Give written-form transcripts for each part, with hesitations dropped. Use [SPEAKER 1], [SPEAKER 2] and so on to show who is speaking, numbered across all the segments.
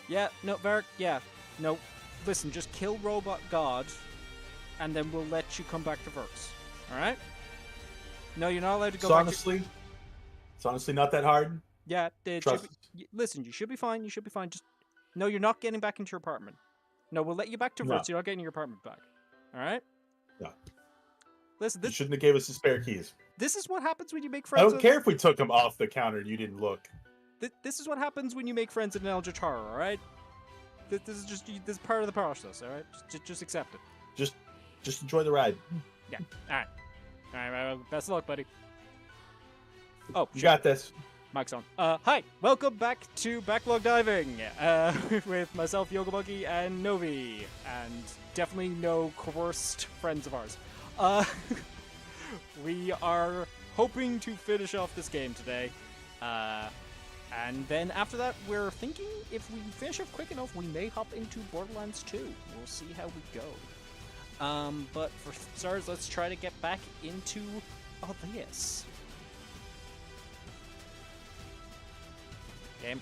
[SPEAKER 1] Yeah, no, Varric, yeah. No, listen, just kill Robot God, and then we'll let you come back to Verks. Alright? No, you're not allowed to go back
[SPEAKER 2] It's honestly not that hard.
[SPEAKER 1] Yeah,
[SPEAKER 2] Trust.
[SPEAKER 1] listen, you should be fine, you should be fine. Just no, you're not getting back into your apartment. No, we'll let you back to
[SPEAKER 2] No.
[SPEAKER 1] Verts, you're not getting your apartment back. Alright?
[SPEAKER 2] No.
[SPEAKER 1] Listen,
[SPEAKER 2] You shouldn't have gave us the spare keys.
[SPEAKER 1] this is what happens when you make
[SPEAKER 2] I
[SPEAKER 1] friends
[SPEAKER 2] don't care if we took them off the counter and you didn't look.
[SPEAKER 1] This is what happens when you make friends in an Eldritch Horror, alright? This is just this is part of the process, alright? Just accept it.
[SPEAKER 2] Just enjoy the ride.
[SPEAKER 1] Yeah. Alright. Alright, best of luck, buddy. Oh,
[SPEAKER 2] You got this.
[SPEAKER 1] Mic's on. Hi, welcome back to Backlog Diving with myself, Yogel, and Novi, and definitely no coerced friends of ours. We are hoping to finish off this game today, and then after that, we're thinking if we finish up quick enough, we may hop into Borderlands 2. We'll see how we go. But for starters, let's try to get back into all this. Game.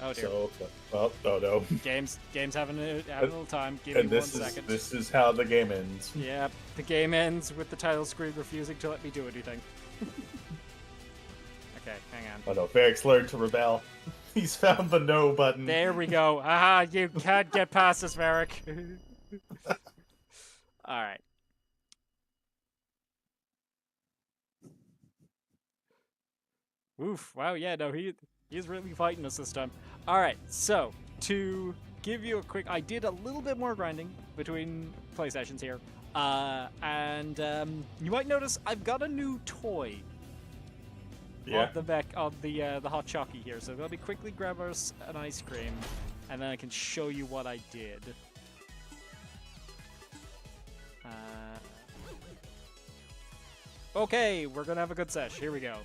[SPEAKER 1] Oh dear.
[SPEAKER 2] So, well, oh no.
[SPEAKER 1] Game's having a little time. Give me 1 second.
[SPEAKER 2] This is how the game ends.
[SPEAKER 1] Yeah, the game ends with the title screen refusing to let me do anything. Okay, hang on.
[SPEAKER 2] Oh no, Varric's learned to rebel. He's found the no button.
[SPEAKER 1] There we go. Aha, you can't get past this, Varric. Alright. Oof, wow, yeah, no, he's really fighting us this time. Alright, so, to give you a quick... I did a little bit more grinding between play sessions here. And you might notice I've got a new toy.
[SPEAKER 2] Yeah.
[SPEAKER 1] On the hot chockey here. So let me quickly grab us an ice cream, and then I can show you what I did. Okay, we're gonna have a good sesh. Here we go.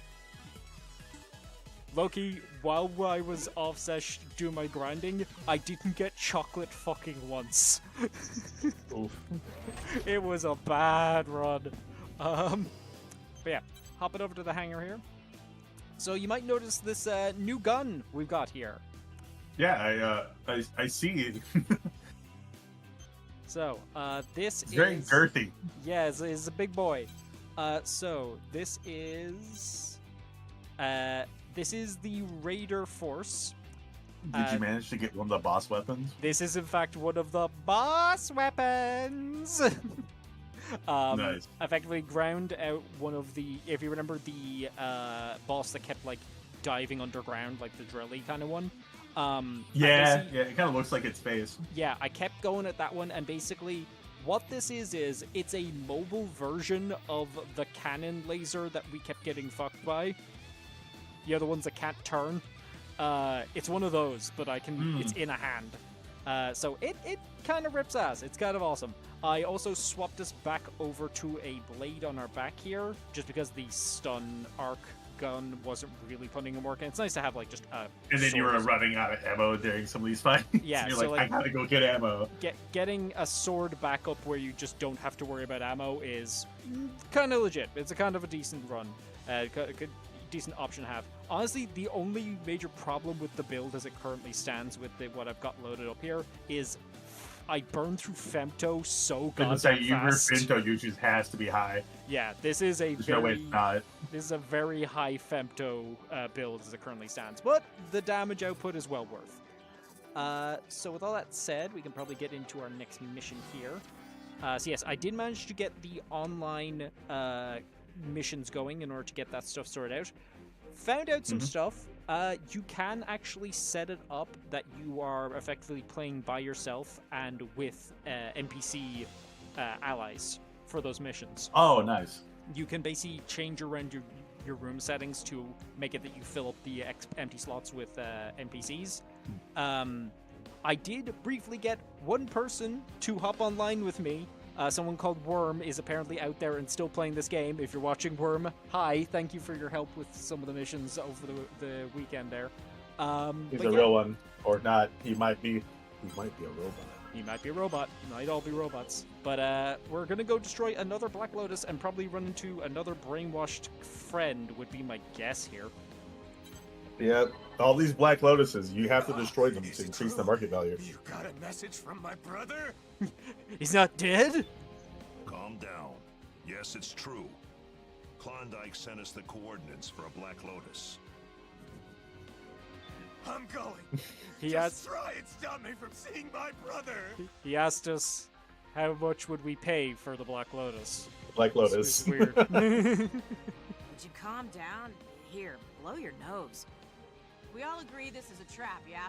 [SPEAKER 1] Loki, while I was off sesh doing my grinding, I didn't get chocolate fucking once.
[SPEAKER 2] Oof.
[SPEAKER 1] It was a bad run. But yeah, hopping over to the hangar here. So you might notice this new gun we've got here.
[SPEAKER 2] Yeah, I see.
[SPEAKER 1] So this is
[SPEAKER 2] very girthy.
[SPEAKER 1] Yeah, it's a big boy. So this is the Raider Force.
[SPEAKER 2] Did you manage to get one of the boss weapons?
[SPEAKER 1] This is in fact one of the boss weapons.
[SPEAKER 2] Nice.
[SPEAKER 1] Effectively ground out one of the, if you remember the boss that kept like diving underground, like the drilly kind of one.
[SPEAKER 2] Yeah, it kind of looks like its face.
[SPEAKER 1] Yeah, I kept going at that one, and basically what this is it's a mobile version of the cannon laser that we kept getting fucked by. The other ones that can't turn. It's one of those, but it's in a hand. So it kind of rips ass. It's kind of awesome. I also swapped us back over to a blade on our back here, just because the stun arc gun wasn't really putting in work. And it's nice to have like just a
[SPEAKER 2] And then you were running out of ammo during some of these fights.
[SPEAKER 1] Yeah,
[SPEAKER 2] so you're
[SPEAKER 1] so
[SPEAKER 2] like, I gotta go get ammo.
[SPEAKER 1] Getting a sword back up where you just don't have to worry about ammo is kind of legit. It's a kind of a decent run. Decent option to have. Honestly, the only major problem with the build as it currently stands with what I've got loaded up here is I burn through Femto so goddamn fast.
[SPEAKER 2] Your Femto usage has to be high.
[SPEAKER 1] Yeah, this is a
[SPEAKER 2] There's no way it's not.
[SPEAKER 1] This is a very high Femto build as it currently stands, but the damage output is well worth. So with all that said, we can probably get into our next mission here. So yes, I did manage to get the online missions going in order to get that stuff sorted out. Found out some stuff. You can actually set it up that you are effectively playing by yourself and with NPC allies for those missions.
[SPEAKER 2] Oh, nice.
[SPEAKER 1] You can basically change around your room settings to make it that you fill up the empty slots with NPCs. I did briefly get one person to hop online with me. Someone called Worm is apparently out there and still playing this game. If you're watching, Worm, hi. Thank you for your help with some of the missions over the weekend there.
[SPEAKER 2] He's a real one. Or not. He might be a robot.
[SPEAKER 1] He might be a robot. He might all be robots. But we're going to go destroy another Black Lotus and probably run into another brainwashed friend would be my guess here.
[SPEAKER 2] Yep. All these Black Lotuses, you have to destroy them to increase the market value.
[SPEAKER 3] You got a message from my brother?
[SPEAKER 1] He's not dead?
[SPEAKER 4] Calm down. Yes, it's true. Klondike sent us the coordinates for a Black Lotus.
[SPEAKER 3] I'm going.
[SPEAKER 1] He
[SPEAKER 3] Just
[SPEAKER 1] asked,
[SPEAKER 3] try and stop me from seeing my brother.
[SPEAKER 1] he asked us how much would we pay for the Black Lotus.
[SPEAKER 2] Black Lotus.
[SPEAKER 1] It's weird.
[SPEAKER 5] Would you calm down? Here, blow your nose. We all agree this is a trap, yeah?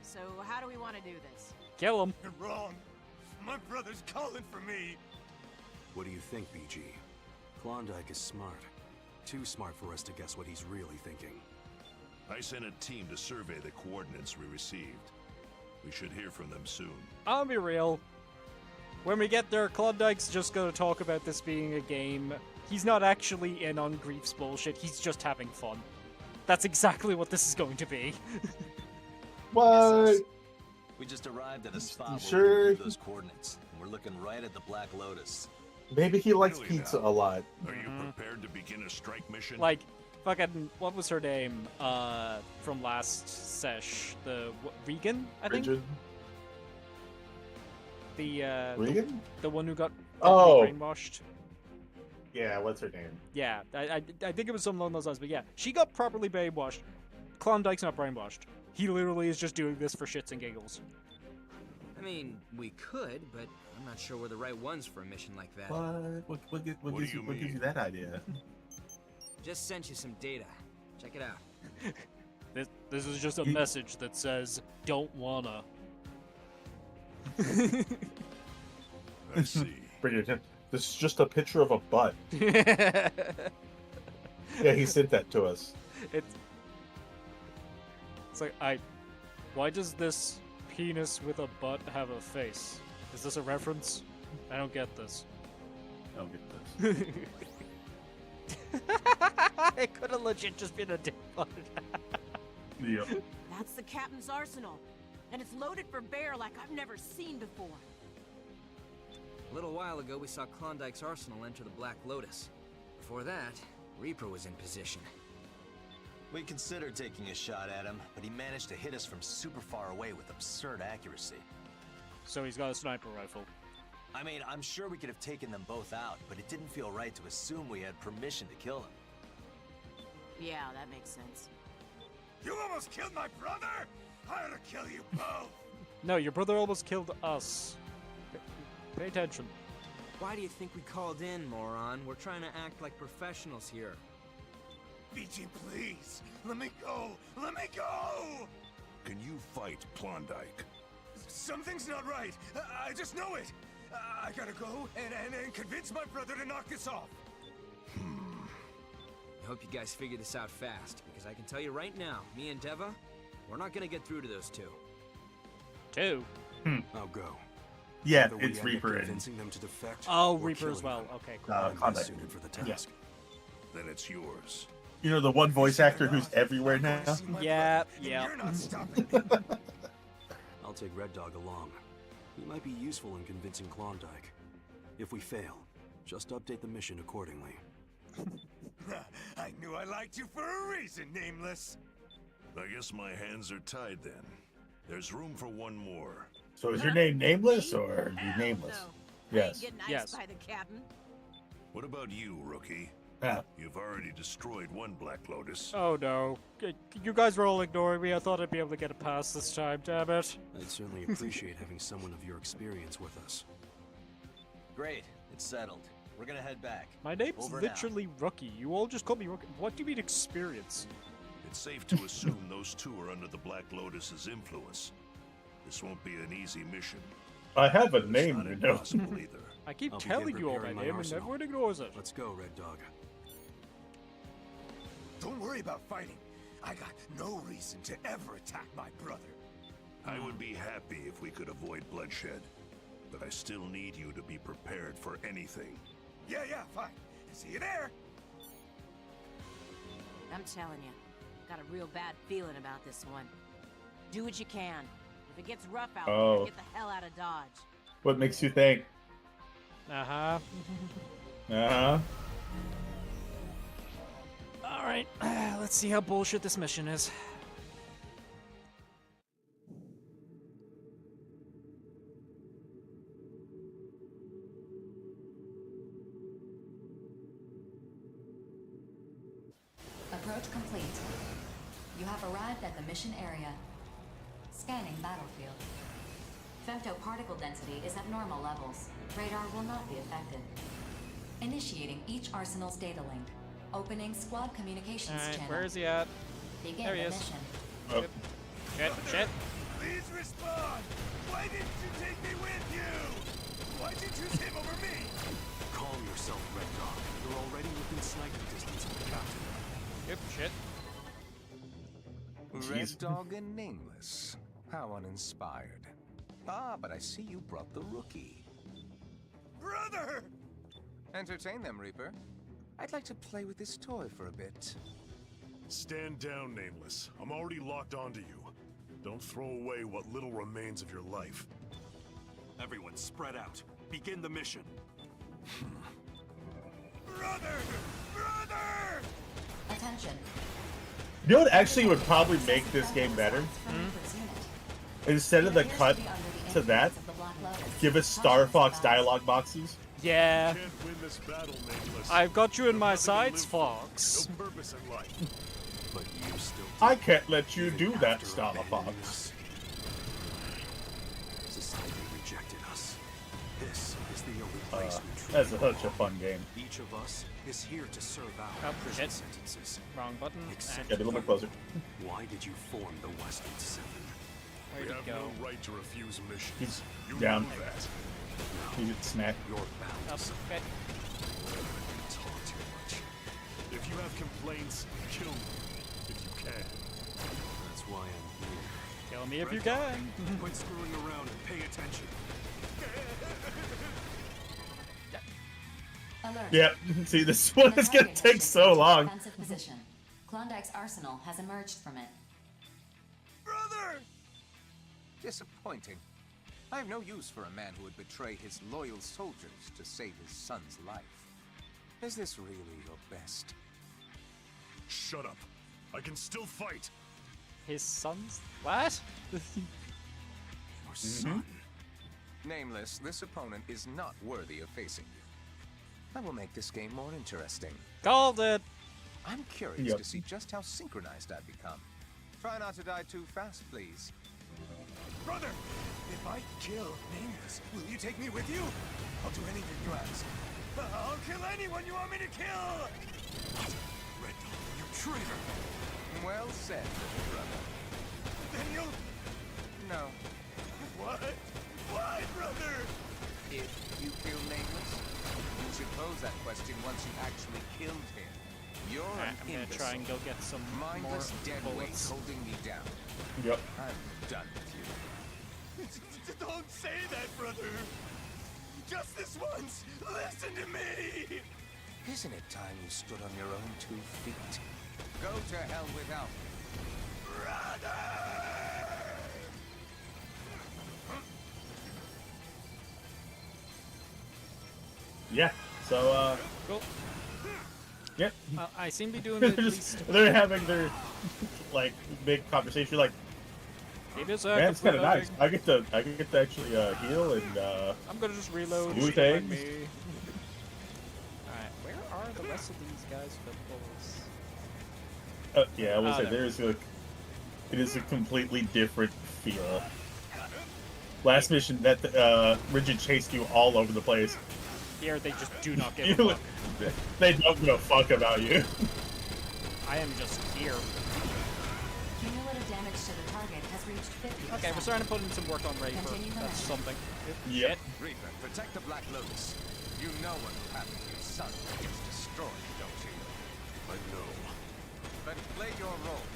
[SPEAKER 5] So how do we want to do this?
[SPEAKER 1] Kill him.
[SPEAKER 3] You're wrong. My brother's calling for me.
[SPEAKER 6] What do you think, BG? Klondike is smart. Too smart for us to guess what he's really thinking.
[SPEAKER 4] I sent a team to survey the coordinates we received. We should hear from them soon.
[SPEAKER 1] I'll be real. When we get there, Klondike's just gonna talk about this being a game. He's not actually in on Grief's bullshit, he's just having fun. That's exactly what this is going to be.
[SPEAKER 2] What?
[SPEAKER 7] We just arrived at a spot where
[SPEAKER 2] Sure.
[SPEAKER 7] we can view those coordinates, and we're looking right at the Black Lotus.
[SPEAKER 2] Maybe he likes
[SPEAKER 4] Really
[SPEAKER 2] pizza
[SPEAKER 4] now?
[SPEAKER 2] a lot.
[SPEAKER 4] Are you prepared to begin a strike mission?
[SPEAKER 1] Like, fucking, what was her name? From last sesh? Regan, I think?
[SPEAKER 2] Rigid?
[SPEAKER 1] The
[SPEAKER 2] Regan?
[SPEAKER 1] the one who got
[SPEAKER 2] Oh.
[SPEAKER 1] brainwashed.
[SPEAKER 2] Yeah, what's her name?
[SPEAKER 1] Yeah, I think it was something along those lines, but yeah, she got properly brainwashed. Klondike's not brainwashed. He literally is just doing this for shits and giggles.
[SPEAKER 8] I mean, we could, but I'm not sure we're the right ones for a mission like that.
[SPEAKER 2] What gives
[SPEAKER 4] What do you
[SPEAKER 2] what gives
[SPEAKER 4] mean?
[SPEAKER 2] you that idea?
[SPEAKER 8] Just sent you some data. Check it out.
[SPEAKER 1] This is just a message that says, don't wanna.
[SPEAKER 4] I see.
[SPEAKER 2] Bring it in. This is just a picture of a butt. Yeah, he sent that to us.
[SPEAKER 1] It's like, why does this penis with a butt have a face? Is this a reference? I don't get this.
[SPEAKER 2] I don't get this.
[SPEAKER 1] It could have legit just been a dick butt.
[SPEAKER 2] Yeah.
[SPEAKER 5] That's the captain's arsenal. And it's loaded for bear like I've never seen before.
[SPEAKER 8] A little while ago, we saw Klondike's arsenal enter the Black Lotus. Before that, Reaper was in position.
[SPEAKER 7] We considered taking a shot at him, but he managed to hit us from super far away with absurd accuracy.
[SPEAKER 1] So he's got a sniper rifle.
[SPEAKER 7] I mean, I'm sure we could have taken them both out, but it didn't feel right to assume we had permission to kill him.
[SPEAKER 5] Yeah, that makes sense.
[SPEAKER 3] You almost killed my brother? I ought to kill you both.
[SPEAKER 1] No, your brother almost killed us. Pay attention.
[SPEAKER 8] Why do you think we called in, moron? We're trying to act like professionals here.
[SPEAKER 3] BG, please. Let me go. Let me go.
[SPEAKER 4] Can you fight Klondike?
[SPEAKER 3] Something's not right. I just know it. I gotta go and convince my brother to knock this off.
[SPEAKER 8] I hope you guys figure this out fast, because I can tell you right now, me and Deva, we're not gonna get through to those two.
[SPEAKER 1] Two.
[SPEAKER 6] I'll go.
[SPEAKER 2] Yeah,
[SPEAKER 6] Whether we
[SPEAKER 2] it's
[SPEAKER 6] end up
[SPEAKER 2] Reaper and
[SPEAKER 6] convincing them to defect.
[SPEAKER 1] Oh,
[SPEAKER 6] or
[SPEAKER 1] Reaper as
[SPEAKER 6] killing
[SPEAKER 1] well.
[SPEAKER 6] them.
[SPEAKER 1] Okay, cool.
[SPEAKER 6] I'm
[SPEAKER 2] Klondike.
[SPEAKER 6] suited for the
[SPEAKER 2] Yeah.
[SPEAKER 6] task.
[SPEAKER 4] Then it's yours.
[SPEAKER 2] you know the one voice actor who's everywhere
[SPEAKER 3] I'm going
[SPEAKER 2] now.
[SPEAKER 3] to see my
[SPEAKER 1] Yeah,
[SPEAKER 3] brother, and
[SPEAKER 1] yeah.
[SPEAKER 3] You're not stopping me.
[SPEAKER 6] I'll take Red Dog along. He might be useful in convincing Klondike. If we fail, just update the mission accordingly.
[SPEAKER 3] I knew I liked you for a reason, Nameless.
[SPEAKER 4] I guess my hands are tied then. There's room for one more.
[SPEAKER 2] So is your name Nameless or are you
[SPEAKER 5] Hell
[SPEAKER 2] nameless?
[SPEAKER 5] No. I
[SPEAKER 2] Yes.
[SPEAKER 5] ain't getting iced
[SPEAKER 1] Yes.
[SPEAKER 5] by the captain.
[SPEAKER 4] What about you, rookie?
[SPEAKER 2] Ah,
[SPEAKER 4] You've already destroyed one Black Lotus.
[SPEAKER 1] Oh no. You guys were all ignoring me. I thought I'd be able to get a pass this time, damn it.
[SPEAKER 6] I'd certainly appreciate having someone of your experience with us.
[SPEAKER 7] Great, it's settled. We're gonna head back.
[SPEAKER 1] My name's
[SPEAKER 7] Over and out.
[SPEAKER 1] literally Rookie. You all just call me Rookie. What do you mean experience?
[SPEAKER 4] It's safe to assume those two are under the Black Lotus's influence. This won't be an easy mission.
[SPEAKER 2] I have a
[SPEAKER 4] It's
[SPEAKER 2] name,
[SPEAKER 4] not
[SPEAKER 2] you know.
[SPEAKER 4] impossible either.
[SPEAKER 1] I keep
[SPEAKER 6] I'll begin
[SPEAKER 1] telling you all my
[SPEAKER 6] preparing my
[SPEAKER 1] name and
[SPEAKER 6] arsenal.
[SPEAKER 1] everyone ignores it.
[SPEAKER 6] Let's go, Red Dog.
[SPEAKER 3] Don't worry about fighting. I got no reason to ever attack my brother.
[SPEAKER 4] I would be happy if we could avoid bloodshed, but I still need you to be prepared for anything.
[SPEAKER 3] Yeah, fine. See you there.
[SPEAKER 5] I'm telling you, got a real bad feeling about this one. Do what you can. If it gets rough out
[SPEAKER 2] Oh.
[SPEAKER 5] there, get the hell out of Dodge.
[SPEAKER 2] What makes you think?
[SPEAKER 1] Uh-huh.
[SPEAKER 2] Uh-huh.
[SPEAKER 1] Alright, let's see how bullshit this mission is.
[SPEAKER 9] Approach complete. You have arrived at the mission area. Scanning battlefield. Femto particle density is at normal levels. Radar will not be affected. Initiating each arsenal's data link. Opening squad communications
[SPEAKER 1] Alright,
[SPEAKER 9] channel.
[SPEAKER 1] where is he at?
[SPEAKER 9] Begin
[SPEAKER 1] There he
[SPEAKER 9] the
[SPEAKER 1] is.
[SPEAKER 9] mission.
[SPEAKER 2] Oh,
[SPEAKER 1] Shit.
[SPEAKER 3] Please respond! Why didn't you take me with you? Why'd you choose him over me?
[SPEAKER 6] Calm yourself, Red Dog. You're already within sniping distance of the captain.
[SPEAKER 1] Yep, shit.
[SPEAKER 2] Jeez.
[SPEAKER 10] Red Dog and Nameless. How uninspired. Ah, but I see you brought the rookie.
[SPEAKER 3] Brother!
[SPEAKER 10] Entertain them, Reaper. I'd like to play with this toy for a bit.
[SPEAKER 4] Stand down, Nameless. I'm already locked onto you. Don't throw away what little remains of your life.
[SPEAKER 6] Everyone, spread out. Begin the mission.
[SPEAKER 3] Brother! Brother!
[SPEAKER 9] Attention.
[SPEAKER 2] You know what actually would probably make this game better? Instead of the cut to that, give us Star Fox dialogue boxes.
[SPEAKER 1] Yeah.
[SPEAKER 4] Can't win this battle, Nameless.
[SPEAKER 1] I've got you in
[SPEAKER 4] There's
[SPEAKER 1] my
[SPEAKER 4] nothing to
[SPEAKER 1] sights,
[SPEAKER 4] live for.
[SPEAKER 1] Fox.
[SPEAKER 4] No purpose in life.
[SPEAKER 6] But you still
[SPEAKER 2] I can't let you do
[SPEAKER 6] even
[SPEAKER 2] that,
[SPEAKER 6] after
[SPEAKER 2] Star
[SPEAKER 6] abandoning
[SPEAKER 2] Fox.
[SPEAKER 6] us. Society rejected us. This is the only place we truly
[SPEAKER 2] That's such a
[SPEAKER 6] belong.
[SPEAKER 2] fun game.
[SPEAKER 6] Each of us is here to serve out
[SPEAKER 1] Oh,
[SPEAKER 6] prison
[SPEAKER 1] shit.
[SPEAKER 6] sentences.
[SPEAKER 1] Wrong button.
[SPEAKER 6] Except
[SPEAKER 2] Yeah, be a little bit closer.
[SPEAKER 6] why did you form the Western Seven?
[SPEAKER 1] Where'd
[SPEAKER 4] We
[SPEAKER 1] it
[SPEAKER 4] have
[SPEAKER 1] go?
[SPEAKER 4] no right to refuse missions.
[SPEAKER 2] He's
[SPEAKER 4] You
[SPEAKER 2] down.
[SPEAKER 4] know that.
[SPEAKER 2] You get snack.
[SPEAKER 6] You're bound
[SPEAKER 1] Oh,
[SPEAKER 6] to suffer.
[SPEAKER 1] okay.
[SPEAKER 6] Talk too much.
[SPEAKER 4] If you have complaints, kill me. If you can.
[SPEAKER 6] That's why I'm here.
[SPEAKER 1] Kill me if
[SPEAKER 6] Red
[SPEAKER 1] you
[SPEAKER 6] Dog,
[SPEAKER 1] can.
[SPEAKER 6] Quit screwing around and pay attention.
[SPEAKER 9] Alert.
[SPEAKER 2] Yeah, see, this one
[SPEAKER 9] The
[SPEAKER 2] is gonna
[SPEAKER 9] target has
[SPEAKER 2] take
[SPEAKER 9] shifted
[SPEAKER 2] so
[SPEAKER 9] to
[SPEAKER 2] long.
[SPEAKER 9] defensive position. Klondike's arsenal has emerged from it.
[SPEAKER 3] Brother!
[SPEAKER 10] Disappointing. I have no use for a man who would betray his loyal soldiers to save his son's life. Is this really your best?
[SPEAKER 4] Shut up. I can still fight.
[SPEAKER 1] His sons? What?
[SPEAKER 6] Your son.
[SPEAKER 10] Nameless, this opponent is not worthy of facing you. I will make this game more interesting.
[SPEAKER 1] Called it.
[SPEAKER 10] I'm curious
[SPEAKER 2] Yep.
[SPEAKER 10] to see just how synchronized I've become. Try not to die too fast, please.
[SPEAKER 3] Brother! If I kill Nameless, will you take me with you? I'll do anything you ask. I'll kill anyone you want me to kill!
[SPEAKER 6] Red Dog, you traitor!
[SPEAKER 10] Well said, little brother.
[SPEAKER 3] Then you'll...
[SPEAKER 10] No.
[SPEAKER 3] What? Why, brother?
[SPEAKER 10] If you kill Nameless, you should pose that question once you actually killed him. You're
[SPEAKER 1] Alright,
[SPEAKER 10] an
[SPEAKER 1] I'm gonna
[SPEAKER 10] imbecile.
[SPEAKER 1] try and go get some more
[SPEAKER 10] Mindless dead weight
[SPEAKER 1] bullets.
[SPEAKER 10] holding me down.
[SPEAKER 2] Yep.
[SPEAKER 10] I'm done with you.
[SPEAKER 3] Don't say that, brother! Just this once! Listen to me!
[SPEAKER 10] Isn't it time you stood on your own 2 feet? Go to hell without me.
[SPEAKER 3] Brother!
[SPEAKER 2] Yeah. So,
[SPEAKER 1] Cool.
[SPEAKER 2] yep.
[SPEAKER 1] I seem to be doing
[SPEAKER 2] They're,
[SPEAKER 1] at least.
[SPEAKER 2] they're having their like big conversation. Like,
[SPEAKER 1] It is
[SPEAKER 2] man, it's kind of nice.
[SPEAKER 1] reloading.
[SPEAKER 2] I get to actually heal and
[SPEAKER 1] I'm gonna just reload.
[SPEAKER 2] do
[SPEAKER 1] She behind
[SPEAKER 2] things.
[SPEAKER 1] me. Alright, where are the rest of these guys for bullets?
[SPEAKER 2] yeah, I will say
[SPEAKER 1] there.
[SPEAKER 2] there's like it is a completely different feel. Last mission that Rigid chased you all over the place.
[SPEAKER 1] Here, they just do not give a
[SPEAKER 2] You,
[SPEAKER 1] fuck.
[SPEAKER 2] they don't give a fuck about you.
[SPEAKER 1] I am just here.
[SPEAKER 9] Cumulative damage to the target has reached 50%.
[SPEAKER 1] Okay, we're starting to put in some work on Raper.
[SPEAKER 9] Continue the
[SPEAKER 1] That's
[SPEAKER 9] mission.
[SPEAKER 1] something.
[SPEAKER 2] Yep.
[SPEAKER 10] Reaper, protect the Black Lotus. You know what will happen to your son when he gets destroyed, don't you?
[SPEAKER 6] I know.
[SPEAKER 10] But play your role.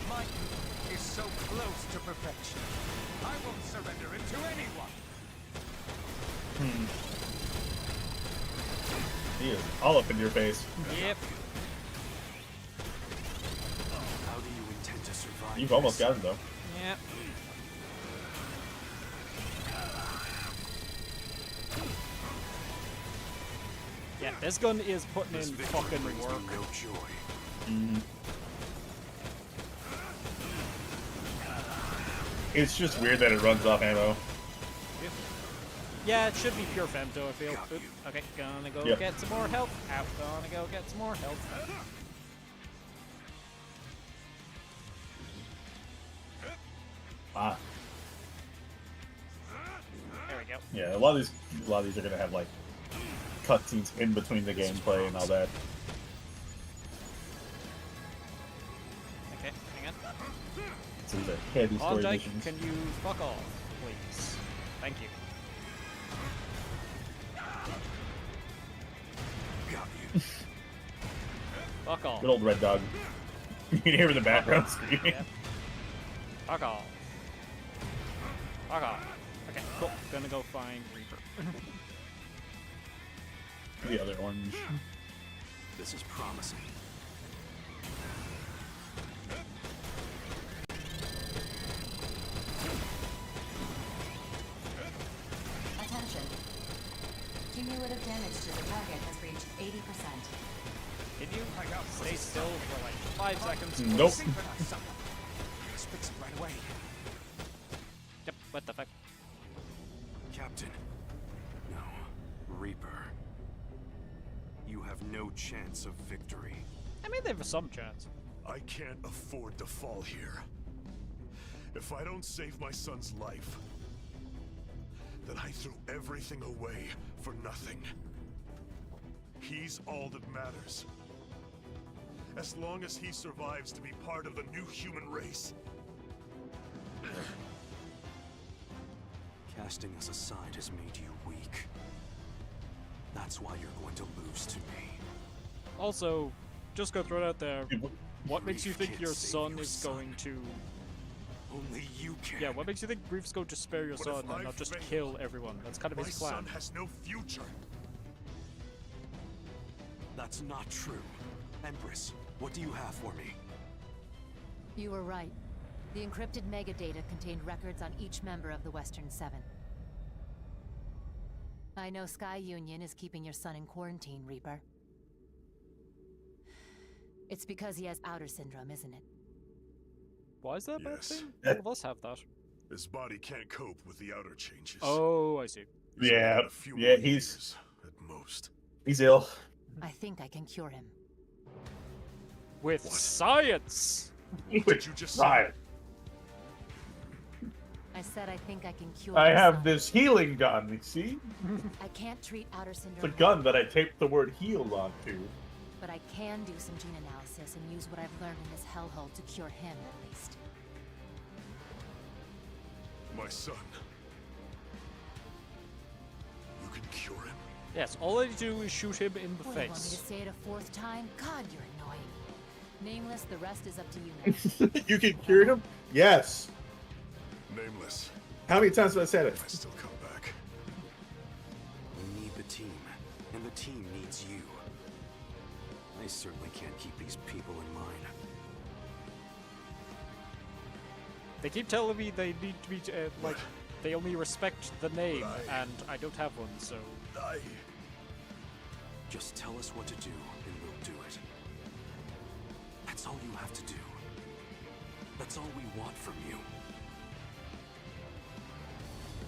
[SPEAKER 10] My youth is so close to perfection. I won't surrender it to anyone.
[SPEAKER 2] He is all up in your face.
[SPEAKER 1] Yep.
[SPEAKER 6] How do you intend to survive?
[SPEAKER 2] You've almost
[SPEAKER 6] this?
[SPEAKER 2] got him though.
[SPEAKER 1] Yep. Yeah, this gun is putting
[SPEAKER 6] This
[SPEAKER 1] in
[SPEAKER 6] victory
[SPEAKER 1] fucking
[SPEAKER 6] brings me
[SPEAKER 1] work.
[SPEAKER 6] no joy.
[SPEAKER 2] It's just weird that it runs off ammo.
[SPEAKER 1] Yeah, it should be pure femto, I feel. Oop. Okay, gonna go get some more health. Out, gonna go get some more health.
[SPEAKER 2] Ah.
[SPEAKER 1] There we go.
[SPEAKER 2] Yeah, a lot of these are gonna have like cutscenes in between the gameplay and all that.
[SPEAKER 1] Okay, hang on.
[SPEAKER 2] So these are heavy story
[SPEAKER 1] Klondike,
[SPEAKER 2] missions.
[SPEAKER 1] can you fuck off, please? Thank you. Fuck off.
[SPEAKER 2] Good old Red Dog. You can hear him in the background screaming.
[SPEAKER 1] Yeah. Fuck off. Fuck off. Okay, cool. Gonna go find Reaper.
[SPEAKER 2] The other orange.
[SPEAKER 6] This is promising.
[SPEAKER 9] Attention. Cumulative damage to the target has reached 80%.
[SPEAKER 1] Can you stay still for like 5 seconds?
[SPEAKER 2] Nope.
[SPEAKER 3] Let's fix it right away.
[SPEAKER 1] Yep, what the fuck?
[SPEAKER 6] Captain. No. Reaper. You have no chance of victory.
[SPEAKER 1] I mean, they have some chance.
[SPEAKER 4] I can't afford to fall here. If I don't save my son's life, then I threw everything away for nothing. He's all that matters. As long as he survives to be part of the new human race.
[SPEAKER 6] Casting us aside has made you weak. That's why you're going to lose to me.
[SPEAKER 1] Also, just go throw it out there. What makes you think
[SPEAKER 6] Can't
[SPEAKER 1] your
[SPEAKER 6] save
[SPEAKER 1] son
[SPEAKER 6] your
[SPEAKER 1] is
[SPEAKER 6] son.
[SPEAKER 1] going to...
[SPEAKER 6] Only you can.
[SPEAKER 1] Yeah, what makes you think Grief's going to spare your
[SPEAKER 4] What
[SPEAKER 1] son
[SPEAKER 4] if I
[SPEAKER 1] and not just
[SPEAKER 4] fail?
[SPEAKER 1] kill everyone? That's kind of
[SPEAKER 4] My
[SPEAKER 1] his plan.
[SPEAKER 4] son has no future.
[SPEAKER 6] That's not true. Empress, what do you have for me?
[SPEAKER 11] You were right. The encrypted megadata contained records on each member of the Western Seven. I know Sky Union is keeping your son in quarantine, Reaper. It's because he has outer syndrome, isn't it?
[SPEAKER 1] Why is that a bad
[SPEAKER 4] Yes.
[SPEAKER 1] thing? All of us have that.
[SPEAKER 4] His body can't cope with the outer changes.
[SPEAKER 1] Oh, I see.
[SPEAKER 4] He's
[SPEAKER 2] Yeah,
[SPEAKER 4] only got a few
[SPEAKER 2] yeah,
[SPEAKER 4] more
[SPEAKER 2] he's-
[SPEAKER 4] years at most.
[SPEAKER 2] He's ill.
[SPEAKER 11] I think I can cure him.
[SPEAKER 1] With
[SPEAKER 4] What?
[SPEAKER 1] science!
[SPEAKER 4] What did you just say?
[SPEAKER 2] Fine.
[SPEAKER 11] I said I think I can cure
[SPEAKER 2] I
[SPEAKER 11] your
[SPEAKER 2] have
[SPEAKER 11] son.
[SPEAKER 2] this healing gun, you see?
[SPEAKER 11] I can't treat outer
[SPEAKER 2] It's a
[SPEAKER 11] syndrome,
[SPEAKER 2] gun that I taped the word heal onto.
[SPEAKER 11] but I can do some gene analysis and use what I've learned in this hellhole to cure him, at least.
[SPEAKER 4] My son. You can cure him?
[SPEAKER 1] Yes, all I do is shoot him in the
[SPEAKER 11] What, you want me to
[SPEAKER 1] face.
[SPEAKER 11] say it a fourth time? God, you're annoying. Nameless, the rest is up to you now.
[SPEAKER 2] You can cure him? Yes.
[SPEAKER 4] Nameless.
[SPEAKER 2] How many times have I said it?
[SPEAKER 4] I still come back.
[SPEAKER 6] We need the team, and the team needs you. I certainly can't keep these people in mind.
[SPEAKER 1] They keep telling me they need to be, like, they only respect the name,
[SPEAKER 4] Right.
[SPEAKER 1] and I don't have one, so...
[SPEAKER 6] Just tell us what to do, and we'll do it. That's all you have to do. That's all we want from you.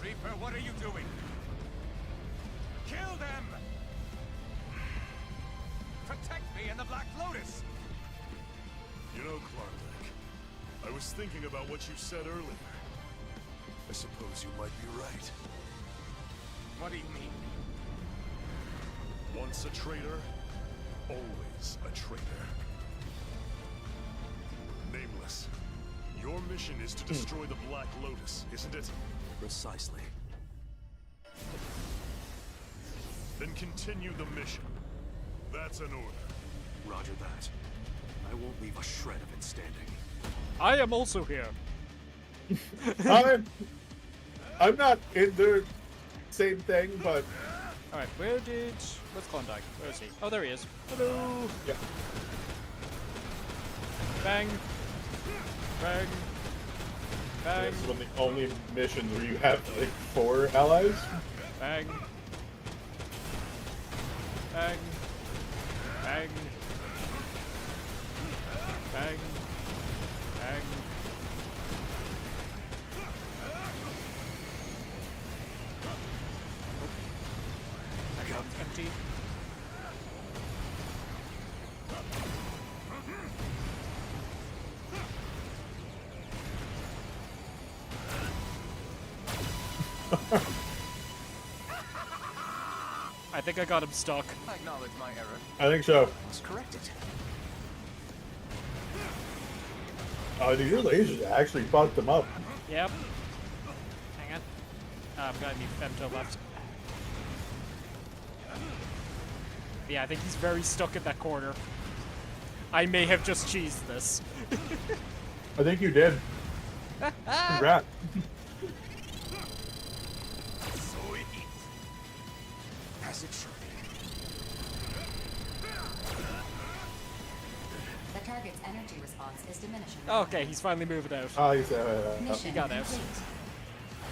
[SPEAKER 3] Reaper, what are you doing? Kill them! Protect me and the Black Lotus!
[SPEAKER 4] You know, Klondike, I was thinking about what you said earlier. I suppose you might be right.
[SPEAKER 3] What do you mean?
[SPEAKER 4] Once a traitor, always a traitor. Nameless, your mission is to destroy the Black Lotus, isn't it?
[SPEAKER 6] Precisely.
[SPEAKER 4] Then continue the mission. That's an order.
[SPEAKER 6] Roger that. I won't leave a shred of it standing.
[SPEAKER 1] I am also here.
[SPEAKER 2] I'm not in the same thing, but
[SPEAKER 1] Alright, where's Klondike? Where is he? Oh, there he is. Hello!
[SPEAKER 2] yeah.
[SPEAKER 1] Bang! Bang! Bang!
[SPEAKER 2] This is one of the only missions where you have like 4 allies.
[SPEAKER 1] Bang! Bang! Bang! Bang. Bang. That gun's empty. I think I got him stuck.
[SPEAKER 10] I acknowledge my error.
[SPEAKER 2] I think so.
[SPEAKER 10] Must correct it.
[SPEAKER 2] Oh, dude, your lasers actually fucked them up.
[SPEAKER 1] Yep. Hang on. I've got any femto left. Yeah, I think he's very stuck in that corner. I may have just cheesed this.
[SPEAKER 2] I think you did. Congrats.
[SPEAKER 3] So it is. As it should be.
[SPEAKER 9] The target's energy response is diminishing.
[SPEAKER 1] Okay, he's finally moving out.
[SPEAKER 2] Oh, he's
[SPEAKER 9] Mission
[SPEAKER 1] he got out.
[SPEAKER 9] complete.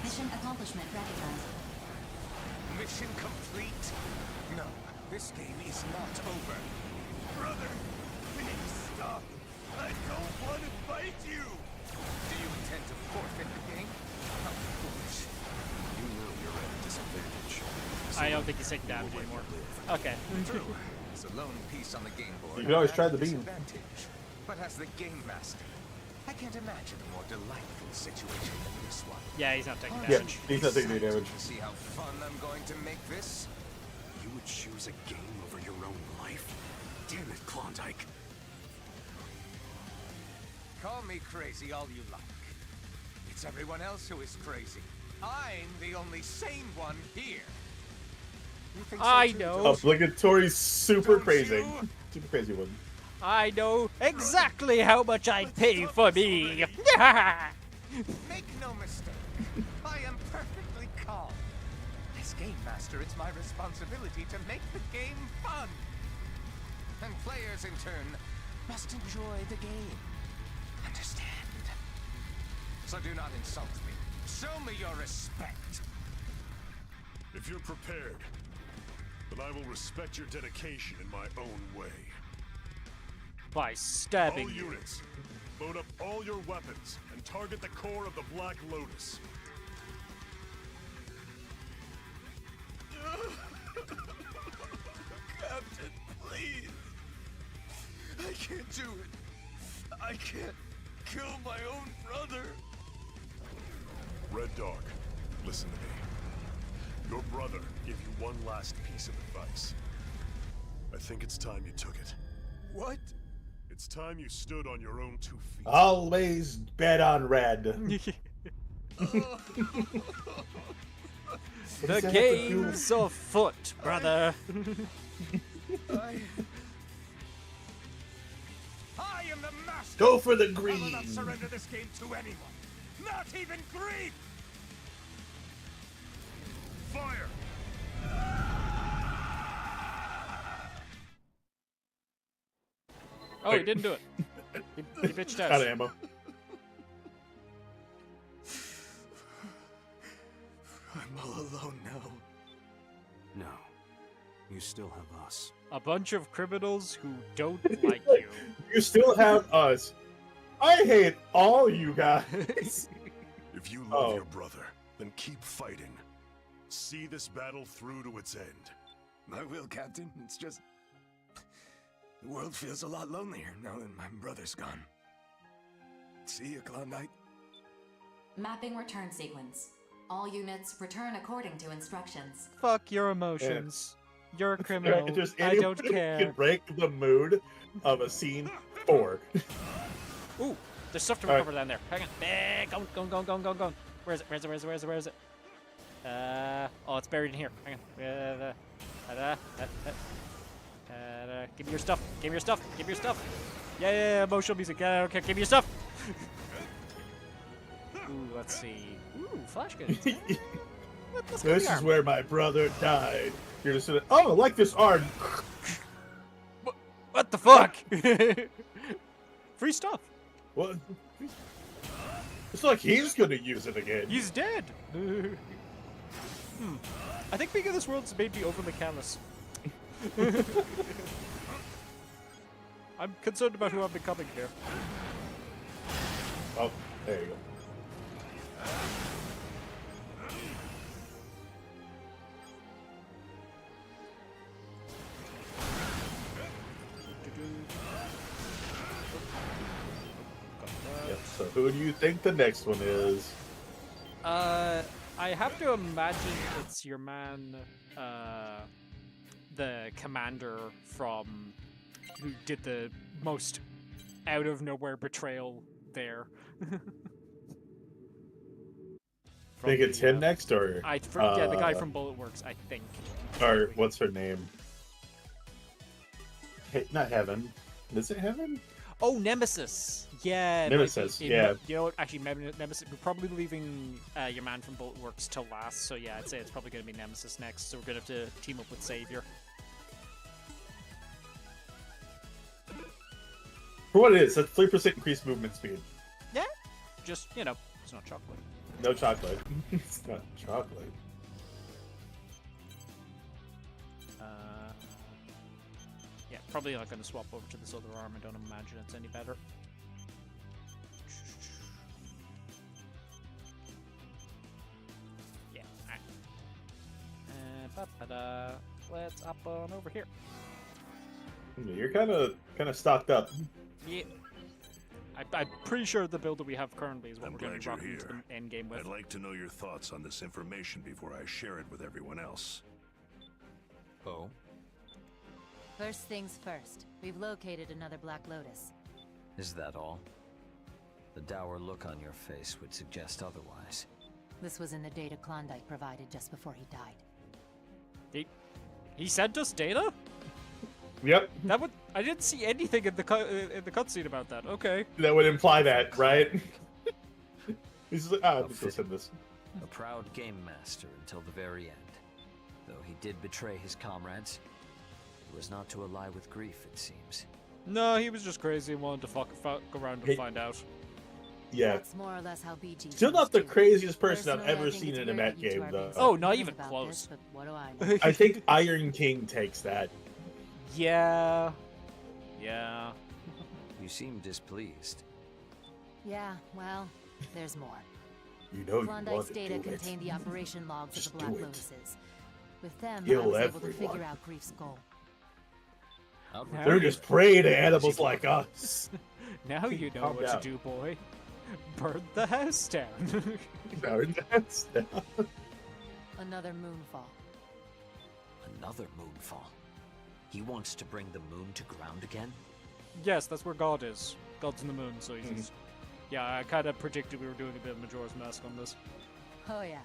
[SPEAKER 9] Mission accomplishment recognized.
[SPEAKER 10] Mission complete? No, this game is not over.
[SPEAKER 3] Brother, please stop. I don't want to fight you.
[SPEAKER 10] Do you intend to forfeit the game? How foolish.
[SPEAKER 6] You know you're at a disadvantage.
[SPEAKER 1] I don't think he's taking damage anymore. Okay.
[SPEAKER 10] True. It's a lone piece on the game board.
[SPEAKER 2] You can always try the beam.
[SPEAKER 10] Disadvantage. But as the game master, I can't imagine a more delightful situation than this one.
[SPEAKER 1] Yeah, he's not taking
[SPEAKER 2] Yeah,
[SPEAKER 1] damage.
[SPEAKER 2] he's not taking any damage.
[SPEAKER 10] See how fun I'm going to make this?
[SPEAKER 6] You would choose a game over your own life? Damn it, Klondike.
[SPEAKER 10] Call me crazy all you like. It's everyone else who is crazy. I'm the only sane one here. You think so
[SPEAKER 1] I
[SPEAKER 10] too,
[SPEAKER 1] know.
[SPEAKER 10] don't you?
[SPEAKER 2] Obligatory super
[SPEAKER 10] Don't
[SPEAKER 2] crazy.
[SPEAKER 10] you?
[SPEAKER 2] Super crazy one.
[SPEAKER 1] I know exactly how much I'd pay for me.
[SPEAKER 10] Make no mistake. I am perfectly calm. As game master, it's my responsibility to make the game fun. And players, in turn, must enjoy the game. Understand? So do not insult me. Show me your respect.
[SPEAKER 4] If you're prepared, then I will respect your dedication in my own way.
[SPEAKER 1] By stabbing
[SPEAKER 4] All
[SPEAKER 1] you.
[SPEAKER 4] units, load up all your weapons and target the core of the Black Lotus.
[SPEAKER 3] Captain, please. I can't do it. I can't kill my own brother.
[SPEAKER 4] Red Dog, listen to me. Your brother gave you one last piece of advice. I think it's time you took it.
[SPEAKER 3] What?
[SPEAKER 4] It's time you stood on your own 2 feet.
[SPEAKER 2] Always bet on red.
[SPEAKER 1] The game's afoot, brother.
[SPEAKER 10] I am the master.
[SPEAKER 2] Go for the
[SPEAKER 10] I will
[SPEAKER 2] green.
[SPEAKER 10] not surrender this game to anyone. Not even Greed.
[SPEAKER 4] Fire!
[SPEAKER 1] Oh, he didn't do it. He bitched out.
[SPEAKER 2] Out of ammo.
[SPEAKER 3] I'm all alone now.
[SPEAKER 6] No. You still have us.
[SPEAKER 1] A bunch of criminals who don't like you.
[SPEAKER 2] You still have us. I hate all you guys.
[SPEAKER 4] If you love your brother, then keep fighting. See this battle through to its end.
[SPEAKER 3] I will, Captain. It's just... the world feels a lot lonelier now that my brother's gone. See you, Klondike.
[SPEAKER 9] Mapping return sequence. All units return according to instructions.
[SPEAKER 1] Fuck your emotions. You're a criminal.
[SPEAKER 2] Just
[SPEAKER 1] I don't
[SPEAKER 2] anyone
[SPEAKER 1] care.
[SPEAKER 2] can break the mood of a scene 4.
[SPEAKER 1] Ooh, there's stuff to
[SPEAKER 2] All right.
[SPEAKER 1] recover down there. Hang on. Go. Where is it? Where is it? Oh, it's buried in here. Hang on. Give me your stuff. Yeah, emotional music. Okay, give me your stuff. Ooh, let's see. Ooh, flash gun.
[SPEAKER 2] This is where my brother died. You're just sitting, oh, I like this art.
[SPEAKER 1] What the fuck? Free stuff.
[SPEAKER 2] What? It's like he's gonna use it again.
[SPEAKER 1] He's dead. I think being in this world has made me overly callous. I'm concerned about who I'm becoming here.
[SPEAKER 2] Oh, there you go. Yep, so who do you think the next one is?
[SPEAKER 1] I have to imagine it's your man, the commander from who did the most out of nowhere betrayal there.
[SPEAKER 2] Think it's him next, or
[SPEAKER 1] yeah, the guy from Bullet Works, I think.
[SPEAKER 2] Or what's her name? Hey, not Heaven. Is it Heaven?
[SPEAKER 1] Oh, Nemesis. Yeah.
[SPEAKER 2] Nemesis. Yeah.
[SPEAKER 1] You know what? Actually, Nemesis. We're probably leaving your man from Bullet Works till last. So yeah, I'd say it's probably going to be Nemesis next. So we're going to have to team up with Savior.
[SPEAKER 2] For what it is, that's 3% increased movement speed.
[SPEAKER 1] Yeah. Just, you know, it's not chocolate.
[SPEAKER 2] No chocolate. It's not chocolate.
[SPEAKER 1] Yeah, probably not going to swap over to this other arm. I don't imagine it's any better. Yeah, alright. Let's hop on over here.
[SPEAKER 2] You're kind of stocked up.
[SPEAKER 1] Yeah. I'm pretty sure the build that we have currently is what
[SPEAKER 4] I'm
[SPEAKER 1] we're going to be
[SPEAKER 4] glad
[SPEAKER 1] rocking
[SPEAKER 4] you're
[SPEAKER 1] into
[SPEAKER 4] here.
[SPEAKER 1] the end game with.
[SPEAKER 4] I'd like to know your thoughts on this information before I share it with everyone else.
[SPEAKER 8] Oh?
[SPEAKER 11] First things first. We've located another Black Lotus.
[SPEAKER 7] Is that all? The dour look on your face would suggest otherwise.
[SPEAKER 11] This was in the data Klondike provided just before he died.
[SPEAKER 1] He sent us data?
[SPEAKER 2] Yep.
[SPEAKER 1] I didn't see anything in the cutscene about that. Okay.
[SPEAKER 2] That would imply that, right? He's like, let's send this.
[SPEAKER 7] A proud game master until the very end. Though he did betray his comrades, it was not to ally with grief, it seems.
[SPEAKER 1] No, he was just crazy and wanted to fuck around and find out.
[SPEAKER 2] Yeah.
[SPEAKER 11] That's more or less how BG
[SPEAKER 2] Still not the
[SPEAKER 11] too.
[SPEAKER 2] craziest person I've
[SPEAKER 11] Personally, I
[SPEAKER 2] ever
[SPEAKER 11] think
[SPEAKER 2] seen
[SPEAKER 11] it's
[SPEAKER 2] in a
[SPEAKER 11] weird
[SPEAKER 2] Met
[SPEAKER 11] that you two
[SPEAKER 2] game,
[SPEAKER 11] are
[SPEAKER 2] though.
[SPEAKER 11] being
[SPEAKER 1] Oh,
[SPEAKER 11] so
[SPEAKER 1] not
[SPEAKER 11] open
[SPEAKER 1] even
[SPEAKER 11] about
[SPEAKER 1] close.
[SPEAKER 11] this, but what do I know?
[SPEAKER 2] I think Iron King takes that.
[SPEAKER 1] Yeah. Yeah.
[SPEAKER 7] You seem displeased.
[SPEAKER 11] Yeah, well, there's more.
[SPEAKER 2] You know you
[SPEAKER 11] Klondike's
[SPEAKER 2] want to
[SPEAKER 11] data
[SPEAKER 2] do it.
[SPEAKER 11] contained the operation logs
[SPEAKER 2] Just
[SPEAKER 11] of the Black
[SPEAKER 2] do it.
[SPEAKER 11] Lotuses. With them,
[SPEAKER 2] Kill
[SPEAKER 11] I was able to
[SPEAKER 2] everyone.
[SPEAKER 11] figure out Grief's goal.
[SPEAKER 2] They're just prey to animals like us.
[SPEAKER 1] Now you know
[SPEAKER 2] Calm
[SPEAKER 1] what
[SPEAKER 2] down.
[SPEAKER 1] to do, boy. Burn the house down.
[SPEAKER 11] Another moonfall.
[SPEAKER 7] Another moonfall. He wants to bring the moon to ground again?
[SPEAKER 1] Yes, that's where God is. God's in the moon, so he's just... Yeah, I kind of predicted we were doing a bit of Majora's Mask on this.
[SPEAKER 11] Oh yeah.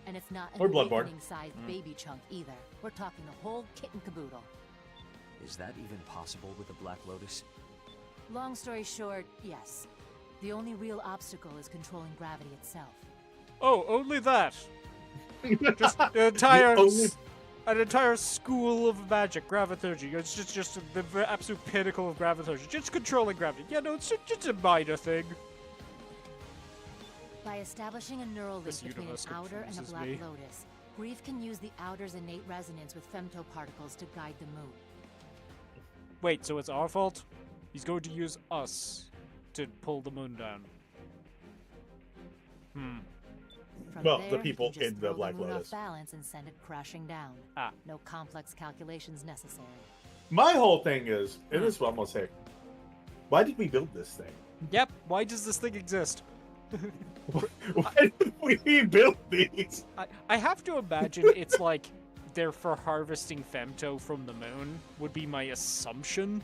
[SPEAKER 11] And it's not an
[SPEAKER 2] Or Bloodborne.
[SPEAKER 11] awakening-sized baby chunk either. We're talking the whole kit and caboodle.
[SPEAKER 7] Is that even possible with a Black Lotus?
[SPEAKER 11] Long story short, yes. The only real obstacle is controlling gravity itself.
[SPEAKER 1] Oh, only that. Just an entire school of magic, graviturgy. It's just the absolute pinnacle of graviturgy. Just controlling gravity. Yeah, no, it's just a minor thing.
[SPEAKER 11] By establishing a neural link
[SPEAKER 1] This
[SPEAKER 11] between an
[SPEAKER 1] universe
[SPEAKER 11] outer and a
[SPEAKER 1] confuses
[SPEAKER 11] Black
[SPEAKER 1] me.
[SPEAKER 11] Lotus, Grief can use the outer's innate resonance with femtoparticles to guide the moon.
[SPEAKER 1] Wait, so it's our fault? He's going to use us to pull the moon down.
[SPEAKER 11] From
[SPEAKER 2] Well,
[SPEAKER 11] there,
[SPEAKER 2] the
[SPEAKER 11] he
[SPEAKER 2] people
[SPEAKER 11] can just
[SPEAKER 2] in the
[SPEAKER 11] throw
[SPEAKER 2] Black
[SPEAKER 11] moon
[SPEAKER 2] Lotus.
[SPEAKER 11] off balance and send it crashing down.
[SPEAKER 1] Ah.
[SPEAKER 11] No complex calculations necessary.
[SPEAKER 2] My whole thing is, and this is what I'm gonna say. Why did we build this thing?
[SPEAKER 1] Yep, why does this thing exist?
[SPEAKER 2] Why did we build these?
[SPEAKER 1] I have to imagine it's like they're for harvesting femto from the moon, would be my assumption.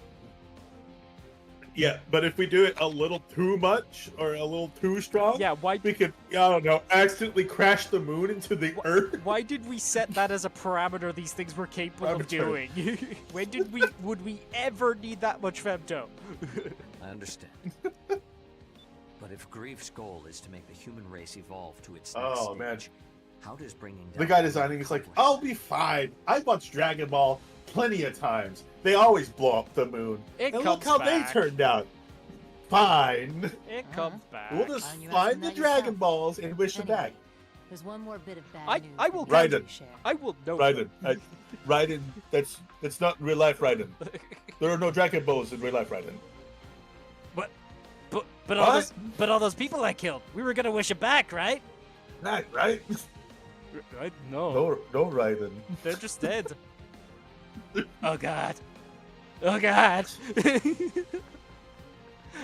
[SPEAKER 2] Yeah, but if we do it a little too much or a little too strong,
[SPEAKER 1] Yeah, why
[SPEAKER 2] we could, I don't know, accidentally crash the moon into the Earth.
[SPEAKER 1] why did we set that as a parameter these things were capable of doing? When would we ever need that much femto?
[SPEAKER 7] I understand. But if Grief's goal is to make the human race evolve to its next
[SPEAKER 2] Oh, man.
[SPEAKER 7] stage, how does bringing down
[SPEAKER 2] The guy designing is like,
[SPEAKER 7] accomplish
[SPEAKER 2] I'll be fine. I watched Dragon Ball plenty of times. They always blow up the moon.
[SPEAKER 1] It
[SPEAKER 2] and
[SPEAKER 1] comes
[SPEAKER 2] look how
[SPEAKER 1] back.
[SPEAKER 2] they turned out. Fine.
[SPEAKER 1] It comes back.
[SPEAKER 2] We'll just
[SPEAKER 11] Why don't you ask
[SPEAKER 2] find
[SPEAKER 11] him
[SPEAKER 2] the
[SPEAKER 11] that
[SPEAKER 2] Dragon
[SPEAKER 11] yourself?
[SPEAKER 2] Balls and wish them back.
[SPEAKER 11] There's one more bit of bad
[SPEAKER 1] I
[SPEAKER 11] news.
[SPEAKER 1] will
[SPEAKER 11] that you
[SPEAKER 2] Raiden.
[SPEAKER 11] need to share.
[SPEAKER 1] I will know.
[SPEAKER 2] Raiden. Raiden, that's not real life Raiden. There are no Dragon Balls in real life Raiden.
[SPEAKER 1] But all those people I killed, we were gonna wish it back, right?
[SPEAKER 2] Right, right?
[SPEAKER 1] No,
[SPEAKER 2] No Raiden.
[SPEAKER 1] they're just dead. Oh god. Oh god.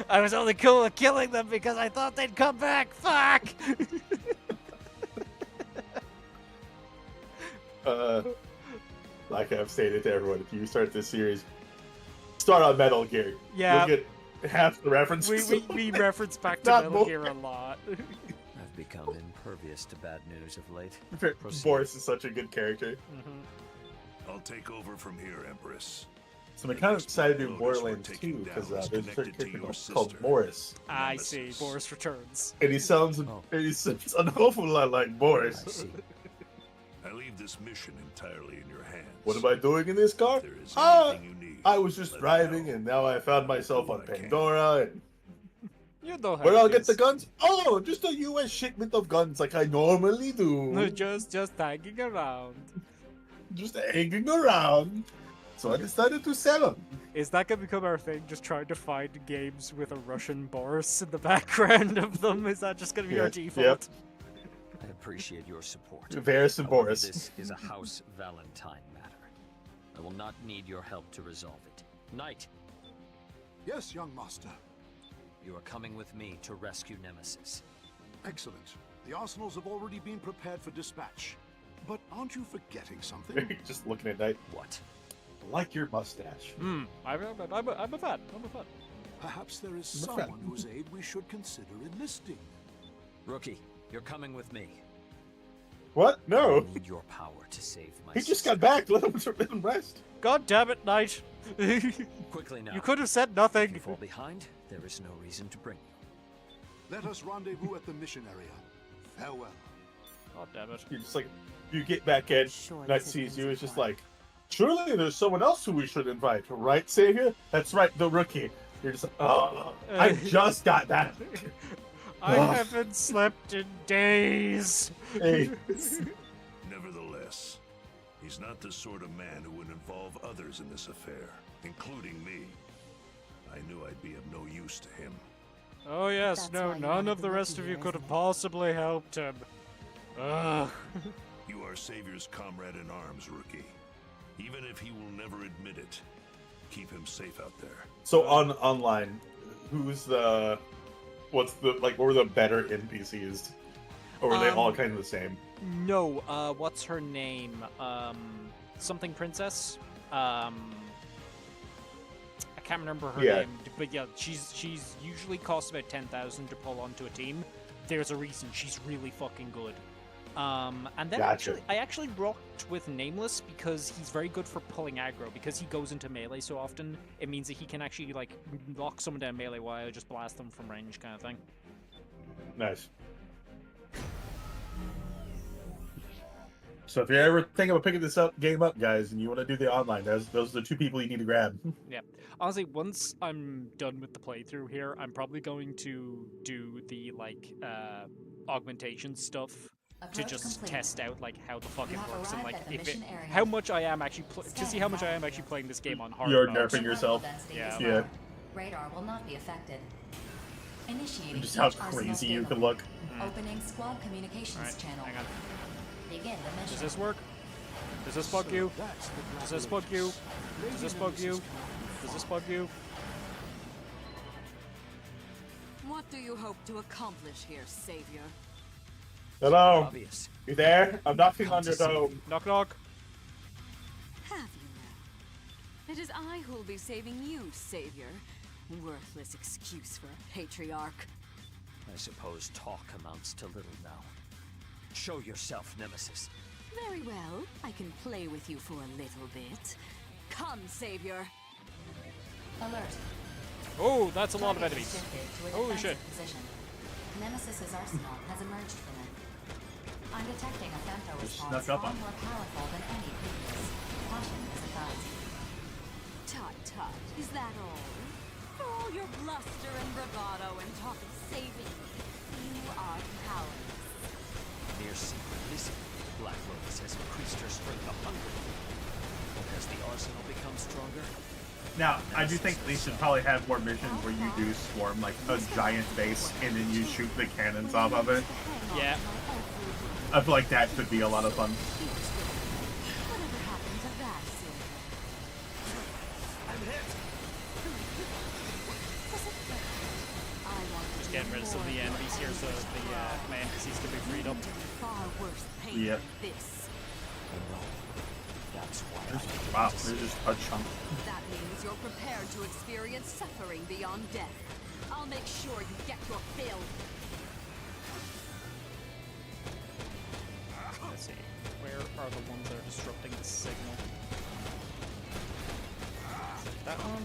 [SPEAKER 1] I was only cool with killing them because I thought they'd come back. Fuck.
[SPEAKER 2] Like I've stated to everyone, if you start this series, start on Metal Gear.
[SPEAKER 1] Yeah.
[SPEAKER 2] You'll get half the references.
[SPEAKER 1] we reference back to
[SPEAKER 2] Not
[SPEAKER 1] Metal
[SPEAKER 2] more.
[SPEAKER 1] Gear a lot.
[SPEAKER 7] I've become impervious to bad news of late. Proceed.
[SPEAKER 2] Boris is such a good character.
[SPEAKER 4] I'll take over from here, Empress.
[SPEAKER 2] So I'm kind of excited to do
[SPEAKER 4] Lotus
[SPEAKER 2] Borderlands
[SPEAKER 4] we're
[SPEAKER 2] 2
[SPEAKER 4] taking
[SPEAKER 2] because
[SPEAKER 4] down is
[SPEAKER 2] there's a certain
[SPEAKER 4] connected to
[SPEAKER 2] character
[SPEAKER 4] your
[SPEAKER 2] called
[SPEAKER 4] sister.
[SPEAKER 2] Morris,
[SPEAKER 1] I see.
[SPEAKER 4] Nemesis.
[SPEAKER 1] Boris returns.
[SPEAKER 2] and he sounds an awful lot like
[SPEAKER 7] I
[SPEAKER 2] Boris.
[SPEAKER 7] see.
[SPEAKER 4] I leave this mission entirely in your hands.
[SPEAKER 2] What am I doing in this car?
[SPEAKER 4] If there is
[SPEAKER 2] Ah,
[SPEAKER 4] anything you need,
[SPEAKER 2] I was just
[SPEAKER 4] let me
[SPEAKER 2] driving,
[SPEAKER 4] know.
[SPEAKER 2] and now I found myself on
[SPEAKER 4] I can.
[SPEAKER 2] Pandora. And
[SPEAKER 1] You know how
[SPEAKER 2] where
[SPEAKER 1] it
[SPEAKER 2] I'll get
[SPEAKER 1] is.
[SPEAKER 2] the guns? Oh, just a U.S. shipment of guns like I normally do.
[SPEAKER 1] Just hanging around.
[SPEAKER 2] Just hanging around. So I decided to sell them.
[SPEAKER 1] Is that gonna become our thing? Just trying to find games with a Russian Boris in the background of them? Is that just gonna be our
[SPEAKER 2] Yeah,
[SPEAKER 1] default?
[SPEAKER 2] yep.
[SPEAKER 7] I appreciate your support.
[SPEAKER 2] Varys and
[SPEAKER 7] However,
[SPEAKER 2] Boris.
[SPEAKER 7] This is a House Valentine matter. I will not need your help to resolve it. Knight,
[SPEAKER 12] Yes, young master.
[SPEAKER 7] you are coming with me to rescue Nemesis.
[SPEAKER 12] Excellent. The arsenals have already been prepared for dispatch. But aren't you forgetting something?
[SPEAKER 2] Just looking at night.
[SPEAKER 7] What?
[SPEAKER 2] I like your mustache.
[SPEAKER 1] I'm a fan.
[SPEAKER 12] Perhaps there is
[SPEAKER 2] I'm a friend.
[SPEAKER 12] someone whose aid we should consider enlisting.
[SPEAKER 7] Rookie, you're coming with me.
[SPEAKER 2] What?
[SPEAKER 7] I
[SPEAKER 2] No.
[SPEAKER 7] need your power to save my
[SPEAKER 2] He just
[SPEAKER 7] sister.
[SPEAKER 2] got back. Let him rest.
[SPEAKER 1] God damn it, Knight.
[SPEAKER 7] Quickly now.
[SPEAKER 1] You could have said
[SPEAKER 7] If
[SPEAKER 1] nothing.
[SPEAKER 7] you fall behind, there is no reason to bring you.
[SPEAKER 12] Let us rendezvous at the mission area. Farewell.
[SPEAKER 1] God damn it.
[SPEAKER 2] You just like, you get back in.
[SPEAKER 11] Sure,
[SPEAKER 2] Night
[SPEAKER 11] this is
[SPEAKER 2] sees you.
[SPEAKER 11] easy
[SPEAKER 2] It's just
[SPEAKER 11] fun.
[SPEAKER 2] like, surely there's someone else who we should invite, right, Savior? That's right, the rookie. You're just like, oh, I just got back.
[SPEAKER 1] I
[SPEAKER 2] Ugh.
[SPEAKER 1] haven't slept in days.
[SPEAKER 2] Hey.
[SPEAKER 4] Nevertheless, he's not the sort of man who would involve others in this affair, including me. I knew I'd be of no use to him.
[SPEAKER 1] Oh yes,
[SPEAKER 11] That's
[SPEAKER 1] no,
[SPEAKER 11] why you
[SPEAKER 1] none
[SPEAKER 11] wanted
[SPEAKER 1] of the
[SPEAKER 11] the
[SPEAKER 1] rest
[SPEAKER 11] rookie
[SPEAKER 1] of you
[SPEAKER 11] here,
[SPEAKER 1] could have
[SPEAKER 11] isn't it?
[SPEAKER 1] possibly helped him. Ugh.
[SPEAKER 4] You are Savior's comrade in arms, Rookie. Even if he will never admit it, keep him safe out there.
[SPEAKER 2] So on online, what were the better NPCs? Or were they all kind of the same?
[SPEAKER 1] No, what's her name? Something Princess? I can't remember her
[SPEAKER 2] Yeah.
[SPEAKER 1] name, but yeah, she's usually costs about 10,000 to pull onto a team. There's a reason she's really fucking good. And then
[SPEAKER 2] Gotcha.
[SPEAKER 1] I actually rocked with Nameless because he's very good for pulling aggro. Because he goes into melee so often, it means that he can actually like lock someone down melee while just blast them from range, kind of thing.
[SPEAKER 2] Nice. So if you're ever thinking about picking this game up, guys, and you want to do the online, those are the two people you need to grab.
[SPEAKER 1] Yeah. Honestly, once I'm done with the playthrough here, I'm probably going to do the augmentation stuff to
[SPEAKER 9] Approach
[SPEAKER 1] just
[SPEAKER 9] complete.
[SPEAKER 1] test out like how the fuck
[SPEAKER 9] You
[SPEAKER 1] it
[SPEAKER 9] have
[SPEAKER 1] works and
[SPEAKER 9] arrived
[SPEAKER 1] like
[SPEAKER 9] at the
[SPEAKER 1] if it,
[SPEAKER 9] mission area.
[SPEAKER 1] how much I am actually to see how much I am actually playing this game on hard mode.
[SPEAKER 2] nerfing yourself.
[SPEAKER 1] Yeah.
[SPEAKER 2] Yeah.
[SPEAKER 9] Radar will not be affected. Initiating
[SPEAKER 2] Just how
[SPEAKER 9] each arsenal
[SPEAKER 2] crazy you
[SPEAKER 9] stable.
[SPEAKER 2] can look.
[SPEAKER 9] Opening squad communications
[SPEAKER 1] Alright,
[SPEAKER 9] channel.
[SPEAKER 1] hang on.
[SPEAKER 9] Begin the mission.
[SPEAKER 1] Does this work? Does this bug you?
[SPEAKER 12] That's the
[SPEAKER 1] Does this bug you? Does this bug you? Does this bug you?
[SPEAKER 5] What do you hope to accomplish here, Savior?
[SPEAKER 2] Hello,
[SPEAKER 7] Obvious.
[SPEAKER 2] you there? I'm knocking on your
[SPEAKER 7] Come to
[SPEAKER 2] door.
[SPEAKER 1] Knock knock.
[SPEAKER 5] Have you now? It is I who'll be saving you, Savior. Worthless excuse for a patriarch.
[SPEAKER 7] I suppose talk amounts to little now. Show yourself, Nemesis.
[SPEAKER 5] Very well, I can play with you for a little bit. Come, Savior.
[SPEAKER 9] Alert.
[SPEAKER 1] Oh, that's a lot of
[SPEAKER 9] Target
[SPEAKER 1] enemies.
[SPEAKER 9] is shifted to a
[SPEAKER 1] Holy
[SPEAKER 9] defensive
[SPEAKER 1] shit.
[SPEAKER 9] Position. Nemesis's arsenal has emerged from it. I'm detecting a femto
[SPEAKER 2] Just
[SPEAKER 9] response
[SPEAKER 2] snuck up
[SPEAKER 9] far
[SPEAKER 2] on
[SPEAKER 9] more powerful than any previous. Caution is advised.
[SPEAKER 5] Tut tut, is that all? For all your bluster and bravado and talk of saving me, you are powerless.
[SPEAKER 7] Mere stronger.
[SPEAKER 2] Now, I do think they should probably have more missions where you do swarm like a giant base and then you shoot the cannons off of it.
[SPEAKER 1] Yeah.
[SPEAKER 2] I feel like that could be a lot of fun.
[SPEAKER 9] Whatever happened to that, Silver?
[SPEAKER 3] I'm hit.
[SPEAKER 1] Just getting rid of some of the enemies here so the my NPCs can be freed up.
[SPEAKER 9] Far worse pain
[SPEAKER 2] Yep.
[SPEAKER 9] than this.
[SPEAKER 7] That's why
[SPEAKER 2] Wow, there's just a chunk.
[SPEAKER 9] That means you're prepared to experience suffering beyond death. I'll make sure you get your fill.
[SPEAKER 1] Let's see. Where are the ones that are disrupting the signal? Is it that one?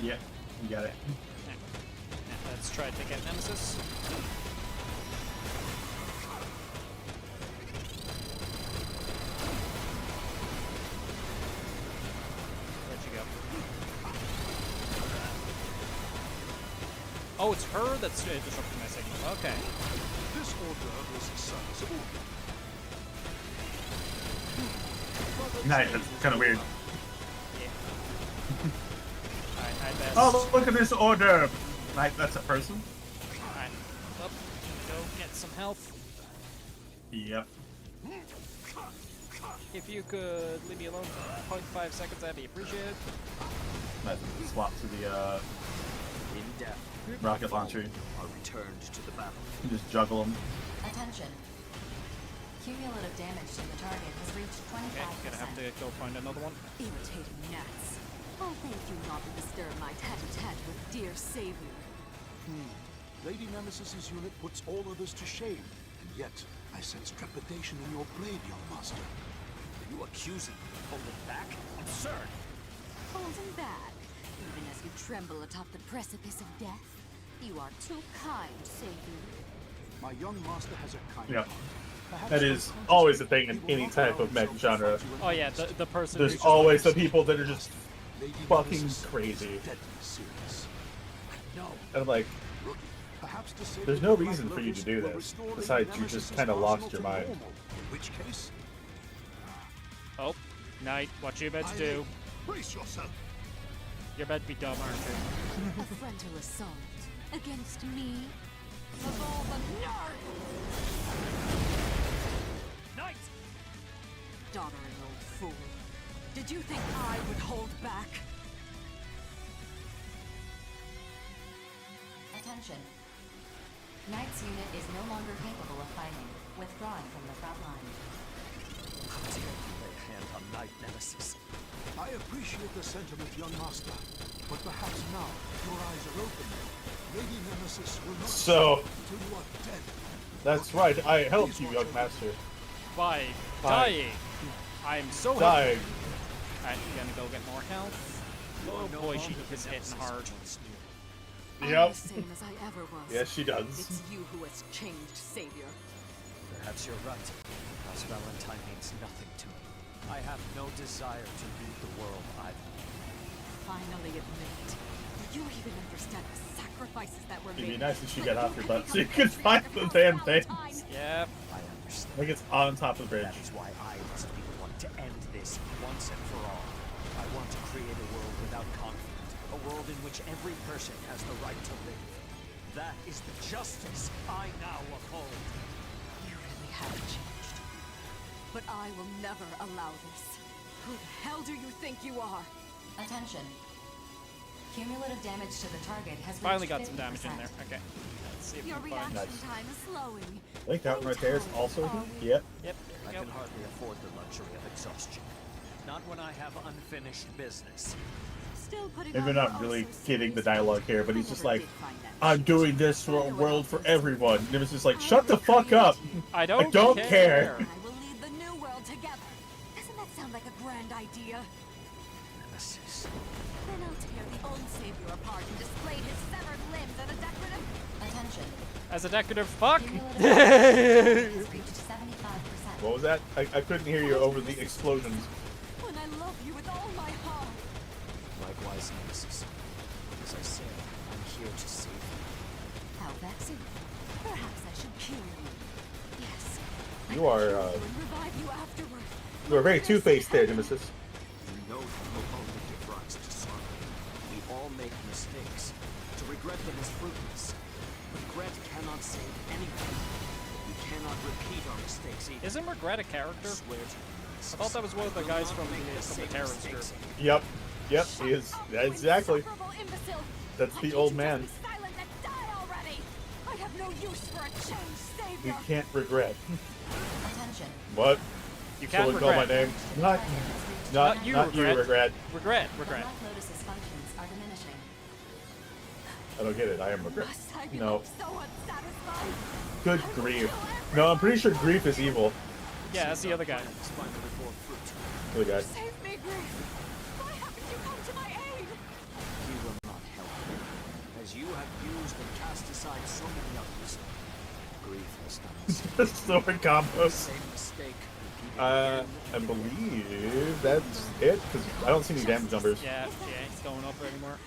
[SPEAKER 2] Yep, you got it.
[SPEAKER 1] Yeah. Let's try to take out Nemesis. Where'd you go? Oh, it's her that's disrupting my signal. Okay.
[SPEAKER 12] This order was sizable.
[SPEAKER 2] Nice, that's kind of weird.
[SPEAKER 1] Yeah. Alright, I best.
[SPEAKER 2] Oh, look at this order! Like, that's a person?
[SPEAKER 1] Alright. Up. Go get some health.
[SPEAKER 2] Yep.
[SPEAKER 1] If you could leave me alone for 0.5 seconds, that'd be appreciated.
[SPEAKER 2] Nice. Swap to the
[SPEAKER 7] in depth.
[SPEAKER 2] rocket launcher.
[SPEAKER 7] Are returned to the battle.
[SPEAKER 2] You just juggle them.
[SPEAKER 9] Attention. Cumulative damage to the target has reached 25%.
[SPEAKER 1] Okay, gonna have to go find another one.
[SPEAKER 9] Irritating gnats. Oh, thank you not to disturb my tete-a-tete with dear Savior.
[SPEAKER 12] Lady Nemesis's unit puts all others to shame, and yet I sense trepidation in your blade, young master.
[SPEAKER 7] Are you accusing me of holding back? Absurd!
[SPEAKER 9] Holding back, even as you tremble atop the precipice of death. You are too kind, Savior.
[SPEAKER 12] My young master has a kind
[SPEAKER 2] Yep.
[SPEAKER 12] heart. Perhaps
[SPEAKER 2] That is always a thing in any type of mech genre.
[SPEAKER 1] Oh yeah, the person
[SPEAKER 2] There's
[SPEAKER 1] who's just
[SPEAKER 2] always the
[SPEAKER 1] like,
[SPEAKER 2] people that are just
[SPEAKER 12] Lady
[SPEAKER 2] fucking
[SPEAKER 12] Nemesis
[SPEAKER 2] crazy.
[SPEAKER 12] is deadly serious.
[SPEAKER 7] No.
[SPEAKER 2] And like,
[SPEAKER 12] Rookie, perhaps to save
[SPEAKER 2] there's
[SPEAKER 12] the
[SPEAKER 2] no
[SPEAKER 12] Black
[SPEAKER 2] reason for you to
[SPEAKER 12] Lotus
[SPEAKER 2] do
[SPEAKER 12] will
[SPEAKER 2] this.
[SPEAKER 12] restore Lady
[SPEAKER 2] Besides, you
[SPEAKER 12] Nemesis's
[SPEAKER 2] just kind of lost
[SPEAKER 12] arsenal
[SPEAKER 2] your
[SPEAKER 12] to
[SPEAKER 2] mind.
[SPEAKER 12] normal, in which case,
[SPEAKER 1] Oh, Knight, what you about to do?
[SPEAKER 12] brace yourself.
[SPEAKER 1] You're about to be dumb, aren't you?
[SPEAKER 9] A frontal assault against me? Of all the nerve!
[SPEAKER 7] Knight!
[SPEAKER 9] Doddering old fool. Did you think I would hold back? Attention. Knight's unit is no longer capable of fighting, withdrawing from the front line.
[SPEAKER 7] How dare you lay a hand on Knight Nemesis?
[SPEAKER 12] I appreciate the sentiment, young master, but perhaps now your eyes are open. Lady Nemesis will not
[SPEAKER 2] So-
[SPEAKER 12] stop until you are dead.
[SPEAKER 2] That's right, I helped you, young master.
[SPEAKER 1] By
[SPEAKER 2] By
[SPEAKER 1] dying. I'm so
[SPEAKER 2] Dying.
[SPEAKER 1] happy. Alright, gonna go get more health. Oh boy, she is hitting hard.
[SPEAKER 9] I'm
[SPEAKER 2] Yep.
[SPEAKER 9] the same as I ever was.
[SPEAKER 2] Yes, she does.
[SPEAKER 9] It's you who has changed, Savior.
[SPEAKER 7] Perhaps you're right. House Valentine means nothing to me. I have no desire to leave the world either.
[SPEAKER 9] Finally admit it. Do you even understand the sacrifices that were
[SPEAKER 2] It'd
[SPEAKER 9] made?
[SPEAKER 2] be nice if she got off your butt so you could find the damn thing.
[SPEAKER 1] Yep.
[SPEAKER 7] I understand.
[SPEAKER 2] I think it's on top of the bridge.
[SPEAKER 7] That is why I must be the one to end this once and for all. I want to create a world without conflict. A world in which every person has the right to live. That is the justice I now uphold.
[SPEAKER 9] You really have changed. But I will never allow this. Who the hell do you think you are? Attention. Cumulative damage to the target has
[SPEAKER 1] Finally
[SPEAKER 9] reached
[SPEAKER 1] got some damage in
[SPEAKER 9] 50%.
[SPEAKER 1] there. Okay. Let's see if we
[SPEAKER 9] Your
[SPEAKER 1] can find.
[SPEAKER 9] reaction
[SPEAKER 2] Nice.
[SPEAKER 9] time is slowing.
[SPEAKER 2] I think that one right there is also him. Yep.
[SPEAKER 1] Yep.
[SPEAKER 7] I
[SPEAKER 1] Yep.
[SPEAKER 7] can hardly afford the luxury of exhaustion. Not when I have unfinished business.
[SPEAKER 9] Still putting
[SPEAKER 2] Maybe
[SPEAKER 9] on
[SPEAKER 2] not
[SPEAKER 9] your
[SPEAKER 2] really
[SPEAKER 9] also
[SPEAKER 2] getting the
[SPEAKER 9] serious
[SPEAKER 2] dialogue
[SPEAKER 9] face.
[SPEAKER 2] here, but
[SPEAKER 9] I
[SPEAKER 2] he's just
[SPEAKER 9] never
[SPEAKER 2] like,
[SPEAKER 9] did find that
[SPEAKER 2] I'm
[SPEAKER 9] shit.
[SPEAKER 2] doing this for a
[SPEAKER 9] Anyone
[SPEAKER 2] world
[SPEAKER 9] else
[SPEAKER 2] for
[SPEAKER 9] is
[SPEAKER 2] everyone. And it was just like,
[SPEAKER 9] I
[SPEAKER 2] shut the
[SPEAKER 9] will
[SPEAKER 2] fuck
[SPEAKER 9] create
[SPEAKER 2] up.
[SPEAKER 9] you.
[SPEAKER 1] I don't,
[SPEAKER 2] I don't care.
[SPEAKER 9] I will lead the new world together. Doesn't that sound like a grand idea?
[SPEAKER 7] Nemesis.
[SPEAKER 9] Then I'll tear the old savior apart and display his severed limbs as a decorative. Attention.
[SPEAKER 1] As a decorative fuck.
[SPEAKER 9] Cumulative has reached 75%.
[SPEAKER 2] What was that? I couldn't hear you over the explosions.
[SPEAKER 9] When I love you with all my heart.
[SPEAKER 7] Likewise, Nemesis. As I said, I'm here to save you.
[SPEAKER 9] How vexing. Perhaps I should kill you. Yes. I
[SPEAKER 2] You
[SPEAKER 9] will
[SPEAKER 2] are,
[SPEAKER 9] kill you and revive you afterward.
[SPEAKER 2] You are very two-faced there, Nemesis.
[SPEAKER 7] You know you will only mistakes. To regret them is fruitless. Regret cannot save anything. We cannot repeat our mistakes either.
[SPEAKER 1] Isn't Regret a character?
[SPEAKER 7] Swear to me.
[SPEAKER 1] I thought that was one of the guys from the terrorist group.
[SPEAKER 2] Yep. Yep, he is. Exactly. That's the old man.
[SPEAKER 5] I have no use for a changed
[SPEAKER 2] We
[SPEAKER 5] savior.
[SPEAKER 2] can't regret.
[SPEAKER 9] Attention.
[SPEAKER 2] What?
[SPEAKER 1] You can't
[SPEAKER 2] Someone call my
[SPEAKER 1] regret.
[SPEAKER 2] name. Not you, regret.
[SPEAKER 1] Regret.
[SPEAKER 9] The Black Lotus's functions are diminishing.
[SPEAKER 2] I don't get it. I am regret.
[SPEAKER 5] Must I be
[SPEAKER 2] No.
[SPEAKER 5] so unsatisfied?
[SPEAKER 2] Good grief. No, I'm pretty sure grief is evil.
[SPEAKER 1] Yeah, that's the other guy.
[SPEAKER 2] The other guy.
[SPEAKER 5] Save me, Grief. Why haven't you come to my aid?
[SPEAKER 7] You will not help me. As you have used and cast aside so many others, grief has done the same.
[SPEAKER 2] Sword combos.
[SPEAKER 7] Same mistake.
[SPEAKER 2] I believe that's it, because I don't see any damage numbers.
[SPEAKER 1] Yeah, it's going up anymore.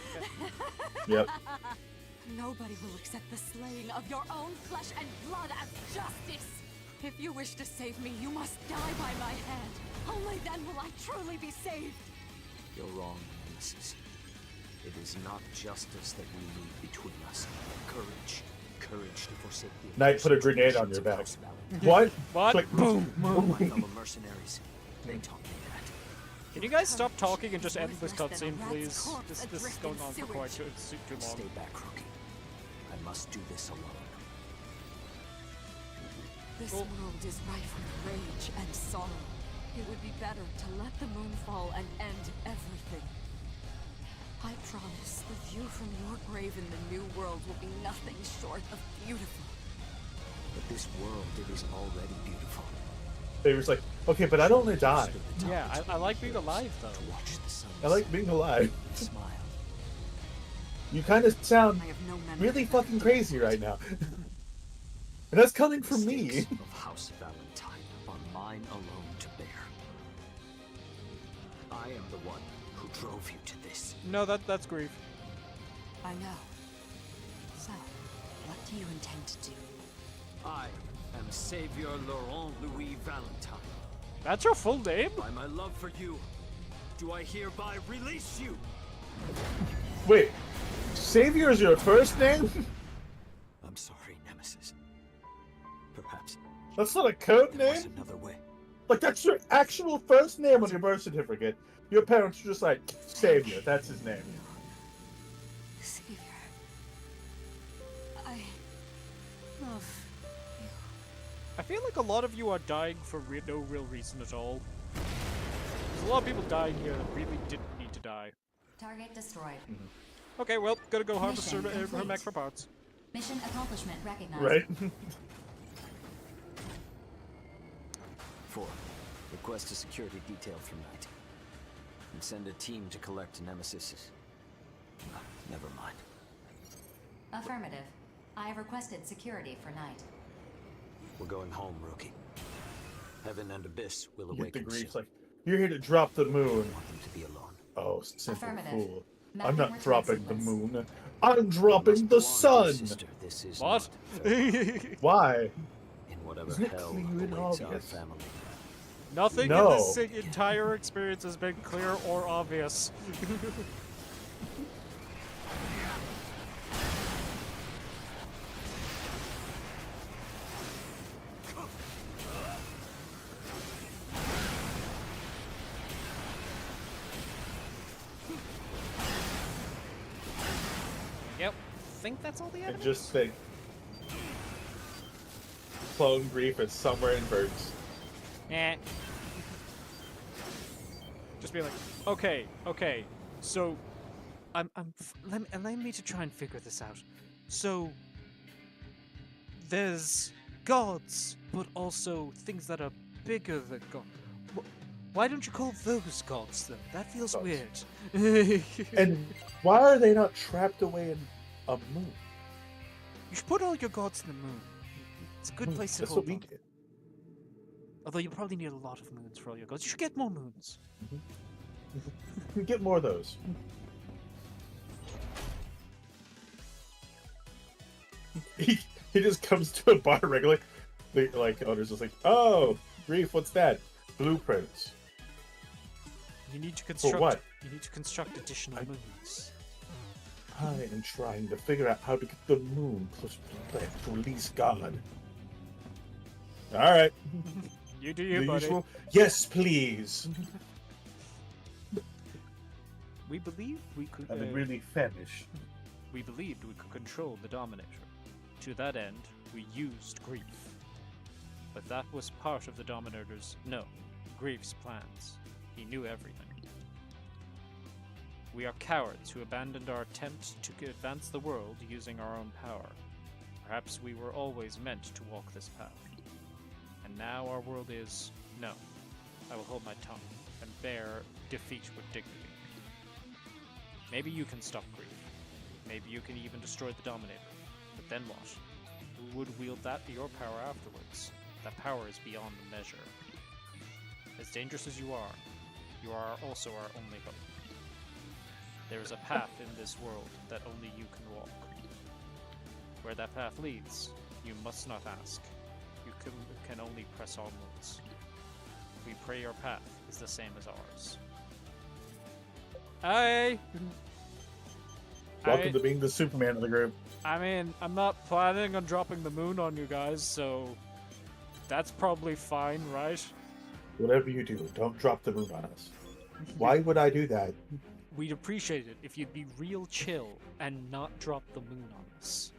[SPEAKER 2] Yep.
[SPEAKER 5] Nobody will accept the slaying of your own flesh and blood as justice. If you wish to save me, you must die by my hand. Only then will I truly be saved.
[SPEAKER 7] You're wrong, Nemesis. It is not justice that we need between us. Courage. Courage to forsake the
[SPEAKER 2] Knight, put a grenade on your back. What?
[SPEAKER 1] What?
[SPEAKER 2] Click.
[SPEAKER 1] Boom.
[SPEAKER 7] My fellow mercenaries, they taught me that.
[SPEAKER 1] Can you guys stop talking and just end this cutscene, please? This is going on for quite too long.
[SPEAKER 7] Stay back, Rookie. I must do this alone.
[SPEAKER 5] This world is rife with rage and sorrow. It would be better to let the moon fall and end everything. I promise the view from your grave in the new world will be nothing short of beautiful.
[SPEAKER 7] But this world, it is already beautiful.
[SPEAKER 2] They was like, okay, but I don't want to die.
[SPEAKER 1] Yeah, I like being alive, though.
[SPEAKER 2] I like being alive.
[SPEAKER 7] Smile.
[SPEAKER 2] You kind of sound
[SPEAKER 5] I have no memory.
[SPEAKER 2] really fucking crazy right now. And that's coming from me.
[SPEAKER 7] Mistakes of House Valentine are mine alone to bear. I am the one who drove you to this.
[SPEAKER 1] No, that's grief.
[SPEAKER 5] I know. So, what do you intend to do?
[SPEAKER 7] I am Savior Laurent Louis Valentine.
[SPEAKER 1] That's your full name?
[SPEAKER 7] By my love for you, do I hereby release you?
[SPEAKER 2] Wait, Savior is your first name?
[SPEAKER 7] I'm sorry, Nemesis. Perhaps
[SPEAKER 2] That's not a code
[SPEAKER 7] there's
[SPEAKER 2] name?
[SPEAKER 7] another way.
[SPEAKER 2] Like, that's your actual first name on your birth certificate. Your parents are just like, Savior, that's his name.
[SPEAKER 5] Savior. I love you.
[SPEAKER 1] I feel like a lot of you are dying for no real reason at all. There's a lot of people dying here that really didn't need to die.
[SPEAKER 9] Target destroyed.
[SPEAKER 1] Okay, well, gotta go harvest her
[SPEAKER 9] Mission complete.
[SPEAKER 1] mech for parts.
[SPEAKER 9] Mission accomplishment recognized.
[SPEAKER 2] Right?
[SPEAKER 6] 4. Request a security detail from Knight. And send a team to collect Nemesis. Ah, never mind.
[SPEAKER 9] Affirmative. I have requested security for Knight.
[SPEAKER 6] We're going home, Rookie. Heaven and Abyss will
[SPEAKER 2] You get the
[SPEAKER 6] awaken
[SPEAKER 2] grief,
[SPEAKER 6] soon.
[SPEAKER 2] like, you're here to drop the moon.
[SPEAKER 6] I want them to be alone.
[SPEAKER 2] Oh, simple
[SPEAKER 9] Affirmative.
[SPEAKER 2] fool.
[SPEAKER 9] Mapping
[SPEAKER 2] I'm not
[SPEAKER 9] return
[SPEAKER 2] dropping the
[SPEAKER 9] sequence.
[SPEAKER 2] moon. I'm dropping the sun!
[SPEAKER 6] Sister, this is
[SPEAKER 1] What?
[SPEAKER 6] not fair.
[SPEAKER 2] Why?
[SPEAKER 6] In whatever
[SPEAKER 2] Isn't it
[SPEAKER 6] hell
[SPEAKER 2] clear and
[SPEAKER 6] awaits our
[SPEAKER 2] obvious?
[SPEAKER 6] family.
[SPEAKER 1] Nothing
[SPEAKER 2] No.
[SPEAKER 1] in this entire experience has been clear or obvious. Yep. Think that's all the
[SPEAKER 2] And
[SPEAKER 1] evidence?
[SPEAKER 2] just think. Clone grief is somewhere in birds.
[SPEAKER 1] Eh. Just be like, okay, so, let me to try and figure this out. So, there's gods, but also things that are bigger than gods. Why don't you call those gods then? That feels
[SPEAKER 2] Gods.
[SPEAKER 1] weird.
[SPEAKER 2] And why are they not trapped away in a moon?
[SPEAKER 1] You should put all your gods in the moon. It's a good place to
[SPEAKER 2] That's
[SPEAKER 1] hold
[SPEAKER 2] what we
[SPEAKER 1] them.
[SPEAKER 2] did.
[SPEAKER 1] Although you probably need a lot of moons for all your gods. You should get more moons.
[SPEAKER 2] We get more of those. He just comes to a bar regularly. Like owner's just like, oh, grief, what's that? Blueprints.
[SPEAKER 1] You need to construct.
[SPEAKER 2] what?
[SPEAKER 1] You need to construct additional moons.
[SPEAKER 2] I am trying to figure out how to get the moon closer to the planet to release God. Alright.
[SPEAKER 1] You do you, buddy.
[SPEAKER 2] Usual? Yes, please.
[SPEAKER 1] We believed we could.
[SPEAKER 2] I've been really famished.
[SPEAKER 1] We believed we could control the Dominator. To that end, we used Grief. But that was part of the Dominator's, Grief's plans. He knew everything. We are cowards who abandoned our attempt to advance the world using our own power. Perhaps we were always meant to walk this path. And now our world is, no. I will hold my tongue and bear defeat with dignity. Maybe you can stop Grief. Maybe you can even destroy the Dominator. But then what? Who would wield your power afterwards? That power is beyond measure. As dangerous as you are also our only hope. There is a path in this world that only you can walk. Where that path leads, you must not ask. You can only press onwards. We pray your path is the same as ours. Hey!
[SPEAKER 2] Welcome to being the Superman of the group.
[SPEAKER 1] I mean, I'm not planning on dropping the moon on you guys, so that's probably fine, right?
[SPEAKER 2] Whatever you do, don't drop the moon on us. Why would I do that?
[SPEAKER 1] We'd appreciate it if you'd be real chill and not drop the moon on us.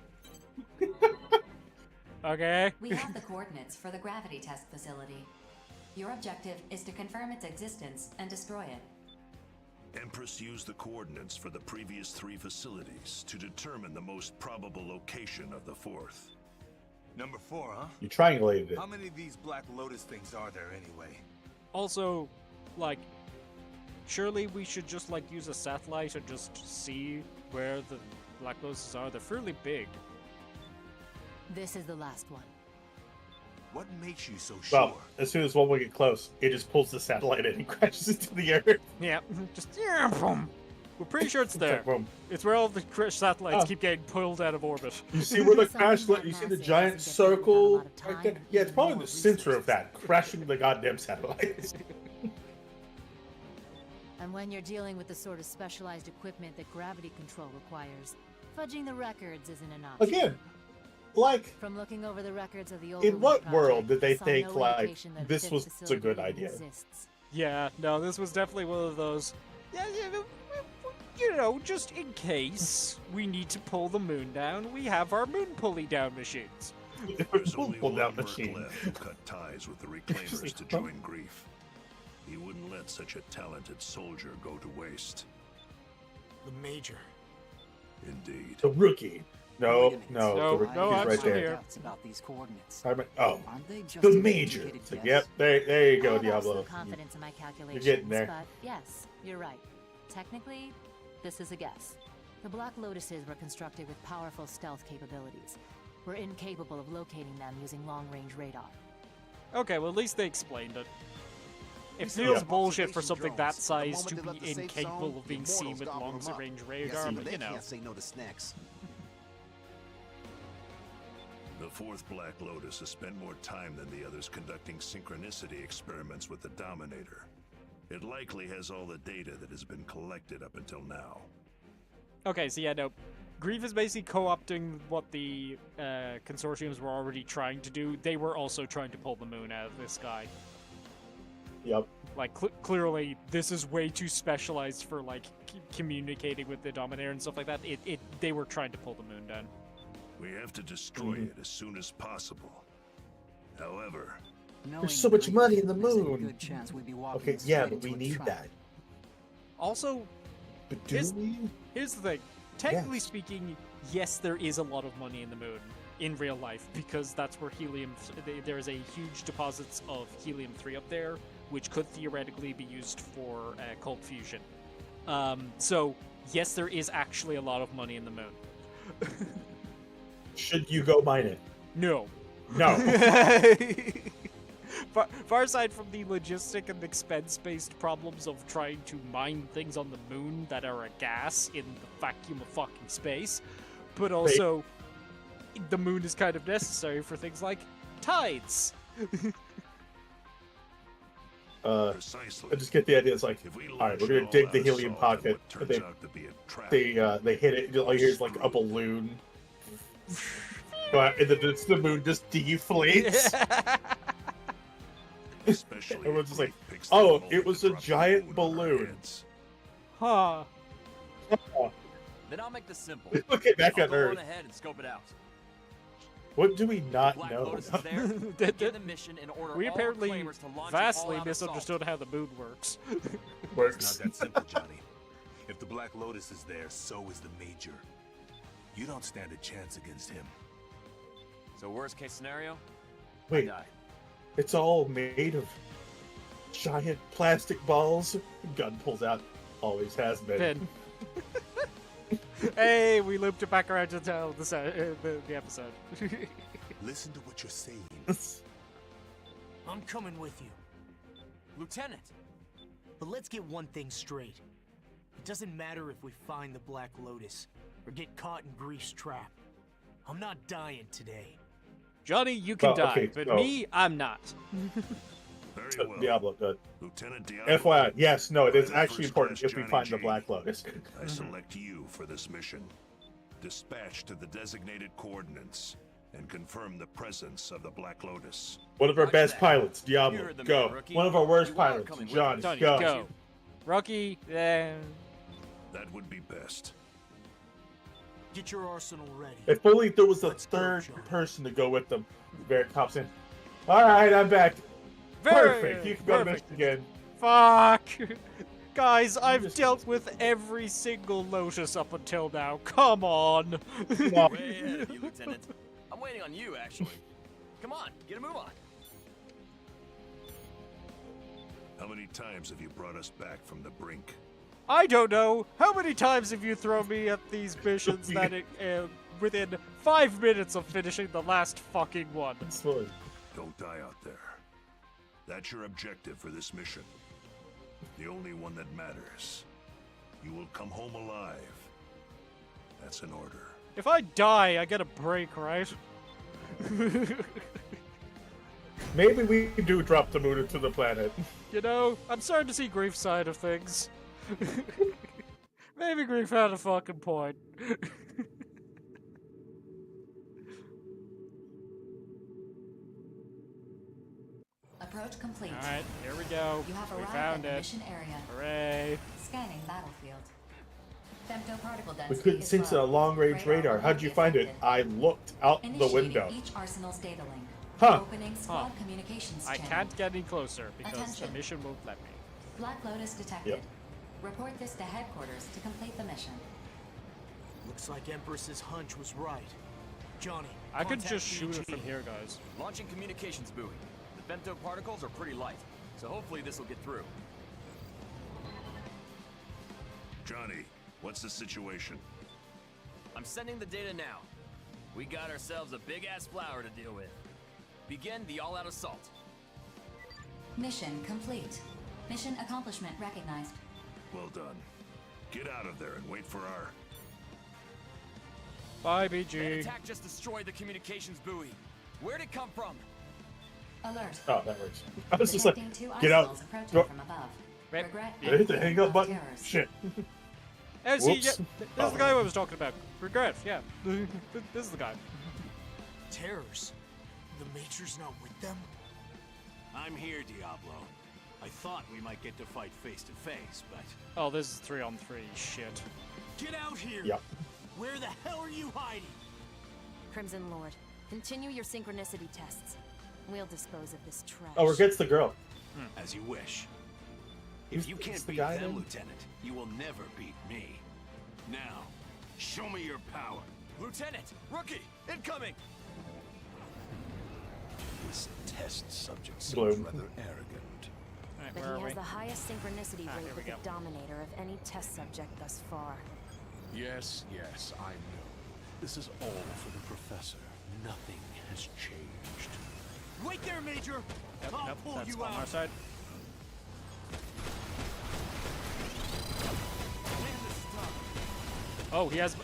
[SPEAKER 1] Okay?
[SPEAKER 9] We have the coordinates for the gravity test facility. Your objective is to confirm its existence and destroy it.
[SPEAKER 4] Empress used the coordinates for the previous 3 facilities to determine the most probable location of the 4th.
[SPEAKER 10] Number 4, huh?
[SPEAKER 2] You triangulated it.
[SPEAKER 10] How many of these Black Lotus things are there anyway?
[SPEAKER 1] Also, like, surely we should just, like, use a satellite and just see where the Black Lotuses are. They're fairly big.
[SPEAKER 11] This is the last one.
[SPEAKER 10] What makes you so sure?
[SPEAKER 2] Well, as soon as one will get close, it just pulls the satellite in and crashes into the earth.
[SPEAKER 1] Yeah, just boom. We're pretty sure it's there.
[SPEAKER 2] Boom.
[SPEAKER 1] It's where all the satellites keep getting pulled out of orbit.
[SPEAKER 2] You see where the crash? You see the giant circle right there? Yeah, it's probably the center of that, crashing the goddamn satellites.
[SPEAKER 11] And when you're dealing with the sort of specialized equipment that gravity control requires, fudging the records isn't enough.
[SPEAKER 2] Again, like,
[SPEAKER 11] from looking over the records of the
[SPEAKER 2] in what world did they think, like, this was a good idea?
[SPEAKER 1] Yeah, no, this was definitely one of those, you know, just in case we need to pull the moon down, we have our moon pulley down machines.
[SPEAKER 4] There's only one merc left to cut ties with the Reclaimers to join Grief. He wouldn't let such a talented soldier go to waste.
[SPEAKER 3] The Major.
[SPEAKER 4] Indeed.
[SPEAKER 2] The rookie. No, the
[SPEAKER 1] I'm
[SPEAKER 2] right
[SPEAKER 1] still
[SPEAKER 2] there.
[SPEAKER 1] here.
[SPEAKER 13] About these coordinates.
[SPEAKER 2] The Major. So, yep, there you go,
[SPEAKER 11] I have
[SPEAKER 2] Diablo.
[SPEAKER 11] some confidence in my calculations,
[SPEAKER 2] You're getting there.
[SPEAKER 11] but yes, you're right. Technically, this is a guess. The Black Lotuses were constructed with powerful stealth capabilities. We're incapable of locating them using long-range radar.
[SPEAKER 1] Okay, well at least they explained it. It feels bullshit for something that size to be incapable of being seen with long-range radar, but you know.
[SPEAKER 6] Can't say no to snacks.
[SPEAKER 4] The 4th Black Lotus has spent more time than the others conducting synchronicity experiments with the Dominator. It likely has all the data that has been collected up until now.
[SPEAKER 1] Okay, so yeah, no. Grief is basically co-opting what the consortiums were already trying to do. They were also trying to pull the moon out of the sky.
[SPEAKER 2] Yep.
[SPEAKER 1] Like, clearly, this is way too specialized for, like, communicating with the Dominator and stuff like that. They were trying to pull the moon down.
[SPEAKER 4] We have to destroy it as soon as possible. However,
[SPEAKER 2] there's so much money in the moon. Okay, yeah, but we need that.
[SPEAKER 1] Also,
[SPEAKER 2] but here's
[SPEAKER 1] the thing. Technically speaking, yes, there is a lot of money in the moon in real life because that's where helium. There is a huge deposits of helium-3 up there, which could theoretically be used for cold fusion. So yes, there is actually a lot of money in the moon.
[SPEAKER 2] Should you go mine it?
[SPEAKER 1] No.
[SPEAKER 2] No.
[SPEAKER 1] Far aside from the logistic and expense-based problems of trying to mine things on the moon that are a gas in the vacuum of fucking space, but also the moon is kind of necessary for things like tides.
[SPEAKER 2] I just get the idea. It's like, all right, we're gonna dig the helium pocket. They hit it. All you hear is like a balloon. But and the moon just deflates. Everyone's just like, oh, it was a giant balloon.
[SPEAKER 1] Huh.
[SPEAKER 7] Then I'll make this simple.
[SPEAKER 2] Okay, back
[SPEAKER 7] I'll
[SPEAKER 2] on
[SPEAKER 7] go
[SPEAKER 2] Earth.
[SPEAKER 7] on ahead and scope it out.
[SPEAKER 2] What do we not
[SPEAKER 7] Black
[SPEAKER 2] know?
[SPEAKER 7] Lotus is there. Begin the mission and order
[SPEAKER 1] We
[SPEAKER 7] all
[SPEAKER 1] apparently
[SPEAKER 7] claimers to launch an
[SPEAKER 1] vastly
[SPEAKER 7] all-out
[SPEAKER 1] misunderstood how the moon works.
[SPEAKER 4] It's not that simple, Johnny. If the Black Lotus is there, so is the Major. You don't stand a chance against him.
[SPEAKER 7] So worst case scenario?
[SPEAKER 2] Wait,
[SPEAKER 7] I die.
[SPEAKER 2] it's all made of giant plastic balls. Gun pulls out. Always has been.
[SPEAKER 1] Pin. Hey, we looped it back around to tell the episode.
[SPEAKER 4] Listen to what you're saying.
[SPEAKER 13] I'm coming with you.
[SPEAKER 7] Lieutenant!
[SPEAKER 13] But let's get one thing straight. It doesn't matter if we find the Black Lotus or get caught in Grief's trap. I'm not dying today.
[SPEAKER 1] Johnny, you can die,
[SPEAKER 2] okay,
[SPEAKER 1] but
[SPEAKER 2] no.
[SPEAKER 1] me, I'm not.
[SPEAKER 4] Very well.
[SPEAKER 2] Diablo, good.
[SPEAKER 4] Lieutenant Diablo.
[SPEAKER 2] FYI, yes, no, it is
[SPEAKER 4] Private
[SPEAKER 2] actually
[SPEAKER 4] First
[SPEAKER 2] important
[SPEAKER 4] Class
[SPEAKER 2] if we
[SPEAKER 4] Johnny
[SPEAKER 2] find the
[SPEAKER 4] G.
[SPEAKER 2] Black Lotus.
[SPEAKER 4] I select you for this mission. Dispatch to the designated coordinates and confirm the presence of the Black Lotus.
[SPEAKER 2] One of our
[SPEAKER 7] Roger
[SPEAKER 2] best
[SPEAKER 7] that.
[SPEAKER 2] pilots,
[SPEAKER 7] You
[SPEAKER 2] Diablo,
[SPEAKER 7] heard the
[SPEAKER 2] go.
[SPEAKER 7] man, Rookie.
[SPEAKER 2] One of our worst
[SPEAKER 7] You are
[SPEAKER 2] pilots,
[SPEAKER 7] coming with
[SPEAKER 2] Johnny,
[SPEAKER 7] us.
[SPEAKER 1] Johnny,
[SPEAKER 2] go.
[SPEAKER 1] go. Rocky,
[SPEAKER 4] That would be best.
[SPEAKER 13] Get your arsenal ready.
[SPEAKER 2] If only there was a
[SPEAKER 13] Let's go,
[SPEAKER 2] third
[SPEAKER 13] Johnny.
[SPEAKER 2] person to go with them. Barrett pops in. All right, I'm back. Perfect. You can go to mission again.
[SPEAKER 1] Fuck! Guys, I've
[SPEAKER 2] just-
[SPEAKER 1] dealt with every single Lotus up until now. Come on!
[SPEAKER 7] Way ahead of you, Lieutenant. I'm waiting on you, actually. Come on, get a move on.
[SPEAKER 4] How many times have you brought us back from the brink?
[SPEAKER 1] I don't know. How many times have you thrown me at these missions that within 5 minutes of finishing the last fucking one?
[SPEAKER 2] It's fine.
[SPEAKER 4] Don't die out there. That's your objective for this mission. The only one that matters. You will come home alive. That's an order.
[SPEAKER 1] If I die, I get a break, right?
[SPEAKER 2] Maybe we do drop the moon into the planet.
[SPEAKER 1] You know, I'm starting to see Grief's side of things. Maybe Grief had a fucking point.
[SPEAKER 9] Approach complete.
[SPEAKER 1] Alright, here we go.
[SPEAKER 9] You have
[SPEAKER 1] We
[SPEAKER 9] arrived
[SPEAKER 1] found
[SPEAKER 9] at the
[SPEAKER 1] it.
[SPEAKER 9] mission area.
[SPEAKER 1] Hooray.
[SPEAKER 9] Scanning battlefield. Femtoparticle
[SPEAKER 2] We
[SPEAKER 9] density
[SPEAKER 2] couldn't
[SPEAKER 9] is
[SPEAKER 2] sense a
[SPEAKER 9] low.
[SPEAKER 2] long-range radar.
[SPEAKER 9] will
[SPEAKER 2] How'd
[SPEAKER 9] not
[SPEAKER 2] you
[SPEAKER 9] be
[SPEAKER 2] find it?
[SPEAKER 9] affected.
[SPEAKER 2] I looked out the
[SPEAKER 9] Initiating
[SPEAKER 2] window.
[SPEAKER 9] each arsenal's data link.
[SPEAKER 2] Huh.
[SPEAKER 9] Opening squad communications
[SPEAKER 1] I
[SPEAKER 9] channel.
[SPEAKER 1] can't get any closer because the
[SPEAKER 9] Attention.
[SPEAKER 1] mission won't let me.
[SPEAKER 9] Black Lotus detected.
[SPEAKER 2] Yep.
[SPEAKER 9] Report this to headquarters to complete the mission.
[SPEAKER 13] Looks like Empress's hunch was right. Johnny,
[SPEAKER 1] I could
[SPEAKER 13] contact
[SPEAKER 1] just shoot
[SPEAKER 13] BG.
[SPEAKER 1] it from here, guys.
[SPEAKER 7] Launching communications buoy. The femto particles are pretty light, so hopefully this will get through.
[SPEAKER 4] Johnny, what's the situation?
[SPEAKER 7] I'm sending the data now. We got ourselves a big-ass flower to deal with. Begin the all-out assault.
[SPEAKER 9] Mission complete. Mission accomplishment recognized.
[SPEAKER 4] Well done. Get out of there and wait for our...
[SPEAKER 1] Bye,
[SPEAKER 7] That
[SPEAKER 1] BG.
[SPEAKER 7] attack just destroyed the communications buoy. Where'd it come from?
[SPEAKER 9] Alert.
[SPEAKER 2] Oh, that works. I was just like,
[SPEAKER 9] Detecting two
[SPEAKER 2] get out.
[SPEAKER 9] arsenals approaching
[SPEAKER 2] Throw-
[SPEAKER 9] from above.
[SPEAKER 1] Right.
[SPEAKER 9] Regret.
[SPEAKER 2] Did I hit the hang up button?
[SPEAKER 9] Terrors.
[SPEAKER 2] Shit.
[SPEAKER 1] Oh, see, yeah,
[SPEAKER 2] Whoops.
[SPEAKER 1] this is the guy I was talking about. Regret, yeah. This is the guy.
[SPEAKER 13] Terrors. The Major's not with them?
[SPEAKER 12] I'm here, Diablo. I thought we might get to fight face to face, but
[SPEAKER 1] Oh, this is 3-on-3 shit.
[SPEAKER 13] Get out here!
[SPEAKER 2] Yep.
[SPEAKER 13] Where the hell are you hiding?
[SPEAKER 11] Crimson Lord, continue your synchronicity tests. We'll dispose of this trash.
[SPEAKER 2] Oh, it gets the girl.
[SPEAKER 12] as you wish.
[SPEAKER 2] Who's-
[SPEAKER 12] If you
[SPEAKER 2] who's
[SPEAKER 12] can't
[SPEAKER 2] the
[SPEAKER 12] beat
[SPEAKER 2] guy
[SPEAKER 12] them,
[SPEAKER 2] then?
[SPEAKER 12] Lieutenant, you will never beat me. Now, show me your power.
[SPEAKER 7] Lieutenant! Rookie! Incoming!
[SPEAKER 4] This test subject seems
[SPEAKER 2] Bloom.
[SPEAKER 4] rather arrogant.
[SPEAKER 1] Alright,
[SPEAKER 11] But
[SPEAKER 1] where are
[SPEAKER 11] he
[SPEAKER 1] we?
[SPEAKER 11] has the highest synchronicity
[SPEAKER 1] Ah,
[SPEAKER 11] rate
[SPEAKER 1] here we
[SPEAKER 11] with the
[SPEAKER 1] go.
[SPEAKER 11] Dominator of any test subject thus far.
[SPEAKER 12] Yes, I know. This is all for the Professor. Nothing has changed.
[SPEAKER 13] Wait there, Major! I'll
[SPEAKER 1] Nope,
[SPEAKER 13] pull
[SPEAKER 1] that's
[SPEAKER 13] you
[SPEAKER 1] on our
[SPEAKER 13] out!
[SPEAKER 1] side.
[SPEAKER 13] Land this stuff.
[SPEAKER 1] Oh, he has.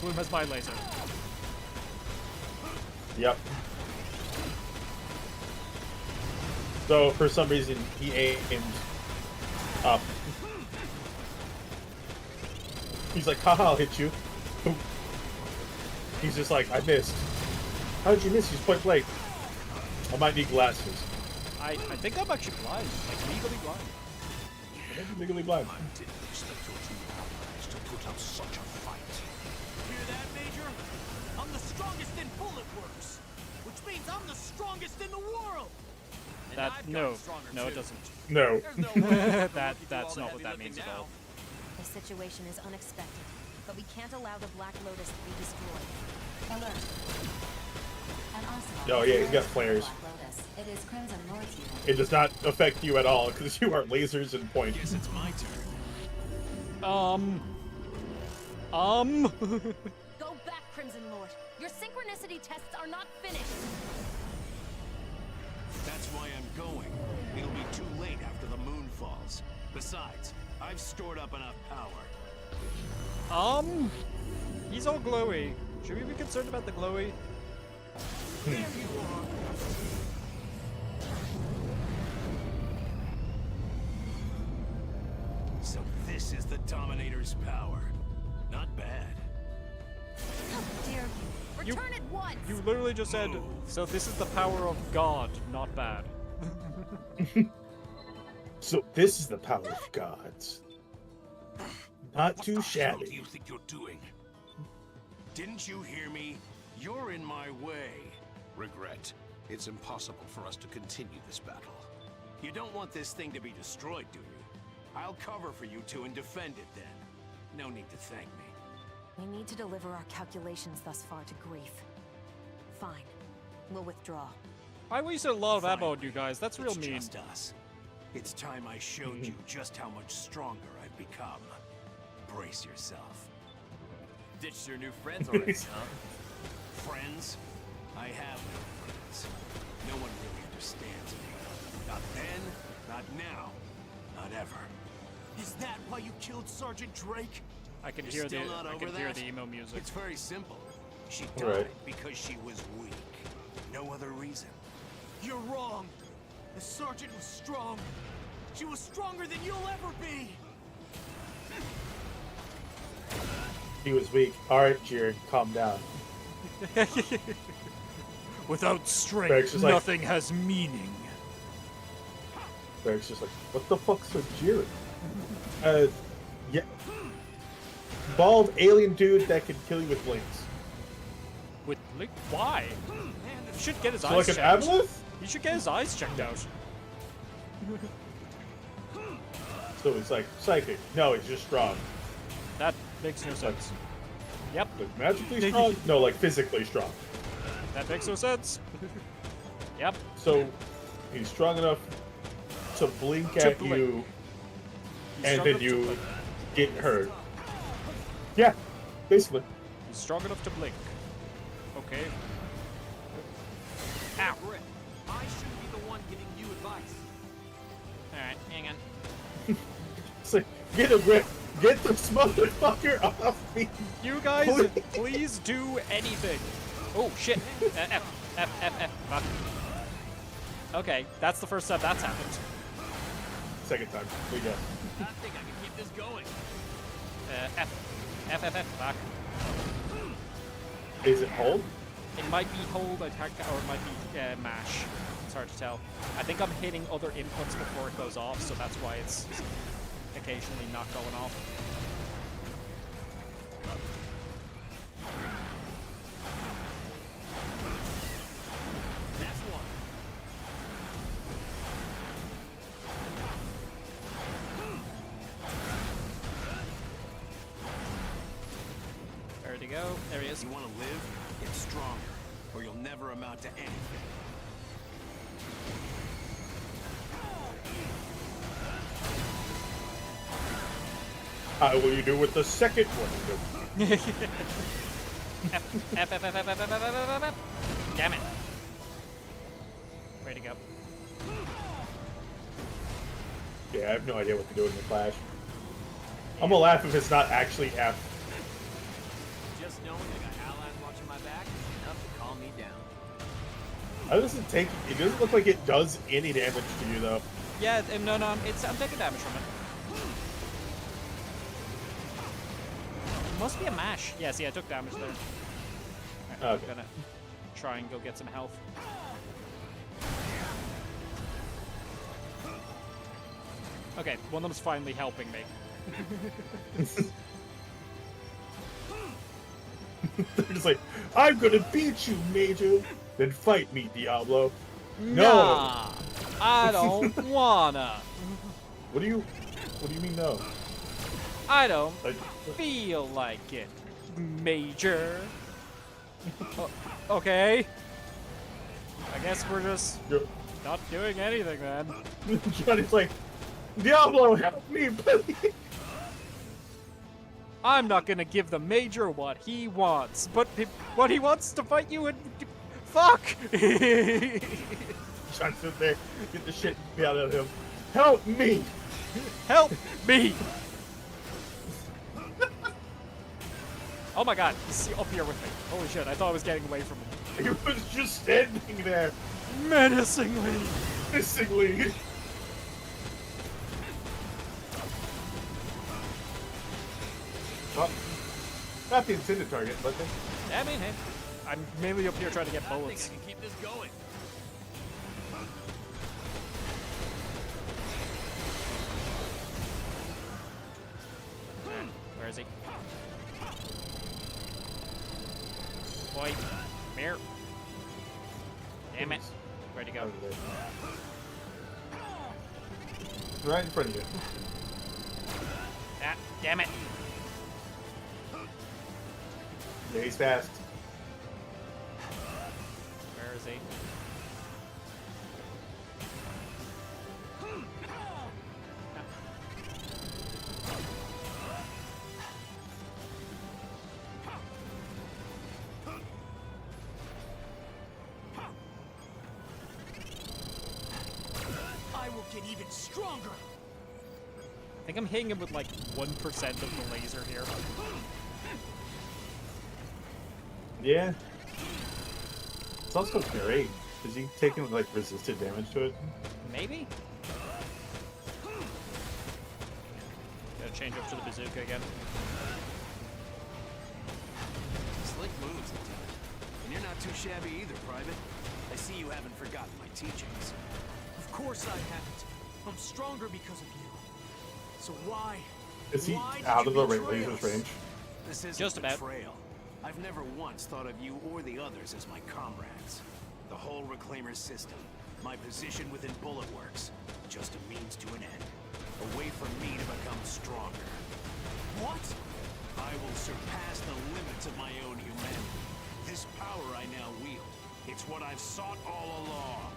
[SPEAKER 1] Gloom has my laser.
[SPEAKER 2] Yep. So for some reason he aimed up. He's like, haha, I'll hit you. Boom. He's just like, I missed. How did you miss? He's point blank. I might need glasses.
[SPEAKER 1] I think I'm actually blind, like legally blind.
[SPEAKER 2] I might be legally blind.
[SPEAKER 12] I didn't expect your two allies to put up such a fight.
[SPEAKER 13] Hear that, Major? I'm the strongest in bullet works, which means I'm the strongest in the world.
[SPEAKER 1] No, it doesn't.
[SPEAKER 2] No.
[SPEAKER 1] That's not what that means at all.
[SPEAKER 11] The situation is unexpected, but we can't allow the Black Lotus to be destroyed.
[SPEAKER 9] Alert. An arsenal.
[SPEAKER 2] Oh yeah, he's got flares.
[SPEAKER 9] Black Lotus. It is Crimson Lord's unit.
[SPEAKER 2] It does not affect you at all because you are lasers and point.
[SPEAKER 6] Guess it's my turn.
[SPEAKER 11] Go back, Crimson Lord. Your synchronicity tests are not finished.
[SPEAKER 6] That's why I'm going. It'll be too late after the moon falls. Besides, I've stored up enough power.
[SPEAKER 1] He's all glowy. Should we be concerned about the glowy?
[SPEAKER 13] There you are.
[SPEAKER 6] So this is the Dominator's power. Not bad.
[SPEAKER 11] How dare you? Return at once!
[SPEAKER 1] You literally just said, so this is the power of God, not bad.
[SPEAKER 2] So this is the power of gods. Not too
[SPEAKER 6] What
[SPEAKER 2] shabby.
[SPEAKER 6] do you think you're doing? Didn't you hear me? You're in my way.
[SPEAKER 12] Regret. It's impossible for us to continue this battle.
[SPEAKER 6] You don't want this thing to be destroyed, do you? I'll cover for you two and defend it then. No need to thank me.
[SPEAKER 11] We need to deliver our calculations thus far to grief. Fine. We'll withdraw.
[SPEAKER 1] I wasted a lot of ammo on you guys. That's real
[SPEAKER 6] It's
[SPEAKER 1] mean.
[SPEAKER 6] just us. It's time I showed you just how much stronger I've become. Brace yourself.
[SPEAKER 7] Ditched your new friends already, huh?
[SPEAKER 6] Friends? I have no friends. No one really understands me. Not then, not now, not ever.
[SPEAKER 13] Is that why you killed Sergeant Drake?
[SPEAKER 1] I can
[SPEAKER 6] You're
[SPEAKER 1] hear
[SPEAKER 6] still not over
[SPEAKER 1] hear
[SPEAKER 6] that?
[SPEAKER 1] the emo music.
[SPEAKER 6] It's very simple. She
[SPEAKER 2] Right.
[SPEAKER 6] died because she was weak. No other reason.
[SPEAKER 13] You're wrong. The Sergeant was strong. She was stronger than you'll ever be.
[SPEAKER 2] He was weak. Alright, Jiren, calm down.
[SPEAKER 1] Without
[SPEAKER 2] Greg's
[SPEAKER 1] strength,
[SPEAKER 2] just like-
[SPEAKER 1] nothing has meaning.
[SPEAKER 2] Greg's just like, what the fuck's a Jiren? Yeah. Bald alien dude that can kill you with blinks.
[SPEAKER 1] With like, why? He should get his
[SPEAKER 2] So
[SPEAKER 1] eyes
[SPEAKER 2] like an
[SPEAKER 1] checked.
[SPEAKER 2] aboleth?
[SPEAKER 1] He should get his eyes checked out.
[SPEAKER 2] So he's like, psychic. No, he's just strong.
[SPEAKER 1] That makes no sense. Yep,
[SPEAKER 2] Like magically strong? No, like physically strong.
[SPEAKER 1] that makes no sense. Yep.
[SPEAKER 2] So he's strong enough to blink
[SPEAKER 1] To
[SPEAKER 2] at
[SPEAKER 1] blink.
[SPEAKER 2] you
[SPEAKER 1] He's
[SPEAKER 2] and
[SPEAKER 1] strong
[SPEAKER 2] then
[SPEAKER 1] enough to
[SPEAKER 2] you
[SPEAKER 1] blink.
[SPEAKER 2] get hurt. Yeah, basically.
[SPEAKER 1] He's strong enough to blink. Okay. Ow.
[SPEAKER 7] Britt, I shouldn't be the one giving you advice.
[SPEAKER 1] Alright, hang on.
[SPEAKER 2] It's like, get a grip. Get this motherfucker off me.
[SPEAKER 1] You guys,
[SPEAKER 2] Please.
[SPEAKER 1] please do anything. Oh, shit. F. Fuck. Okay, that's the first time that's happened.
[SPEAKER 2] Second time. There you go.
[SPEAKER 7] I think I can keep this going.
[SPEAKER 1] F. Fuck.
[SPEAKER 2] Is it hold?
[SPEAKER 1] It might be hold, attack, or it might be mash. It's hard to tell. I think I'm hitting other inputs before it goes off, so that's why it's occasionally not going off.
[SPEAKER 7] That's one.
[SPEAKER 1] There to go. There he is.
[SPEAKER 6] You want to live? Get stronger, or you'll never amount to anything.
[SPEAKER 2] How will you do with the second one?
[SPEAKER 1] F. Damn it. Way to go.
[SPEAKER 2] Yeah, I have no idea what to do in the Clash. I'm gonna laugh if it's not actually F.
[SPEAKER 7] Just knowing I got allies watching my back is enough to calm me down.
[SPEAKER 2] How does it take? It doesn't look like it does any damage to you though.
[SPEAKER 1] Yeah, no, I'm taking damage from it. It must be a mash. Yeah, see, I took damage there. Right,
[SPEAKER 2] Okay.
[SPEAKER 1] I'm gonna try and go get some health. Okay, one of them's finally helping me.
[SPEAKER 2] They're just like, I'm gonna beat you, Major. Then fight me, Diablo.
[SPEAKER 1] Nah, I don't wanna.
[SPEAKER 2] What do you mean no?
[SPEAKER 1] I don't
[SPEAKER 2] Like,
[SPEAKER 1] feel like it, Major. Okay. I guess we're just not doing anything then.
[SPEAKER 2] Johnny's like, Diablo, help me, please.
[SPEAKER 1] I'm not gonna give the Major what he wants, but what he wants to fight you and fuck.
[SPEAKER 2] Johnny's sit there, get the shit out of him. Help me!
[SPEAKER 1] Help me! Oh my god, he's up here with me. Holy shit, I thought I was getting away from him.
[SPEAKER 2] He was just standing there.
[SPEAKER 1] Menacingly.
[SPEAKER 2] Menacingly. Well, not the intended target, but they...
[SPEAKER 1] Yeah, I mean, hey, I'm mainly up here trying to get bullets.
[SPEAKER 7] I think I can keep this going.
[SPEAKER 1] Where is he? Boy, come here. Damn it. Where'd he go?
[SPEAKER 2] Right in front of you.
[SPEAKER 1] Ah, damn it.
[SPEAKER 2] Yeah, he's fast.
[SPEAKER 1] Where is he?
[SPEAKER 13] I will get even stronger.
[SPEAKER 1] I think I'm hitting him with like 1% of the laser here.
[SPEAKER 2] Yeah. It's also great. Is he taking like resisted damage to it?
[SPEAKER 1] Maybe? Gotta change up to the bazooka again.
[SPEAKER 6] Slick moves, Lieutenant. And you're not too shabby either, Private. I see you haven't forgotten my teachings.
[SPEAKER 13] Of course I haven't. I'm stronger because of you. So why?
[SPEAKER 2] Is he
[SPEAKER 13] why did
[SPEAKER 2] out
[SPEAKER 13] you
[SPEAKER 2] of the
[SPEAKER 13] betray
[SPEAKER 2] laser's
[SPEAKER 13] us?
[SPEAKER 2] range?
[SPEAKER 6] This isn't
[SPEAKER 1] Just about.
[SPEAKER 6] betrayal. I've never once thought of you or the others as my comrades. The whole Reclaimer system, my position within Bullet Works, just a means to an end. A way for me to become stronger.
[SPEAKER 13] What?
[SPEAKER 6] I will surpass the limits of my own humanity. This power I now wield, it's what I've sought all along.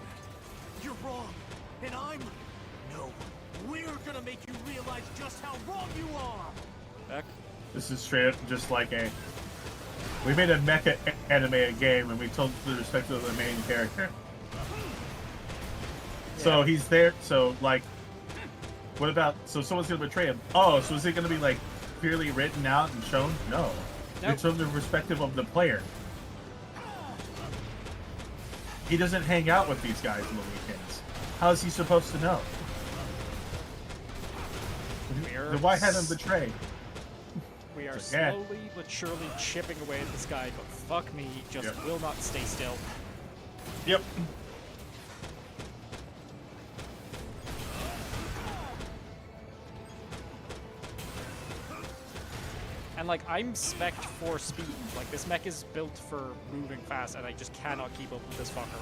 [SPEAKER 13] You're wrong. And I'm... No. We're gonna make you realize just how wrong you are!
[SPEAKER 1] Back.
[SPEAKER 2] This is straight up just like a... We made a mecha anime game and we told the respect of the main character. So he's there, so like... What about... So someone's gonna betray him. Oh, so is it gonna be like clearly written out and shown? No.
[SPEAKER 1] Nope.
[SPEAKER 2] It's from the perspective of the player. He doesn't hang out with these guys on the weekends. How is he supposed to know? Then why have him betray?
[SPEAKER 1] We are
[SPEAKER 2] Yeah.
[SPEAKER 1] slowly but surely chipping away at this guy, but fuck me, he just will not stay still.
[SPEAKER 2] Yep.
[SPEAKER 1] And like, I'm spec'd for speed. Like, this mech is built for moving fast, and I just cannot keep up with this fucker.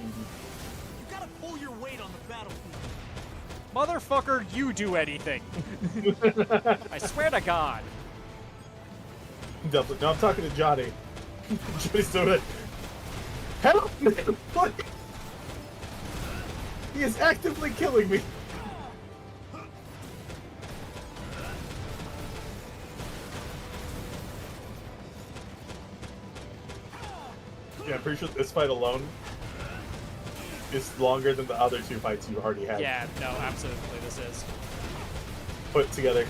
[SPEAKER 13] You gotta pull your weight on the battlefield.
[SPEAKER 1] Motherfucker, you do anything. I swear to God.
[SPEAKER 2] No, I'm talking to Johnny. Johnny's doing it. Help me! What? He is actively killing me. Yeah, I'm pretty sure this fight alone is longer than the other two fights you already had.
[SPEAKER 1] Yeah, no, absolutely, this is.
[SPEAKER 2] Put together.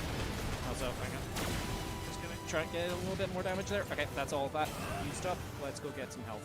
[SPEAKER 1] Also, hang on. Just gonna try and get a little bit more damage there. Okay, that's all of that used up. Let's go get some health.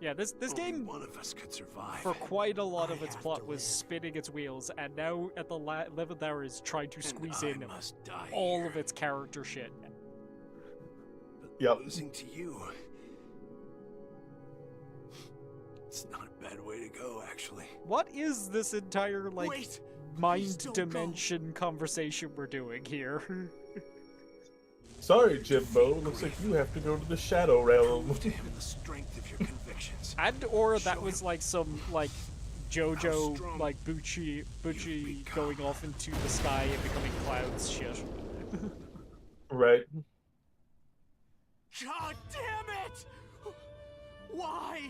[SPEAKER 1] Yeah, this
[SPEAKER 4] Only
[SPEAKER 1] game,
[SPEAKER 4] one of us could survive.
[SPEAKER 1] for quite a lot of its
[SPEAKER 13] have
[SPEAKER 1] plot,
[SPEAKER 13] to
[SPEAKER 1] was
[SPEAKER 13] live.
[SPEAKER 1] spinning its wheels, and now at the 11th hour is trying to squeeze
[SPEAKER 4] I
[SPEAKER 1] in
[SPEAKER 4] must die
[SPEAKER 1] all
[SPEAKER 4] here.
[SPEAKER 1] of its character shit.
[SPEAKER 4] But
[SPEAKER 2] Yep.
[SPEAKER 4] losing to you, it's not a bad way to go, actually.
[SPEAKER 1] What is this entire, like,
[SPEAKER 13] Wait!
[SPEAKER 1] mind
[SPEAKER 13] don't go.
[SPEAKER 1] dimension conversation we're doing here?
[SPEAKER 2] Sorry, Jimbo. Looks like you have to go to the Shadow Realm.
[SPEAKER 4] Prove to him the strength of your convictions.
[SPEAKER 1] And or that
[SPEAKER 4] Show
[SPEAKER 1] was
[SPEAKER 4] him
[SPEAKER 1] like some like
[SPEAKER 4] how
[SPEAKER 1] JoJo
[SPEAKER 4] strong
[SPEAKER 1] like Bucci
[SPEAKER 4] become.
[SPEAKER 1] going off into the sky and becoming clouds shit.
[SPEAKER 2] Right.
[SPEAKER 13] God damn it! Why?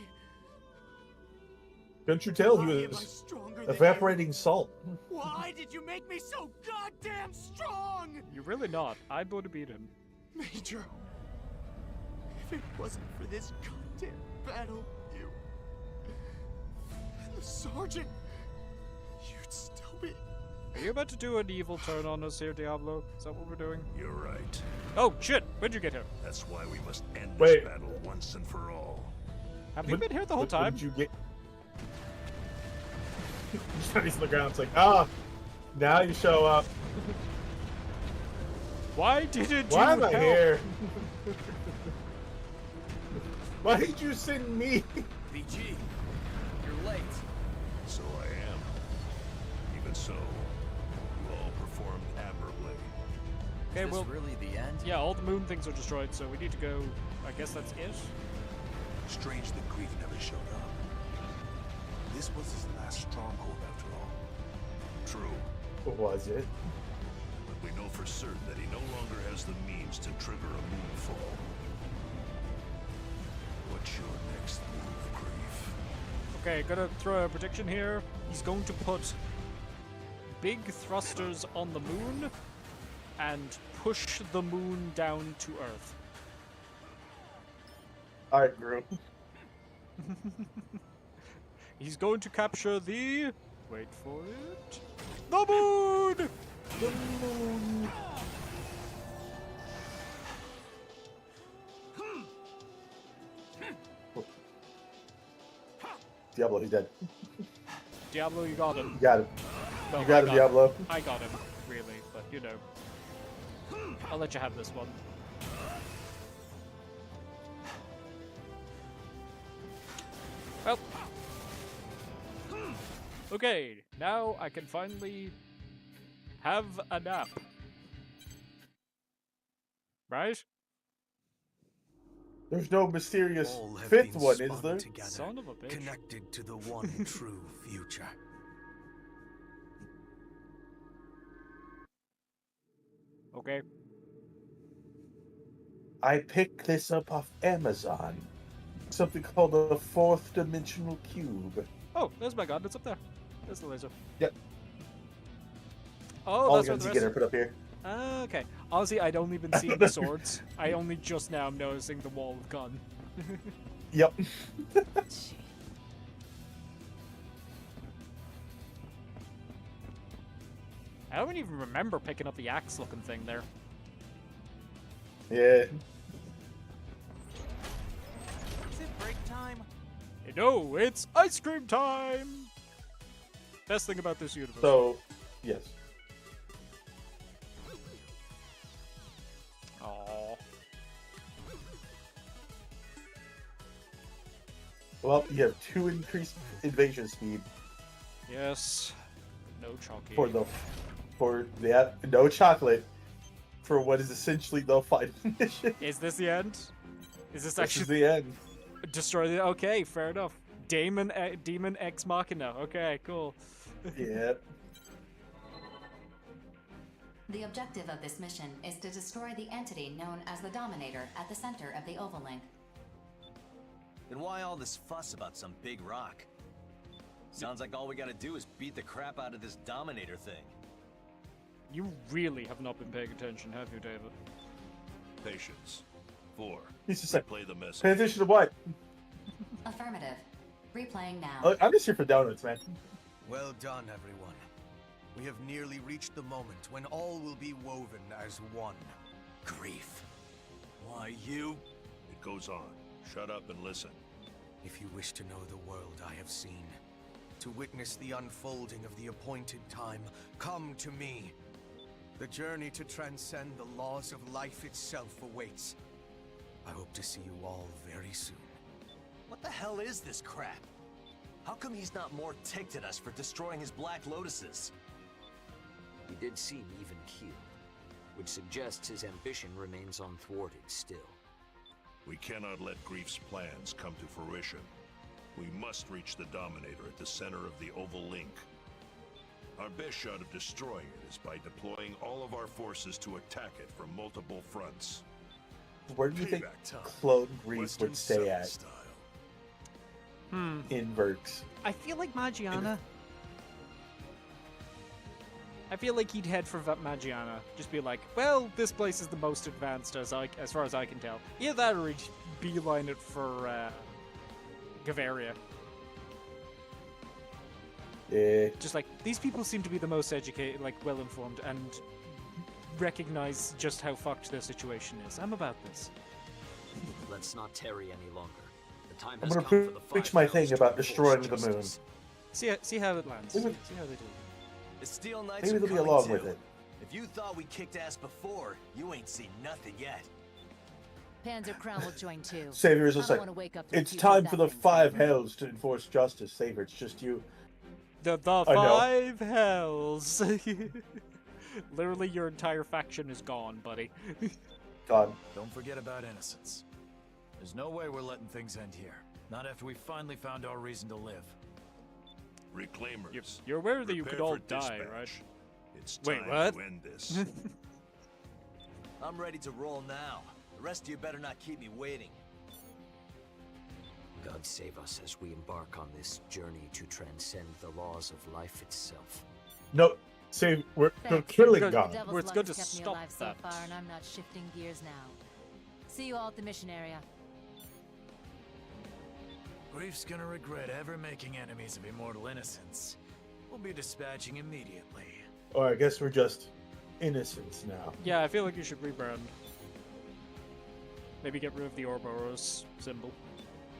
[SPEAKER 2] Couldn't you tell
[SPEAKER 13] Why
[SPEAKER 2] he
[SPEAKER 13] am I
[SPEAKER 2] was
[SPEAKER 13] stronger than
[SPEAKER 2] evaporating salt?
[SPEAKER 13] you? Why did you make me so goddamn strong?
[SPEAKER 1] You're really not. I'm going to beat him.
[SPEAKER 13] Major, if it wasn't for this goddamn battle, you and the sergeant, you'd still be.
[SPEAKER 1] Are you about to do an evil turn on us here, Diablo? Is that what we're doing?
[SPEAKER 4] You're right.
[SPEAKER 1] Oh shit! When'd you get here?
[SPEAKER 4] That's why we must end this
[SPEAKER 2] Wait.
[SPEAKER 4] battle once and for all.
[SPEAKER 1] Have you been here the whole
[SPEAKER 2] What
[SPEAKER 1] time?
[SPEAKER 2] did you get? He's on the ground. It's like, ah, now you show up.
[SPEAKER 1] Why didn't
[SPEAKER 2] Why
[SPEAKER 1] you
[SPEAKER 2] am I
[SPEAKER 1] help?
[SPEAKER 2] here? Why did you send me?
[SPEAKER 8] BG, you're late.
[SPEAKER 4] So I am. Even so, you all performed admirably.
[SPEAKER 1] Okay,
[SPEAKER 8] Is this
[SPEAKER 1] well,
[SPEAKER 8] really the end?
[SPEAKER 1] yeah, all the moon things are destroyed, so we need to go. I guess that's it.
[SPEAKER 12] Strange that Grief never showed up. This was his last stronghold after all.
[SPEAKER 4] True,
[SPEAKER 2] Was it?
[SPEAKER 4] but we know for certain that he no longer has the means to trigger a moonfall. What's your next move, Grief?
[SPEAKER 1] Okay, gonna throw a prediction here. He's going to put big thrusters on the moon and push the moon down to Earth.
[SPEAKER 2] Alright, Gru.
[SPEAKER 1] He's going to capture the... Wait for it. The moon!
[SPEAKER 2] The moon. Diablo, he's dead.
[SPEAKER 1] Diablo, you got him.
[SPEAKER 2] You got him.
[SPEAKER 1] Well,
[SPEAKER 2] You got
[SPEAKER 1] I
[SPEAKER 2] him, Diablo.
[SPEAKER 1] I got him, really, but you know. I'll let you have this one. Well. Okay, now I can finally have a nap. Right?
[SPEAKER 2] There's no mysterious
[SPEAKER 6] All have
[SPEAKER 2] fifth
[SPEAKER 6] been
[SPEAKER 2] one, is
[SPEAKER 6] spun
[SPEAKER 2] there?
[SPEAKER 6] together,
[SPEAKER 1] Son of a bitch.
[SPEAKER 6] connected to the one true future.
[SPEAKER 1] Okay.
[SPEAKER 2] I picked this up off Amazon. Something called a fourth dimensional cube.
[SPEAKER 1] Oh, there's my gun. It's up there. There's the laser.
[SPEAKER 2] Yep.
[SPEAKER 1] Oh,
[SPEAKER 2] All
[SPEAKER 1] that's
[SPEAKER 2] the
[SPEAKER 1] what
[SPEAKER 2] guns
[SPEAKER 1] the
[SPEAKER 2] you
[SPEAKER 1] rest...
[SPEAKER 2] get are put up here.
[SPEAKER 1] Okay. Honestly, I'd only been seeing the swords. I only just now am noticing the wall of gun.
[SPEAKER 2] Yep.
[SPEAKER 1] I don't even remember picking up the axe-looking thing there.
[SPEAKER 2] Yeah.
[SPEAKER 13] Is it break time?
[SPEAKER 1] No, it's ice cream time! Best thing about this universe.
[SPEAKER 2] So, yes.
[SPEAKER 1] Aww.
[SPEAKER 2] Well, you have 2 increased invasion speed
[SPEAKER 1] Yes. No chunky.
[SPEAKER 2] for that no chocolate for what is essentially the final mission.
[SPEAKER 1] Is this the end? Is this
[SPEAKER 2] This
[SPEAKER 1] actually
[SPEAKER 2] is the end.
[SPEAKER 1] destroy the? Okay, fair enough. Daemon, Demon Ex Machina. Okay, cool.
[SPEAKER 2] Yeah.
[SPEAKER 9] The objective of this mission is to destroy the entity known as the Dominator at the center of the Oval Link.
[SPEAKER 8] Then why all this fuss about some big rock? Sounds like all we gotta do is beat the crap out of this Dominator thing.
[SPEAKER 1] You really have not been paying attention, have you, David?
[SPEAKER 4] Patience. 4.
[SPEAKER 2] He's just like,
[SPEAKER 4] Play the message.
[SPEAKER 2] pay attention to what?
[SPEAKER 9] Affirmative. Replaying now.
[SPEAKER 2] Look, I'm just here for donuts, man.
[SPEAKER 10] Well done, everyone. We have nearly reached the moment when all will be woven as one.
[SPEAKER 6] Grief. Why you?
[SPEAKER 4] It goes on. Shut up and listen.
[SPEAKER 10] If you wish to know the world I have seen, to witness the unfolding of the appointed time, come to me. The journey to transcend the laws of life itself awaits. I hope to see you all very soon.
[SPEAKER 7] What the hell is this crap? How come he's not more ticked at us for destroying his Black Lotuses?
[SPEAKER 8] He did seem even-keeled, which suggests his ambition remains unthwarted still.
[SPEAKER 4] We cannot let Grief's plans come to fruition. We must reach the Dominator at the center of the Oval Link. Our best shot of destroying it is by deploying all of our forces to attack it from multiple fronts.
[SPEAKER 2] Where do you think
[SPEAKER 4] Payback time.
[SPEAKER 2] Clone Grief
[SPEAKER 4] Western
[SPEAKER 2] would stay
[SPEAKER 4] Southern
[SPEAKER 2] at
[SPEAKER 4] style.
[SPEAKER 2] in Verks?
[SPEAKER 1] I feel like Magiana. I feel like he'd head for Magiana. Just be like, well, this place is the most advanced as far as I can tell. Either that or he'd beeline it for Gavaria.
[SPEAKER 2] Yeah.
[SPEAKER 1] Just like, these people seem to be the most educated, like, well-informed, and recognize just how fucked their situation is. I'm about this.
[SPEAKER 8] Let's not tarry any longer. The time
[SPEAKER 2] I'm
[SPEAKER 8] has
[SPEAKER 2] gonna
[SPEAKER 8] come for the
[SPEAKER 2] preach
[SPEAKER 8] five
[SPEAKER 2] my
[SPEAKER 8] hells
[SPEAKER 2] thing
[SPEAKER 8] to
[SPEAKER 2] about
[SPEAKER 8] enforce
[SPEAKER 2] destroying the moon.
[SPEAKER 8] justice.
[SPEAKER 1] See how it lands.
[SPEAKER 2] Maybe-
[SPEAKER 1] See how they do.
[SPEAKER 7] The Steel Knights
[SPEAKER 2] Maybe
[SPEAKER 7] are
[SPEAKER 2] they'll be
[SPEAKER 7] coming
[SPEAKER 2] along
[SPEAKER 7] too.
[SPEAKER 2] with it.
[SPEAKER 7] If you thought we kicked ass before, you ain't seen nothing yet.
[SPEAKER 11] Panzer Crown will join too.
[SPEAKER 2] Savior is
[SPEAKER 11] I
[SPEAKER 2] just
[SPEAKER 11] don't
[SPEAKER 2] like,
[SPEAKER 11] wanna wake up to
[SPEAKER 2] it's
[SPEAKER 11] accuse
[SPEAKER 2] time
[SPEAKER 11] of
[SPEAKER 2] for
[SPEAKER 11] that
[SPEAKER 2] the
[SPEAKER 11] thing.
[SPEAKER 2] 5 hells to enforce justice. Savior, it's just you.
[SPEAKER 1] The
[SPEAKER 2] I know.
[SPEAKER 1] 5 hells. Literally, your entire faction is gone, buddy.
[SPEAKER 2] God.
[SPEAKER 14] Don't forget about innocence. There's no way we're letting things end here. Not after we finally found our reason to live.
[SPEAKER 4] Reclaimers.
[SPEAKER 1] You're aware that you could
[SPEAKER 4] prepare
[SPEAKER 1] all
[SPEAKER 4] for
[SPEAKER 1] die,
[SPEAKER 4] dispatch.
[SPEAKER 1] right?
[SPEAKER 4] It's
[SPEAKER 1] Wait,
[SPEAKER 4] time
[SPEAKER 1] what?
[SPEAKER 4] to end this.
[SPEAKER 7] I'm ready to roll now. The rest of you better not keep me waiting.
[SPEAKER 8] God save us as we embark on this journey to transcend the laws of life itself.
[SPEAKER 2] No, Savior, we're
[SPEAKER 11] Thanks.
[SPEAKER 2] killing
[SPEAKER 1] Good.
[SPEAKER 2] God.
[SPEAKER 11] The devil's
[SPEAKER 1] Where it's
[SPEAKER 11] luck
[SPEAKER 1] good
[SPEAKER 11] has
[SPEAKER 1] to
[SPEAKER 11] kept me
[SPEAKER 1] stop
[SPEAKER 11] alive so
[SPEAKER 1] that.
[SPEAKER 11] far, and I'm not shifting gears now. See you all at the mission area.
[SPEAKER 14] Grief's gonna regret ever making enemies of immortal innocence. We'll be dispatching immediately.
[SPEAKER 2] Or I guess we're just innocents now.
[SPEAKER 1] Yeah, I feel like you should rebrand. Maybe get rid of the Ouroboros symbol.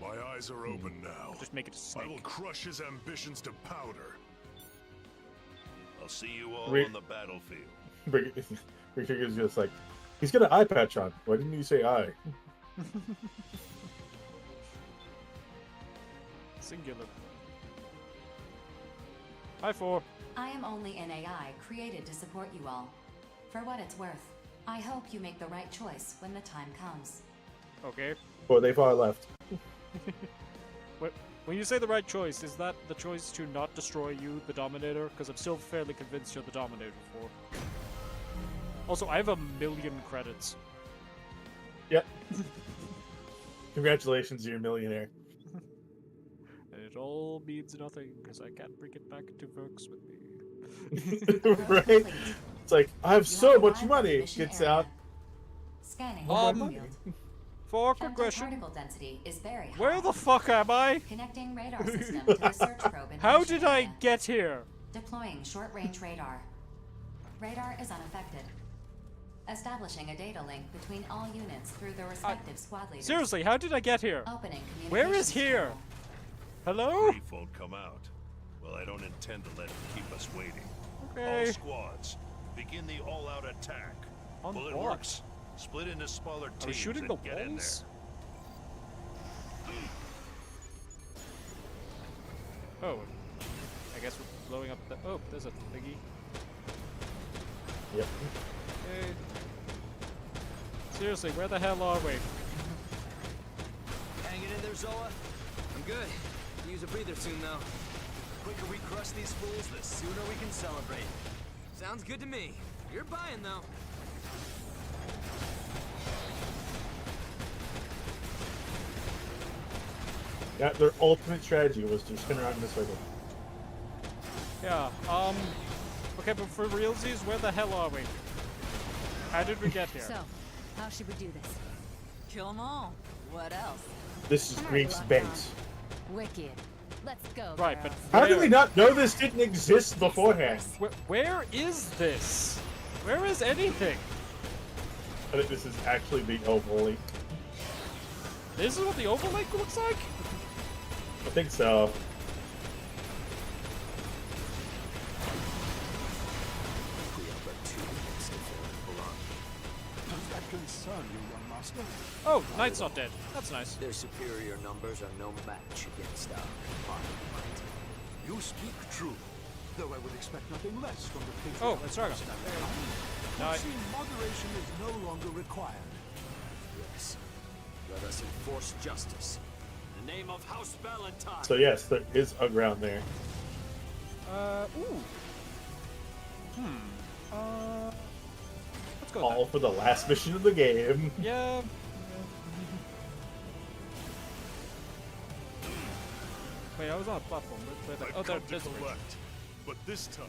[SPEAKER 4] My eyes are open now.
[SPEAKER 1] Just make it a snake.
[SPEAKER 4] I will crush his ambitions to powder. I'll see you all
[SPEAKER 2] Re-
[SPEAKER 4] on the battlefield.
[SPEAKER 2] Richard is just like, he's got an eye patch on. Why didn't you say eye?
[SPEAKER 1] Singular. Hi, 4.
[SPEAKER 9] I am only an AI created to support you all. For what it's worth, I hope you make the right choice when the time comes.
[SPEAKER 1] Okay.
[SPEAKER 2] Well, they far left.
[SPEAKER 1] When you say the right choice, is that the choice to not destroy you, the Dominator? Because I'm still fairly convinced you're the Dominator, 4. Also, I have 1,000,000 credits.
[SPEAKER 2] Yep. Congratulations, you're a millionaire.
[SPEAKER 1] And it all means nothing, because I can't bring it back to Verks with me.
[SPEAKER 2] Right? It's like, I have so much money. Gets out.
[SPEAKER 9] Scanning
[SPEAKER 2] Um,
[SPEAKER 9] battlefield.
[SPEAKER 1] For
[SPEAKER 9] Femto
[SPEAKER 1] progression.
[SPEAKER 9] particle density is very high.
[SPEAKER 1] Where the fuck am I?
[SPEAKER 9] Connecting radar system to the search probe in
[SPEAKER 1] How
[SPEAKER 9] mission
[SPEAKER 1] did I
[SPEAKER 9] area.
[SPEAKER 1] get here?
[SPEAKER 9] Deploying short-range radar. Radar is unaffected. Establishing a data link between all units through their respective squad leaders.
[SPEAKER 1] Seriously, how did I get here?
[SPEAKER 9] Opening
[SPEAKER 1] Where is
[SPEAKER 9] communications
[SPEAKER 1] here?
[SPEAKER 9] channel.
[SPEAKER 1] Hello?
[SPEAKER 4] Grief won't come out. Well, I don't intend to let him keep us waiting.
[SPEAKER 1] Okay.
[SPEAKER 4] All squads, begin the all-out attack.
[SPEAKER 1] On
[SPEAKER 4] Bullet
[SPEAKER 1] what?
[SPEAKER 4] works. Split into smaller
[SPEAKER 1] Are we
[SPEAKER 4] teams
[SPEAKER 1] shooting
[SPEAKER 4] and
[SPEAKER 1] the
[SPEAKER 4] get in there.
[SPEAKER 1] walls? Oh, I guess we're blowing up the. Oh, there's a thingy.
[SPEAKER 2] Yep.
[SPEAKER 1] Okay. Seriously, where the hell are we?
[SPEAKER 7] Hanging in there, Zoa?
[SPEAKER 8] I'm good. Use a breather soon, though.
[SPEAKER 7] The quicker we crush these fools, the sooner we can celebrate.
[SPEAKER 8] Sounds good to me. You're buying, though.
[SPEAKER 2] Yeah, their ultimate strategy was to spin around in a circle.
[SPEAKER 1] Yeah. Okay, but for realsies, where the hell are we? How did we get here?
[SPEAKER 11] So, how should we do this?
[SPEAKER 5] Kill them all. What else?
[SPEAKER 2] This is
[SPEAKER 11] I'm
[SPEAKER 2] Grief's
[SPEAKER 11] locked
[SPEAKER 2] base.
[SPEAKER 11] on. Wicked. Let's go.
[SPEAKER 1] Right, but
[SPEAKER 11] girls.
[SPEAKER 2] How did
[SPEAKER 1] where?
[SPEAKER 2] we not know this didn't exist beforehand?
[SPEAKER 1] Where is this? Where is anything?
[SPEAKER 2] I think this is actually the Oval Link.
[SPEAKER 1] This is what the overlake looks like?
[SPEAKER 2] I think so.
[SPEAKER 12] We have but 2 minutes to fill the block. Does that concern you, young master?
[SPEAKER 1] Oh, Knight's not dead. That's nice.
[SPEAKER 7] Their superior numbers are no match against our combined might.
[SPEAKER 12] You speak true, though I would expect nothing less from the patron.
[SPEAKER 1] Oh, it's Dragon.
[SPEAKER 12] Now, it seems moderation is no longer required.
[SPEAKER 7] Yes. Let us enforce justice. In the name of House Valentine.
[SPEAKER 2] So yes, there is a ground there.
[SPEAKER 1] Ooh. Let's go with
[SPEAKER 2] All for the last mission of the game.
[SPEAKER 1] that. Yeah. Wait, I was on a platform. Oh,
[SPEAKER 4] I've
[SPEAKER 1] there's
[SPEAKER 4] come
[SPEAKER 1] a
[SPEAKER 4] to
[SPEAKER 1] bridge.
[SPEAKER 4] collect, but this time,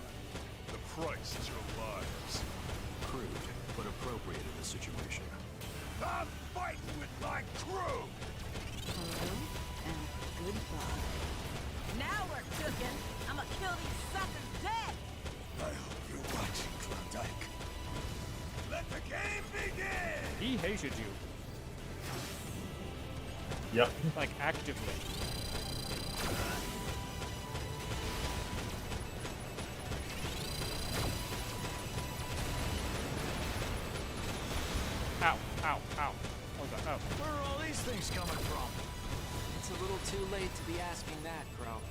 [SPEAKER 4] the price is your lives.
[SPEAKER 14] Crude, but appropriate in this situation.
[SPEAKER 3] I'm fighting with my crew!
[SPEAKER 5] Hello and goodbye.
[SPEAKER 15] Now we're cooking. I'ma kill these suckers dead.
[SPEAKER 3] I hope you're watching, Klondike. Let the game begin!
[SPEAKER 1] He hated you.
[SPEAKER 2] Yep.
[SPEAKER 1] Like, actively. Ow, ow, ow. Oh god, oh.
[SPEAKER 14] Where are all these things coming from?
[SPEAKER 8] It's a little too late to be asking that, Crow.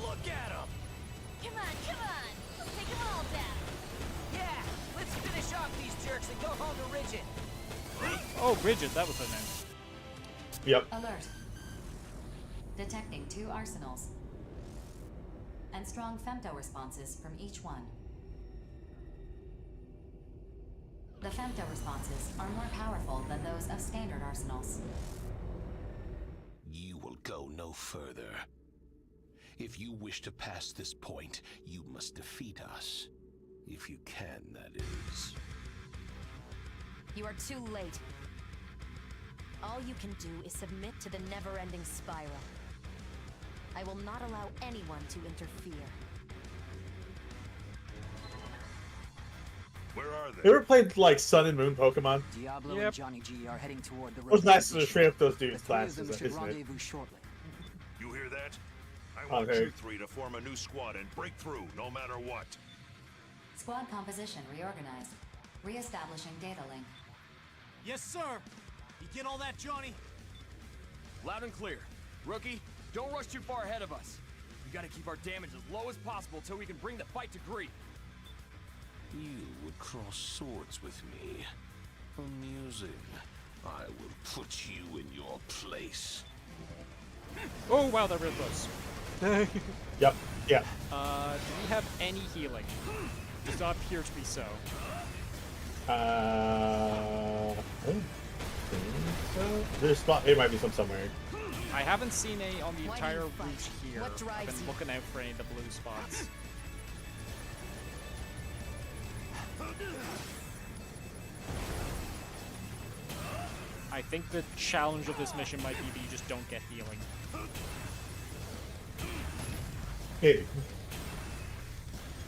[SPEAKER 14] Look at them!
[SPEAKER 15] Come on, come on. Let's take them all down.
[SPEAKER 13] Yeah, let's finish off these jerks and go home to Rigid.
[SPEAKER 1] Oh, Rigid, that was her name.
[SPEAKER 2] Yep.
[SPEAKER 9] Alert. Detecting 2 arsenals. And strong femto responses from each one. The femto responses are more powerful than those of standard arsenals.
[SPEAKER 16] You will go no further. If you wish to pass this point, you must defeat us. If you can, that is.
[SPEAKER 11] You are too late. All you can do is submit to the never-ending spiral. I will not allow anyone to interfere.
[SPEAKER 4] Where are
[SPEAKER 2] You
[SPEAKER 4] they?
[SPEAKER 2] ever played like Sun and Moon Pokemon?
[SPEAKER 17] Diablo
[SPEAKER 1] Yep.
[SPEAKER 17] and Johnny G are heading toward the
[SPEAKER 2] It was nice to
[SPEAKER 17] position.
[SPEAKER 2] train up those
[SPEAKER 17] The
[SPEAKER 2] dudes'
[SPEAKER 17] 3 of
[SPEAKER 2] classes,
[SPEAKER 17] them should
[SPEAKER 2] isn't it?
[SPEAKER 17] rendezvous shortly.
[SPEAKER 4] You hear that? I want
[SPEAKER 2] Okay.
[SPEAKER 4] you 3 to form a new squad and break through, no matter what.
[SPEAKER 9] Squad composition reorganized. Re-establishing data link.
[SPEAKER 13] Yes, sir. You get all that, Johnny?
[SPEAKER 18] Loud and clear. Rookie, don't rush too far ahead of us. We gotta keep our damage as low as possible till we can bring the fight to grief.
[SPEAKER 16] You would cross swords with me. Amusing. I will put you in your place.
[SPEAKER 1] Oh, wow, they're real close.
[SPEAKER 2] Yep. Yeah.
[SPEAKER 1] Do we have any healing? Does not appear to be so.
[SPEAKER 2] I don't think so. There's spot. There might be some somewhere.
[SPEAKER 1] I haven't seen any on the
[SPEAKER 11] Why do
[SPEAKER 1] entire
[SPEAKER 11] you
[SPEAKER 1] route
[SPEAKER 11] fight?
[SPEAKER 1] here.
[SPEAKER 11] What
[SPEAKER 1] I've
[SPEAKER 11] drives
[SPEAKER 1] been
[SPEAKER 11] you?
[SPEAKER 1] looking out for any of the blue spots. I think the challenge of this mission might be that you just don't get healing.
[SPEAKER 2] Hey.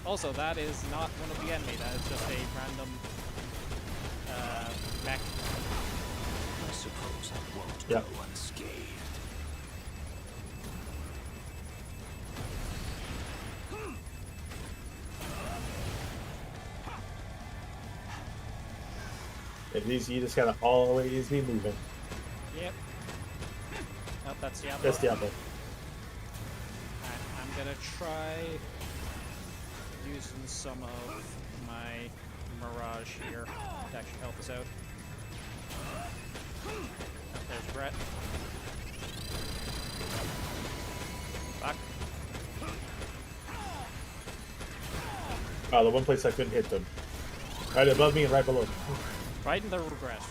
[SPEAKER 1] Also, that is not one of the enemy. That is just a random mech.
[SPEAKER 16] I suppose I won't
[SPEAKER 2] Yep.
[SPEAKER 16] go unscathed.
[SPEAKER 2] At least you just gotta always be moving.
[SPEAKER 1] Yep. Nope, that's Diablo.
[SPEAKER 2] That's Diablo.
[SPEAKER 1] I'm gonna try using some of my Mirage here to actually help us out. There's Brett. Back.
[SPEAKER 2] Oh, the one place I couldn't hit them. Right above me and right below me.
[SPEAKER 1] Right in the grass.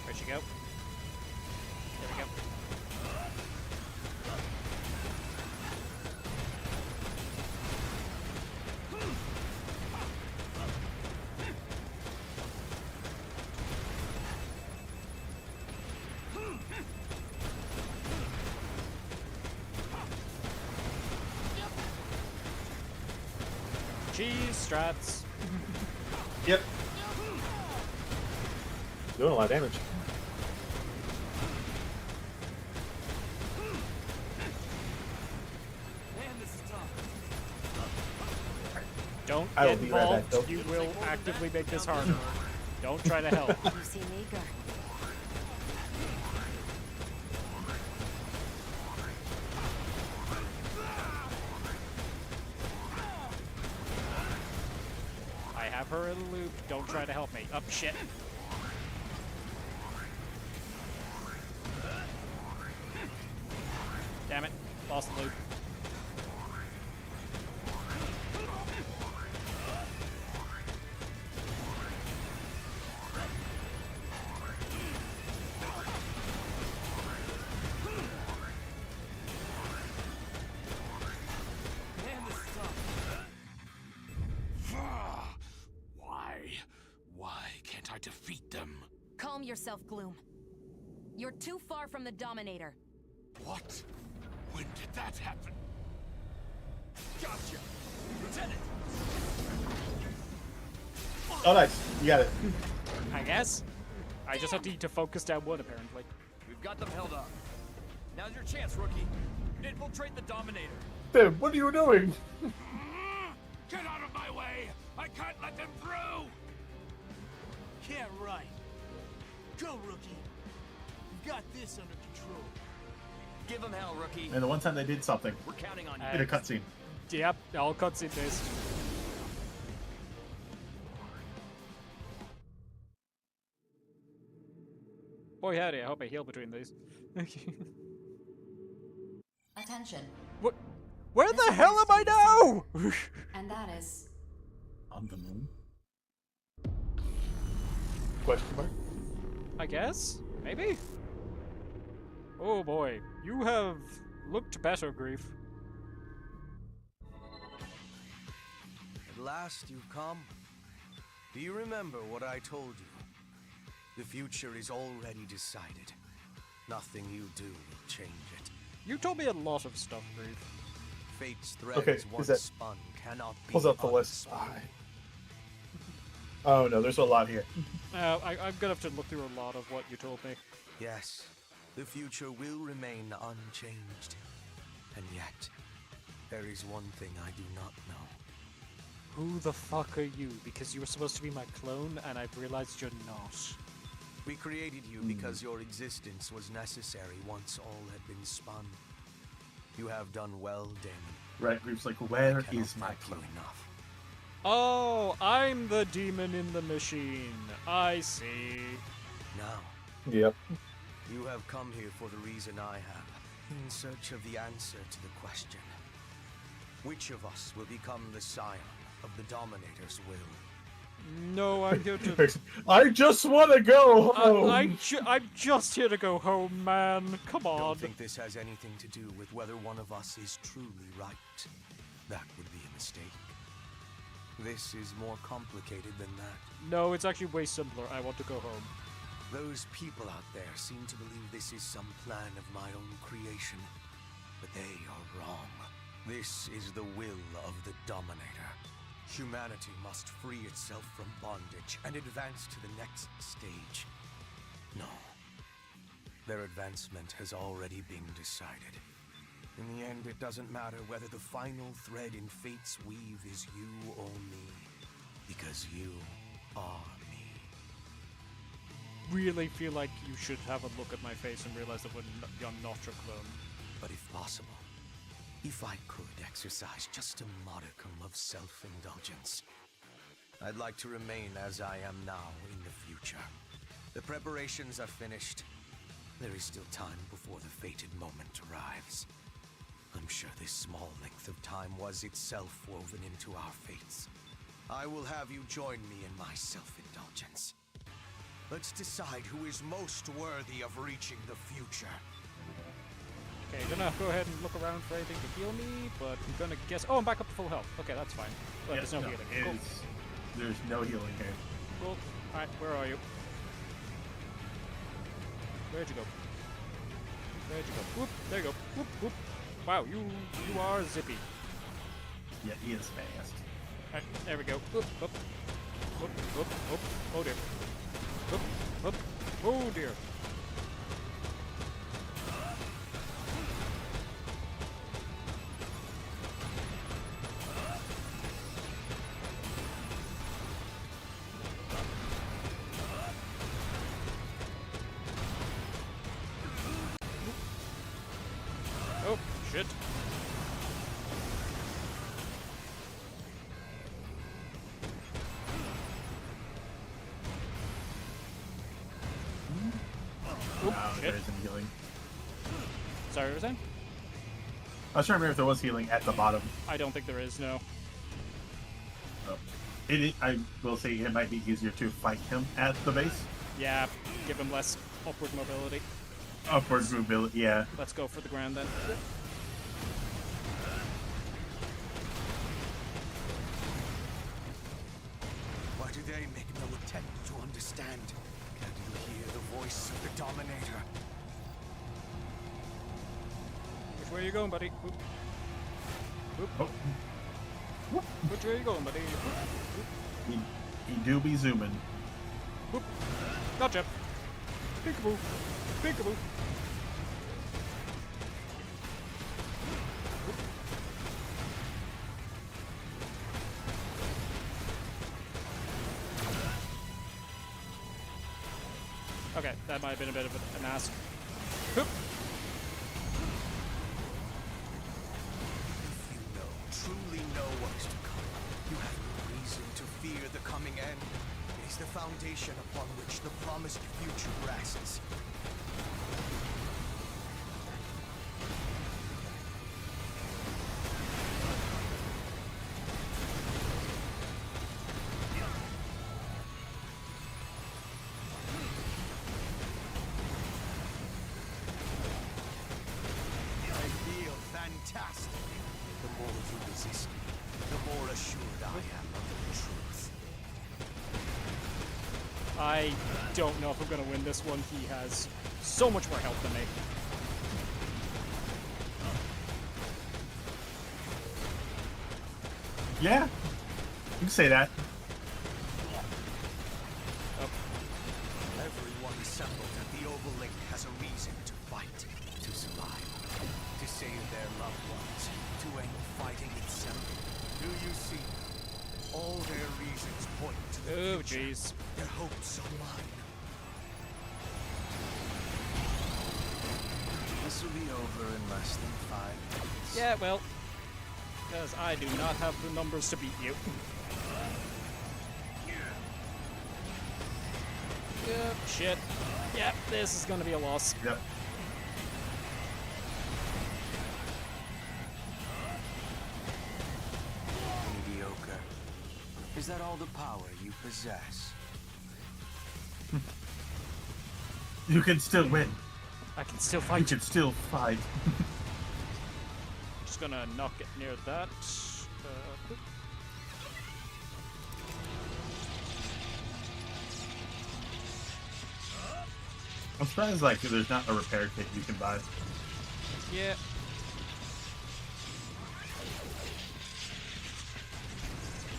[SPEAKER 1] Where'd she go? There we go. Cheese strats.
[SPEAKER 2] Yep. Doing a lot of damage.
[SPEAKER 1] Don't
[SPEAKER 2] I will
[SPEAKER 1] get
[SPEAKER 2] be right back,
[SPEAKER 1] involved.
[SPEAKER 2] though.
[SPEAKER 1] You will actively make this harder. Don't try to help.
[SPEAKER 11] You seem eager.
[SPEAKER 1] I have her in the loop. Don't try to help me. Up, shit. Damn it. Lost the loop.
[SPEAKER 16] Why can't I defeat them?
[SPEAKER 11] Calm yourself, Gloom. You're too far from the Dominator.
[SPEAKER 16] What? When did that happen?
[SPEAKER 18] Gotcha! Lieutenant!
[SPEAKER 2] Oh, nice. You got it.
[SPEAKER 1] I guess. I just have to focus down one, apparently.
[SPEAKER 18] We've got them held up. Now's your chance, rookie. Infiltrate the Dominator.
[SPEAKER 2] Tim, what are you doing?
[SPEAKER 16] Get out of my way! I can't let them through!
[SPEAKER 13] Yeah, right. Go, rookie. You've got this under control.
[SPEAKER 18] Give them hell, rookie.
[SPEAKER 2] And the one time they did something.
[SPEAKER 18] We're counting on you.
[SPEAKER 2] In a cutscene.
[SPEAKER 1] Yep, all cutscene based. Boy howdy, I hope I heal between these.
[SPEAKER 9] Attention.
[SPEAKER 1] What? Where the hell am I now?
[SPEAKER 9] And that is...
[SPEAKER 2] On the moon? Question mark?
[SPEAKER 1] I guess? Maybe? Oh boy, you have looked better, Grief.
[SPEAKER 6] At last you've come. Do you remember what I told you? The future is already decided. Nothing you do will change it.
[SPEAKER 1] You told me a lot of stuff, Grief.
[SPEAKER 6] Fate's threads
[SPEAKER 2] Okay,
[SPEAKER 6] once
[SPEAKER 2] that
[SPEAKER 6] spun cannot be
[SPEAKER 2] pulls up the list. Oh no, there's a lot here.
[SPEAKER 1] I'm gonna have to look through a lot of what you told me.
[SPEAKER 6] Yes, the future will remain unchanged. And yet, there is one thing I do not know.
[SPEAKER 1] Who the fuck are you? Because you were supposed to be my clone, and I've realized you're not.
[SPEAKER 6] We created you because your existence was necessary once all had been spun. You have done well, Daemon.
[SPEAKER 2] Right, Grief's like, where is my clone?
[SPEAKER 6] Enough.
[SPEAKER 1] Oh, I'm the demon in the machine. I see.
[SPEAKER 6] Now,
[SPEAKER 2] Yep.
[SPEAKER 6] you have come here for the reason I have, in search of the answer to the question. Which of us will become the scion of the Dominator's will?
[SPEAKER 1] No, I'm here to...
[SPEAKER 2] I just want to go home.
[SPEAKER 1] I'm just here to go home, man. Come on.
[SPEAKER 6] Don't think this has anything to do with whether one of us is truly right. That would be a mistake. This is more complicated than that.
[SPEAKER 1] No, it's actually way simpler. I want to go home.
[SPEAKER 6] Those people out there seem to believe this is some plan of my own creation. But they are wrong. This is the will of the Dominator. Humanity must free itself from bondage and advance to the next stage. No. Their advancement has already been decided. In the end, it doesn't matter whether the final thread in fate's weave is you or me. Because you are me.
[SPEAKER 1] Really feel like you should have a look at my face and realize that you're not your clone.
[SPEAKER 6] But if possible, if I could exercise just a modicum of self-indulgence, I'd like to remain as I am now in the future. The preparations are finished. There is still time before the fated moment arrives. I'm sure this small length of time was itself woven into our fates. I will have you join me in my self-indulgence. Let's decide who is most worthy of reaching the future.
[SPEAKER 1] Okay, gonna go ahead and look around for anything to heal me, but I'm gonna guess... Oh, I'm back up to full health. Okay, that's fine. But
[SPEAKER 2] Yeah,
[SPEAKER 1] there's no healing. Cool.
[SPEAKER 2] There's no healing here.
[SPEAKER 1] Cool. Alright, where are you? Where'd you go? Where'd you go? Whoop, there you go. Whoop, whoop. Wow, you are zippy.
[SPEAKER 2] Yeah, he is fast.
[SPEAKER 1] Alright, there we go. Whoop, whoop. Oh dear. Oh dear. Oh, shit.
[SPEAKER 2] There isn't healing.
[SPEAKER 1] Sorry, what were you saying?
[SPEAKER 2] I was trying to remember if there was healing at the bottom.
[SPEAKER 1] I don't think there is, no.
[SPEAKER 2] Oh. I will say it might be easier to fight him at the base.
[SPEAKER 1] Yeah, give him less upward mobility.
[SPEAKER 2] Upward mobility, yeah.
[SPEAKER 1] Let's go for the ground then.
[SPEAKER 10] Why do they make no attempt to understand? Can't you hear the voice of the Dominator?
[SPEAKER 1] Which way are you going, buddy? Whoop. Whoop.
[SPEAKER 2] Oh.
[SPEAKER 1] Which way are you going, buddy?
[SPEAKER 2] He do be zooming.
[SPEAKER 1] Whoop. Gotcha. Peekaboo. Peekaboo. Okay, that might have been a bit of an ask. Hoop.
[SPEAKER 10] If you know, truly know what is to come, you have no reason to fear the coming end. It is the foundation upon which the promised future rests. Fantastic. The more you resist me, the more assured I am of the truth.
[SPEAKER 1] I don't know if I'm going to win this one. He has so much more health than me.
[SPEAKER 2] Yeah, you can say that.
[SPEAKER 1] Oh.
[SPEAKER 10] Everyone assembled at the Oval Link has a reason to fight, to survive, to save their loved ones, to end fighting itself. Do you see? All their reasons point to the
[SPEAKER 1] Oh,
[SPEAKER 10] future.
[SPEAKER 1] jeez.
[SPEAKER 10] Their hopes are mine.
[SPEAKER 6] This will be over in less than 5 minutes.
[SPEAKER 1] Yeah, well, because I do not have the numbers to beat you. Yep, shit. Yep, this is going to be a loss.
[SPEAKER 2] Yep.
[SPEAKER 6] Mediocre. Is that all the power you possess?
[SPEAKER 2] You can still win.
[SPEAKER 1] I can still
[SPEAKER 2] You
[SPEAKER 1] fight.
[SPEAKER 2] can still fight.
[SPEAKER 1] Just gonna knock it near that.
[SPEAKER 2] I'm surprised like there's not a repair kit you can buy.
[SPEAKER 1] Yeah.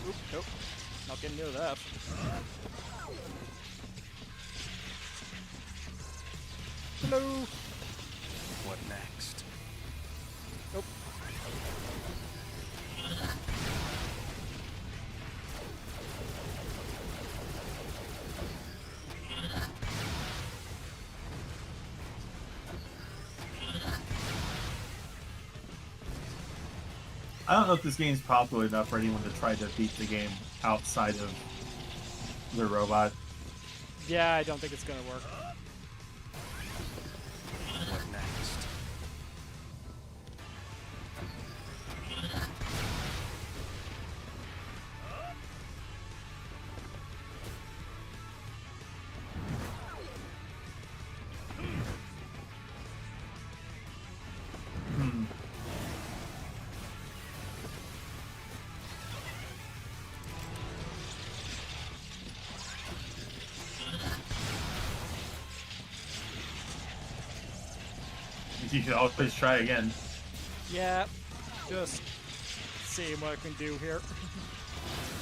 [SPEAKER 1] Oop, nope. Not getting near that. Hello.
[SPEAKER 6] What next?
[SPEAKER 1] Nope.
[SPEAKER 2] I don't know if this game's popular enough for anyone to try to beat the game outside of the robot.
[SPEAKER 1] Yeah, I don't think it's gonna work.
[SPEAKER 6] What next?
[SPEAKER 2] You can always try again.
[SPEAKER 1] Yeah, just seeing what I can do here.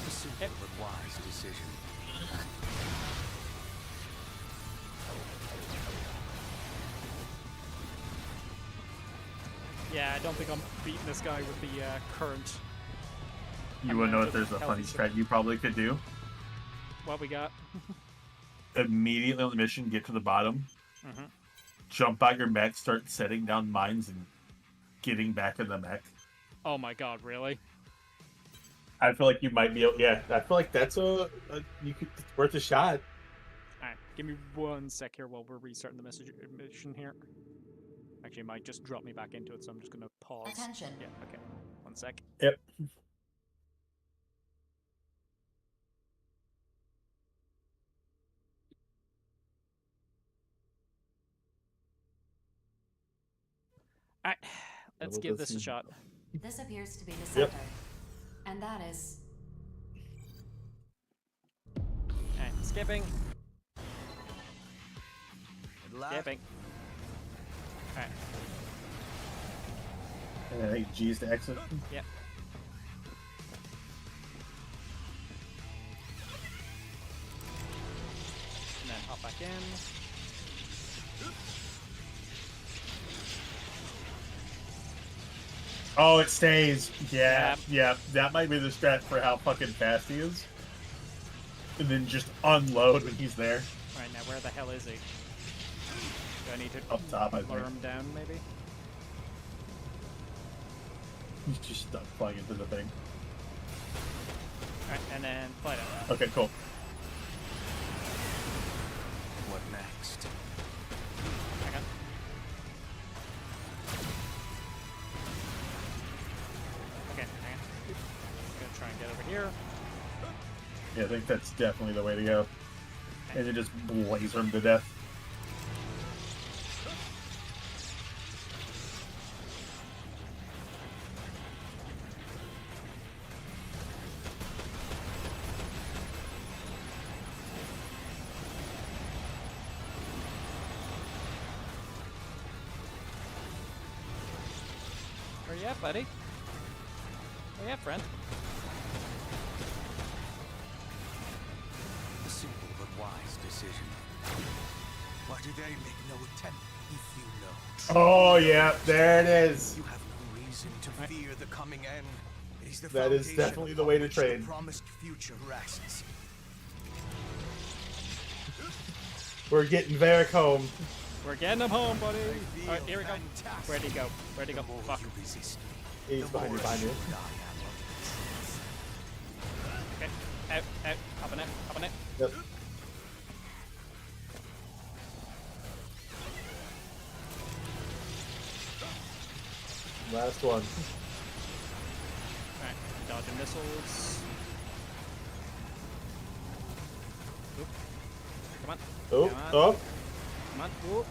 [SPEAKER 10] The
[SPEAKER 6] simple but wise decision.
[SPEAKER 1] Yeah, I don't think I'm beating this guy with the current.
[SPEAKER 2] You wanna know if there's a funny strat you probably could do?
[SPEAKER 1] What we got?
[SPEAKER 2] Immediately on the mission, get to the bottom, jump out your mech, start setting down mines, and getting back in the mech.
[SPEAKER 1] Oh my god, really?
[SPEAKER 2] I feel like you might be able. Yeah, I feel like that's it's worth a shot.
[SPEAKER 1] Alright, give me 1 sec here while we're restarting the mission here. Actually, it might just drop me back into it, so I'm just gonna pause.
[SPEAKER 9] Attention.
[SPEAKER 1] Yeah, okay. 1 sec.
[SPEAKER 2] Yep.
[SPEAKER 1] Alright, let's give this a shot.
[SPEAKER 9] This appears to be the center. And that is...
[SPEAKER 1] Alright, skipping. Skipping. Alright.
[SPEAKER 2] And I think G's to exit.
[SPEAKER 1] Yep. And then hop back in.
[SPEAKER 2] Oh, it stays. Yeah, yeah. That might be the strat for how fucking fast he is. And then just unload when he's there.
[SPEAKER 1] Right, now where the hell is he? Do I need to
[SPEAKER 2] Up top, I
[SPEAKER 1] lure
[SPEAKER 2] think.
[SPEAKER 1] him down, maybe?
[SPEAKER 2] He's just stuck flying into the thing.
[SPEAKER 1] Alright, and then fly down.
[SPEAKER 2] Okay, cool.
[SPEAKER 6] What next?
[SPEAKER 1] Hang on. Okay, hang on. I'm gonna try and get over here.
[SPEAKER 2] Yeah, I think that's definitely the way to go. And then just laser him to death.
[SPEAKER 1] Where you at, buddy? Where you at, friend?
[SPEAKER 6] A simple but wise decision. Why do they make no attempt if you know?
[SPEAKER 2] Oh, yeah, there it is.
[SPEAKER 6] You have no reason to fear the coming end. It is the
[SPEAKER 2] That is
[SPEAKER 6] foundation
[SPEAKER 2] definitely the way to
[SPEAKER 6] upon which the
[SPEAKER 2] train.
[SPEAKER 6] promised future rests.
[SPEAKER 2] We're getting Varric home.
[SPEAKER 1] We're getting him home, buddy. Alright, here we go. Where'd he go? Where'd he go? Fuck.
[SPEAKER 2] He's behind you, behind you.
[SPEAKER 1] Okay, out, out, up and out, up and out.
[SPEAKER 2] Yep. Last one.
[SPEAKER 1] Alright, dodging missiles. Oop. Come on.
[SPEAKER 2] Oh,
[SPEAKER 1] Come on.
[SPEAKER 2] oh,
[SPEAKER 1] Come on. Ooh.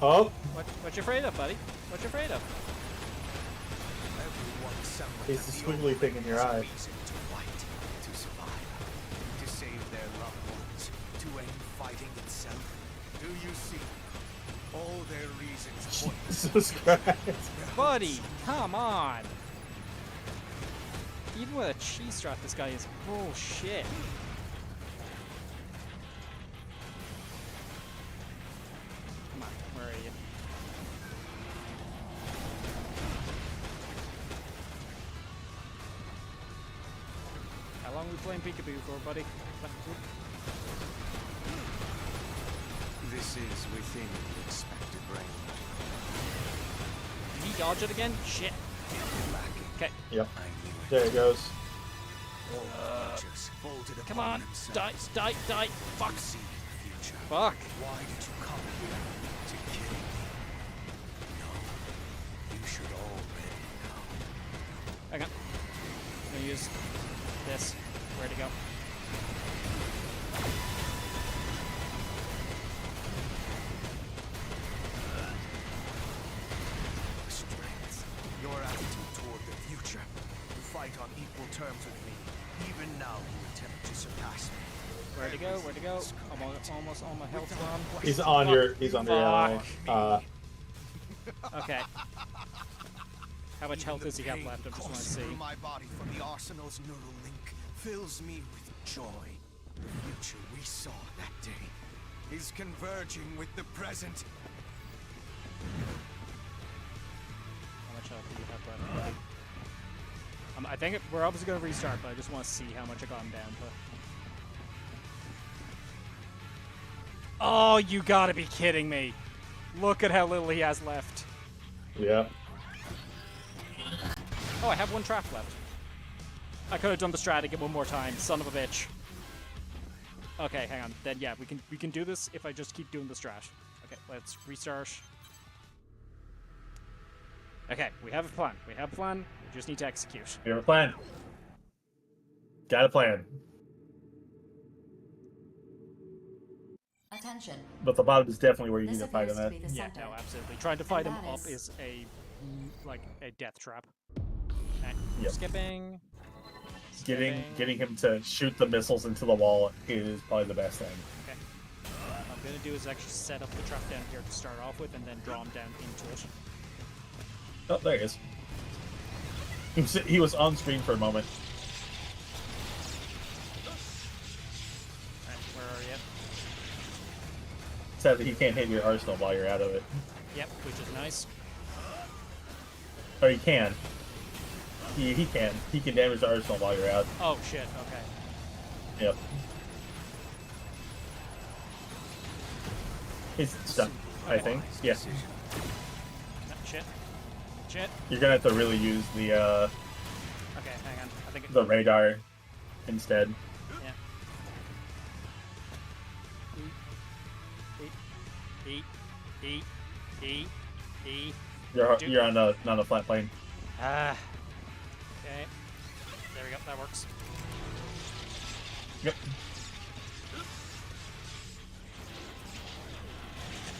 [SPEAKER 2] oh.
[SPEAKER 1] What you afraid of, buddy? What you afraid of?
[SPEAKER 2] It's the squiggly thing in your eye.
[SPEAKER 6] To fight, to survive, to save their loved ones, to end fighting itself. Do you see? All their reasons point.
[SPEAKER 2] Jesus Christ.
[SPEAKER 1] Buddy, come on. Even with a cheese strat, this guy is bullshit. Come on, where are you? How long we playing peekaboo for, buddy?
[SPEAKER 6] This is within the expected range.
[SPEAKER 1] Did he dodge it again? Shit. Okay.
[SPEAKER 2] Yep. There it goes.
[SPEAKER 1] Come on. Die, die, die. Fuck. Fuck.
[SPEAKER 6] Why did you come here? To kill me? No. You should already know.
[SPEAKER 1] Hang on. I'm gonna use this. Where'd he go?
[SPEAKER 6] Strength. Your attitude toward the future. You fight on equal terms with me. Even now you attempt to surpass me.
[SPEAKER 1] Where'd he go? Where'd he go? Almost all my health's gone.
[SPEAKER 2] He's on your. He's on your ally.
[SPEAKER 1] Okay. How much health does he have left? I just want to see.
[SPEAKER 6] My body from the arsenal's neural link
[SPEAKER 10] fills me with joy. The future we saw that day is converging with the present.
[SPEAKER 1] How much health do you have left, buddy? I think we're obviously going to restart, but I just want to see how much I got him down to. Oh, you gotta be kidding me. Look at how little he has left.
[SPEAKER 2] Yeah.
[SPEAKER 1] Oh, I have one trap left. I could have done the strat again one more time, son of a bitch. Okay, hang on. Then yeah, we can do this if I just keep doing the strat. Okay, let's restart. Okay, we have a plan. We have a plan. We just need to execute.
[SPEAKER 2] We have a plan. Got a plan.
[SPEAKER 9] Attention.
[SPEAKER 2] But the bottom is definitely where you
[SPEAKER 9] This
[SPEAKER 2] need to fight him
[SPEAKER 9] appears to
[SPEAKER 2] at.
[SPEAKER 9] be the
[SPEAKER 1] Yeah,
[SPEAKER 9] center.
[SPEAKER 1] no, absolutely. Trying to fight him
[SPEAKER 9] that
[SPEAKER 1] up
[SPEAKER 9] is-
[SPEAKER 1] is a death trap. Okay,
[SPEAKER 2] Yep.
[SPEAKER 1] skipping.
[SPEAKER 2] Getting him to shoot the missiles into the wall is probably the best thing.
[SPEAKER 1] Okay. What I'm gonna do is actually set up the trap down here to start off with, and then draw him down into it.
[SPEAKER 2] Oh, there he is. He was on screen for a moment.
[SPEAKER 1] Alright, where are you?
[SPEAKER 2] Sadly, he can't hit your arsenal while you're out of it.
[SPEAKER 1] Yep, which is nice.
[SPEAKER 2] Or he can. He can. He can damage the arsenal while you're out.
[SPEAKER 1] Oh shit, okay.
[SPEAKER 2] Yep. He's stuck, I think. Yeah.
[SPEAKER 1] Shit. Shit.
[SPEAKER 2] You're gonna have to really use the
[SPEAKER 1] Okay, hang on. I think
[SPEAKER 2] the radar instead.
[SPEAKER 1] Yeah. E.
[SPEAKER 2] You're on a flat plane.
[SPEAKER 1] Ah. Okay. There we go. That works.
[SPEAKER 2] Yep.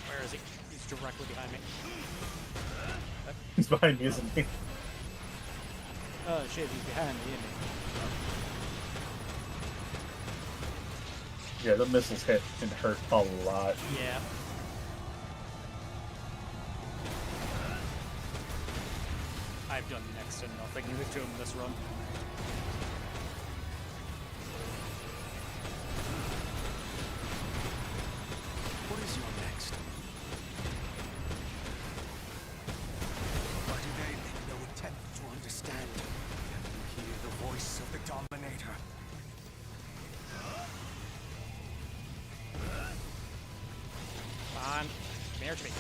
[SPEAKER 1] Where is he? He's directly behind me.
[SPEAKER 2] He's behind me, isn't he?
[SPEAKER 1] Oh shit, he's behind me, isn't he?
[SPEAKER 2] Yeah, the missiles hit and hurt a lot.
[SPEAKER 1] Yeah. I've done next to nothing to him this run.
[SPEAKER 10] What is your next? Why do they make no attempt to understand? Can you hear the voice of the Dominator?
[SPEAKER 1] Come on. Come here to me.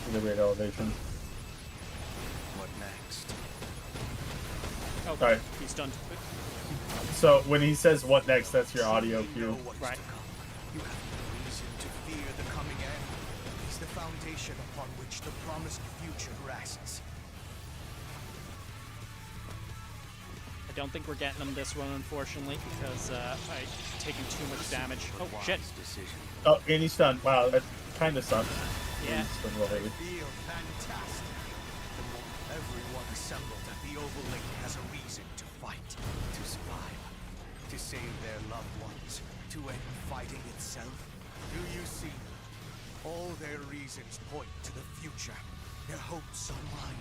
[SPEAKER 2] Into the weird elevation.
[SPEAKER 10] What next?
[SPEAKER 1] Oh,
[SPEAKER 2] Alright.
[SPEAKER 1] He's stunned.
[SPEAKER 2] So when he says what next, that's your audio cue.
[SPEAKER 1] Right.
[SPEAKER 10] You have no reason to fear the coming end. It's the foundation upon which the promised future rests.
[SPEAKER 1] I don't think we're getting him this run, unfortunately, because I've taken too much damage. Oh, shit.
[SPEAKER 2] Oh, and he's stunned. Wow, that kind of sucks.
[SPEAKER 1] Yeah.
[SPEAKER 2] He's stun related.
[SPEAKER 10] Feel fantastic. The moment everyone assembled at the Oval Lake has a reason to fight, to survive, to save their loved ones, to end fighting itself. Do you see? All their reasons point to the future. Their hopes are mine.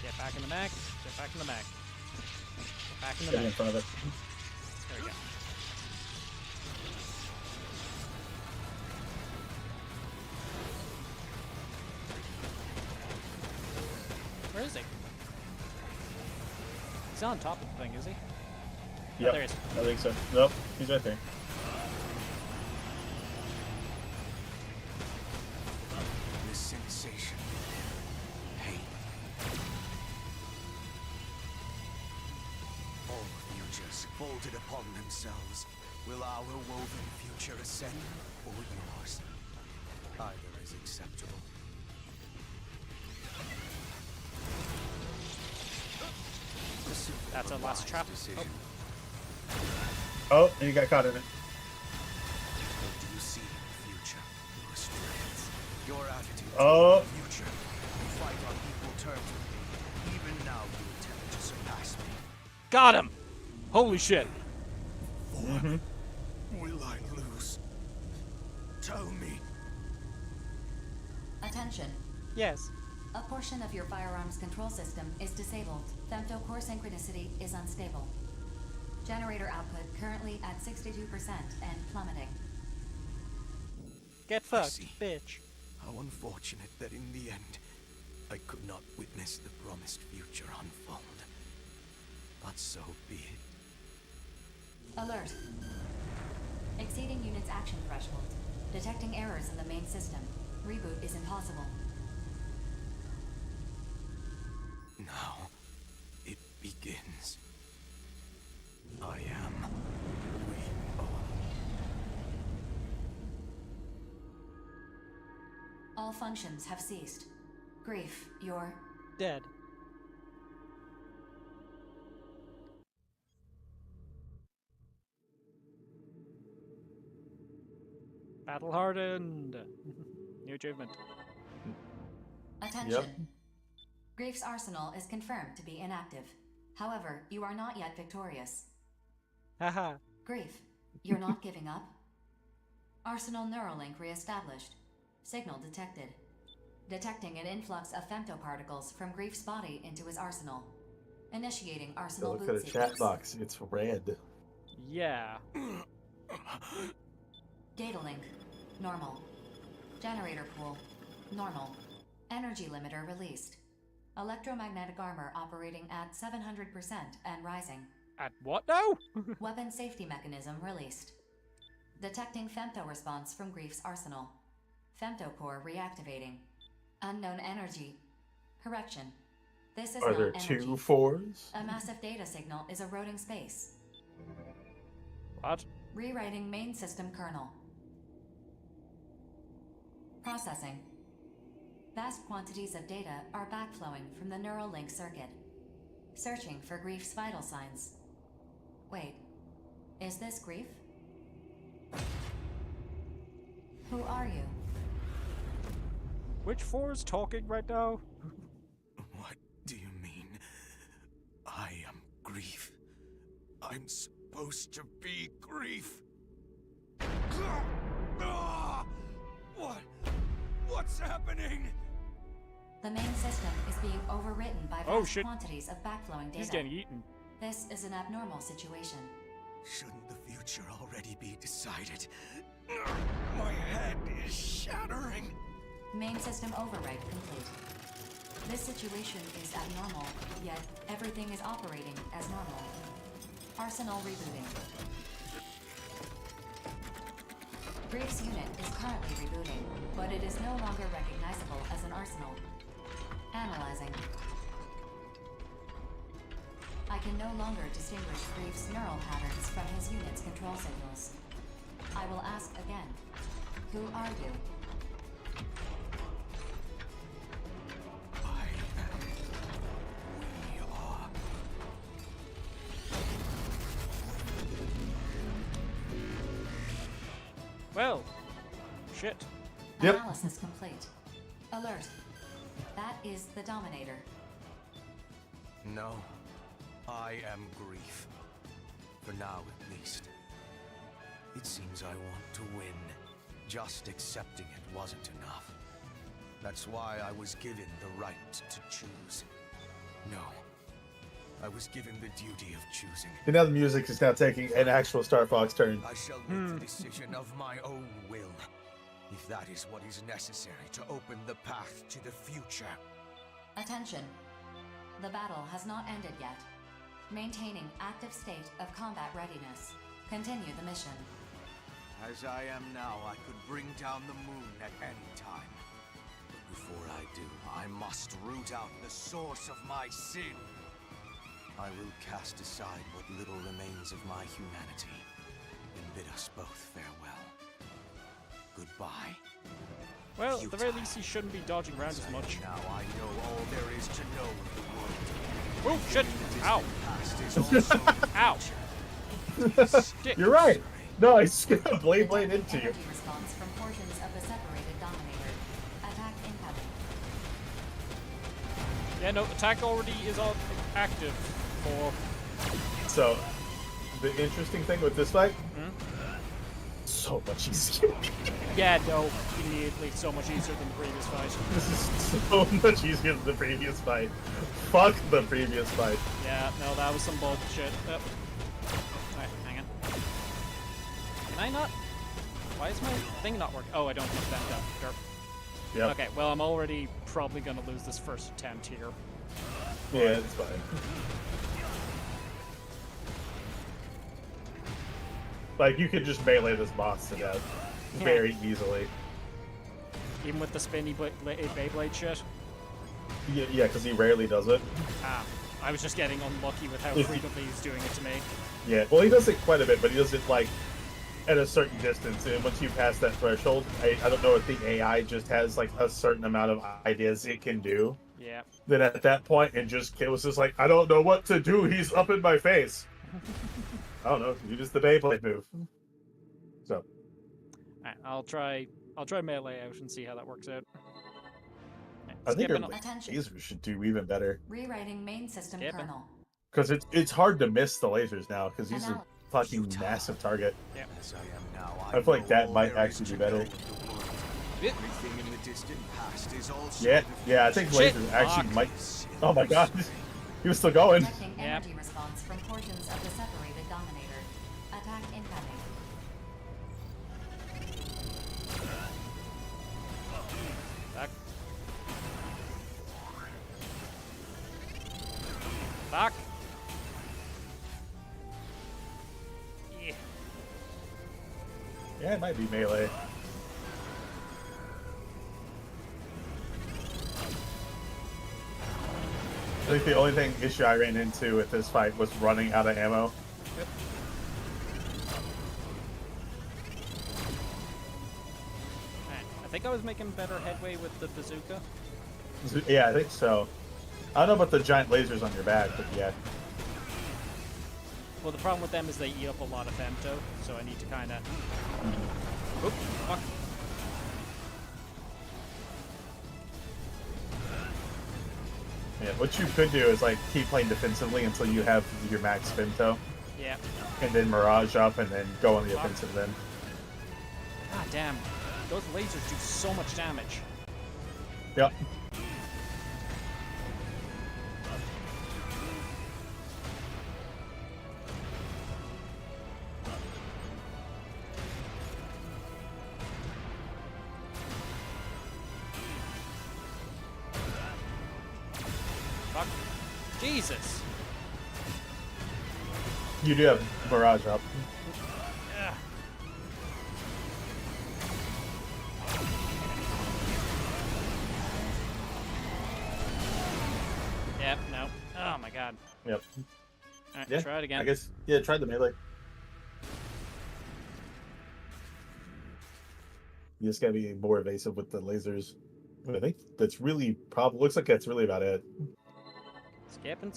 [SPEAKER 1] Get back in the back. Get back in the back. Get back in the
[SPEAKER 2] Get
[SPEAKER 1] back.
[SPEAKER 2] in front of it.
[SPEAKER 1] There we go. Where is he? He's on top of the thing, is he?
[SPEAKER 2] Yep,
[SPEAKER 1] there he is.
[SPEAKER 2] I think so. Nope, he's right there.
[SPEAKER 10] This sensation. Pain. All futures folded upon themselves. Will our woven future ascend, or yours? Either is acceptable.
[SPEAKER 1] That's our last trap.
[SPEAKER 2] Oh, and you got caught in it.
[SPEAKER 10] What do you see in the future? Your strength, your attitude
[SPEAKER 2] Oh.
[SPEAKER 10] toward the future. You
[SPEAKER 6] fight on equal terms with me. Even now, you attempt to surpass me.
[SPEAKER 1] Got him! Holy shit.
[SPEAKER 4] Will I lose? Tell me.
[SPEAKER 9] Attention.
[SPEAKER 1] Yes.
[SPEAKER 9] A portion of your firearms control system is disabled. Femto core synchronicity is unstable. Generator output currently at 62% and plummeting.
[SPEAKER 1] Get fucked, bitch.
[SPEAKER 6] How unfortunate that in the end, I could not witness the promised future unfold. But so be it.
[SPEAKER 9] Alert. Exceeding unit's action threshold. Detecting errors in the main system. Reboot is impossible.
[SPEAKER 6] Now, it begins. I am. We are.
[SPEAKER 9] All functions have ceased. Grief, you're
[SPEAKER 1] dead. Battle hardened. New achievement.
[SPEAKER 9] Attention.
[SPEAKER 2] Yep.
[SPEAKER 9] Grief's arsenal is confirmed to be inactive. However, you are not yet victorious.
[SPEAKER 1] Haha.
[SPEAKER 9] Grief, you're not giving up? Arsenal Neuralink reestablished. Signal detected. Detecting an influx of femtoparticles from Grief's body into his arsenal. Initiating arsenal
[SPEAKER 2] Look
[SPEAKER 9] boot
[SPEAKER 2] at the chat
[SPEAKER 9] sequence.
[SPEAKER 2] box. It's red.
[SPEAKER 1] Yeah.
[SPEAKER 9] Data link, normal. Generator pool, normal. Energy limiter released. Electromagnetic armor operating at 700% and rising.
[SPEAKER 1] At what now?
[SPEAKER 9] Weapon safety mechanism released. Detecting femto response from Grief's arsenal. Femto core reactivating. Unknown energy. Correction. This is
[SPEAKER 2] Are
[SPEAKER 9] not
[SPEAKER 2] there
[SPEAKER 9] energy.
[SPEAKER 2] 2 4s?
[SPEAKER 9] A massive data signal is eroding space.
[SPEAKER 1] What?
[SPEAKER 9] Rewriting main system kernel. Processing. Vast quantities of data are backflowing from the neural link circuit. Searching for Grief's vital signs. Wait, is this Grief? Who are you?
[SPEAKER 1] Which 4 is talking right now?
[SPEAKER 6] What do you mean? I am Grief. I'm supposed to be Grief. What's happening?
[SPEAKER 9] The main system is being overwritten by vast quantities of backflowing data.
[SPEAKER 1] He's getting eaten.
[SPEAKER 9] This is an abnormal situation.
[SPEAKER 6] Shouldn't the future already be decided? My head is shattering.
[SPEAKER 9] Main system override complete. This situation is abnormal, yet everything is operating as normal. Arsenal rebooting. Grief's unit is currently rebooting, but it is no longer recognizable as an arsenal. Analyzing. I can no longer distinguish Grief's neural patterns from his unit's control signals. I will ask again. Who are you?
[SPEAKER 1] Well, shit.
[SPEAKER 2] Yep.
[SPEAKER 9] Analysis complete. Alert. That is the Dominator.
[SPEAKER 6] No, I am Grief. For now, at least. It seems I want to win. Just accepting it wasn't enough. That's why I was given the right to choose. No. I was given the duty of choosing.
[SPEAKER 2] And now the music is now taking an actual Star Fox turn.
[SPEAKER 6] I shall make the decision of my own will. If that is what is necessary to open the path to the future.
[SPEAKER 9] Attention. The battle has not ended yet. Maintaining active state of combat readiness. Continue the mission.
[SPEAKER 6] As I am now, I could bring down the moon at any time. But before I do, I must root out the source of my sin. I will cast aside what little remains of my humanity and bid us both farewell. Goodbye.
[SPEAKER 1] Well, at the very least, he shouldn't be dodging around as much.
[SPEAKER 6] Now I know all there is to know of the world.
[SPEAKER 1] Oh, shit! Ow! Ow!
[SPEAKER 2] You're right. No, he's gonna blade into you.
[SPEAKER 9] Energy response from portions of the separated Dominator. Attack incoming.
[SPEAKER 1] Yeah, no, attack already is on active for...
[SPEAKER 2] So, the interesting thing with this fight, so much easier.
[SPEAKER 1] Yeah, no, immediately so much easier than the previous fight.
[SPEAKER 2] This is so much easier than the previous fight. Fuck the previous fight.
[SPEAKER 1] Yeah, no, that was some bullshit. Oh. Alright, hang on. Can I not? Why is my thing not working? Oh, I don't have that up.
[SPEAKER 2] Yep.
[SPEAKER 1] Okay, well, I'm already probably going to lose this first attempt here.
[SPEAKER 2] Yeah, it's fine. Like, you could just melee this boss to death very easily.
[SPEAKER 1] Even with the spinny Beyblade shit?
[SPEAKER 2] Yeah, because he rarely does it.
[SPEAKER 1] Ah, I was just getting unlucky with how frequently he's doing it to me.
[SPEAKER 2] Yeah, well, he does it quite a bit, but he does it, like, at a certain distance. And once you pass that threshold, I don't know if the AI just has, like, a certain amount of ideas it can do.
[SPEAKER 1] Yeah.
[SPEAKER 2] Then at that point, it was just like, I don't know what to do. He's up in my face. I don't know. You just the Beyblade move. So.
[SPEAKER 1] Alright, I'll try melee out and see how that works out. Right,
[SPEAKER 2] I think your
[SPEAKER 9] Attention.
[SPEAKER 2] lasers should do even better.
[SPEAKER 9] Rewriting main system kernel.
[SPEAKER 2] Because it's hard to miss the lasers now, because he's a fucking massive target.
[SPEAKER 1] Yeah.
[SPEAKER 6] As I am now,
[SPEAKER 2] I feel like that might actually be better.
[SPEAKER 6] Everything in the distant past is also
[SPEAKER 2] Yeah, I think lasers actually might... Oh my god. He was still going.
[SPEAKER 9] Detecting energy response from portions of the separated Dominator. Attack incoming.
[SPEAKER 1] Back. Back. Yeah.
[SPEAKER 2] Yeah, it might be melee. I think the only issue I ran into with this fight was running out of ammo.
[SPEAKER 1] Yep. Alright, I think I was making better headway with the bazooka.
[SPEAKER 2] Yeah, I think so. I don't know about the giant lasers on your back, but yeah.
[SPEAKER 1] Well, the problem with them is they eat up a lot of femto, so I need to kind of... Oop, fuck.
[SPEAKER 2] Yeah, what you could do is like keep playing defensively until you have your max femto.
[SPEAKER 1] Yeah.
[SPEAKER 2] And then mirage up and then go on the offensive then.
[SPEAKER 1] God damn. Those lasers do so much damage.
[SPEAKER 2] Yep.
[SPEAKER 1] Fuck. Jesus.
[SPEAKER 2] You do have mirage up.
[SPEAKER 1] Ugh. Yep, no. Oh my god.
[SPEAKER 2] Yep.
[SPEAKER 1] Alright,
[SPEAKER 2] Yeah,
[SPEAKER 1] try it again.
[SPEAKER 2] I guess, yeah, try the melee. You just gotta be more evasive with the lasers. But I think that's really probably looks like that's really about it.
[SPEAKER 1] Skipping.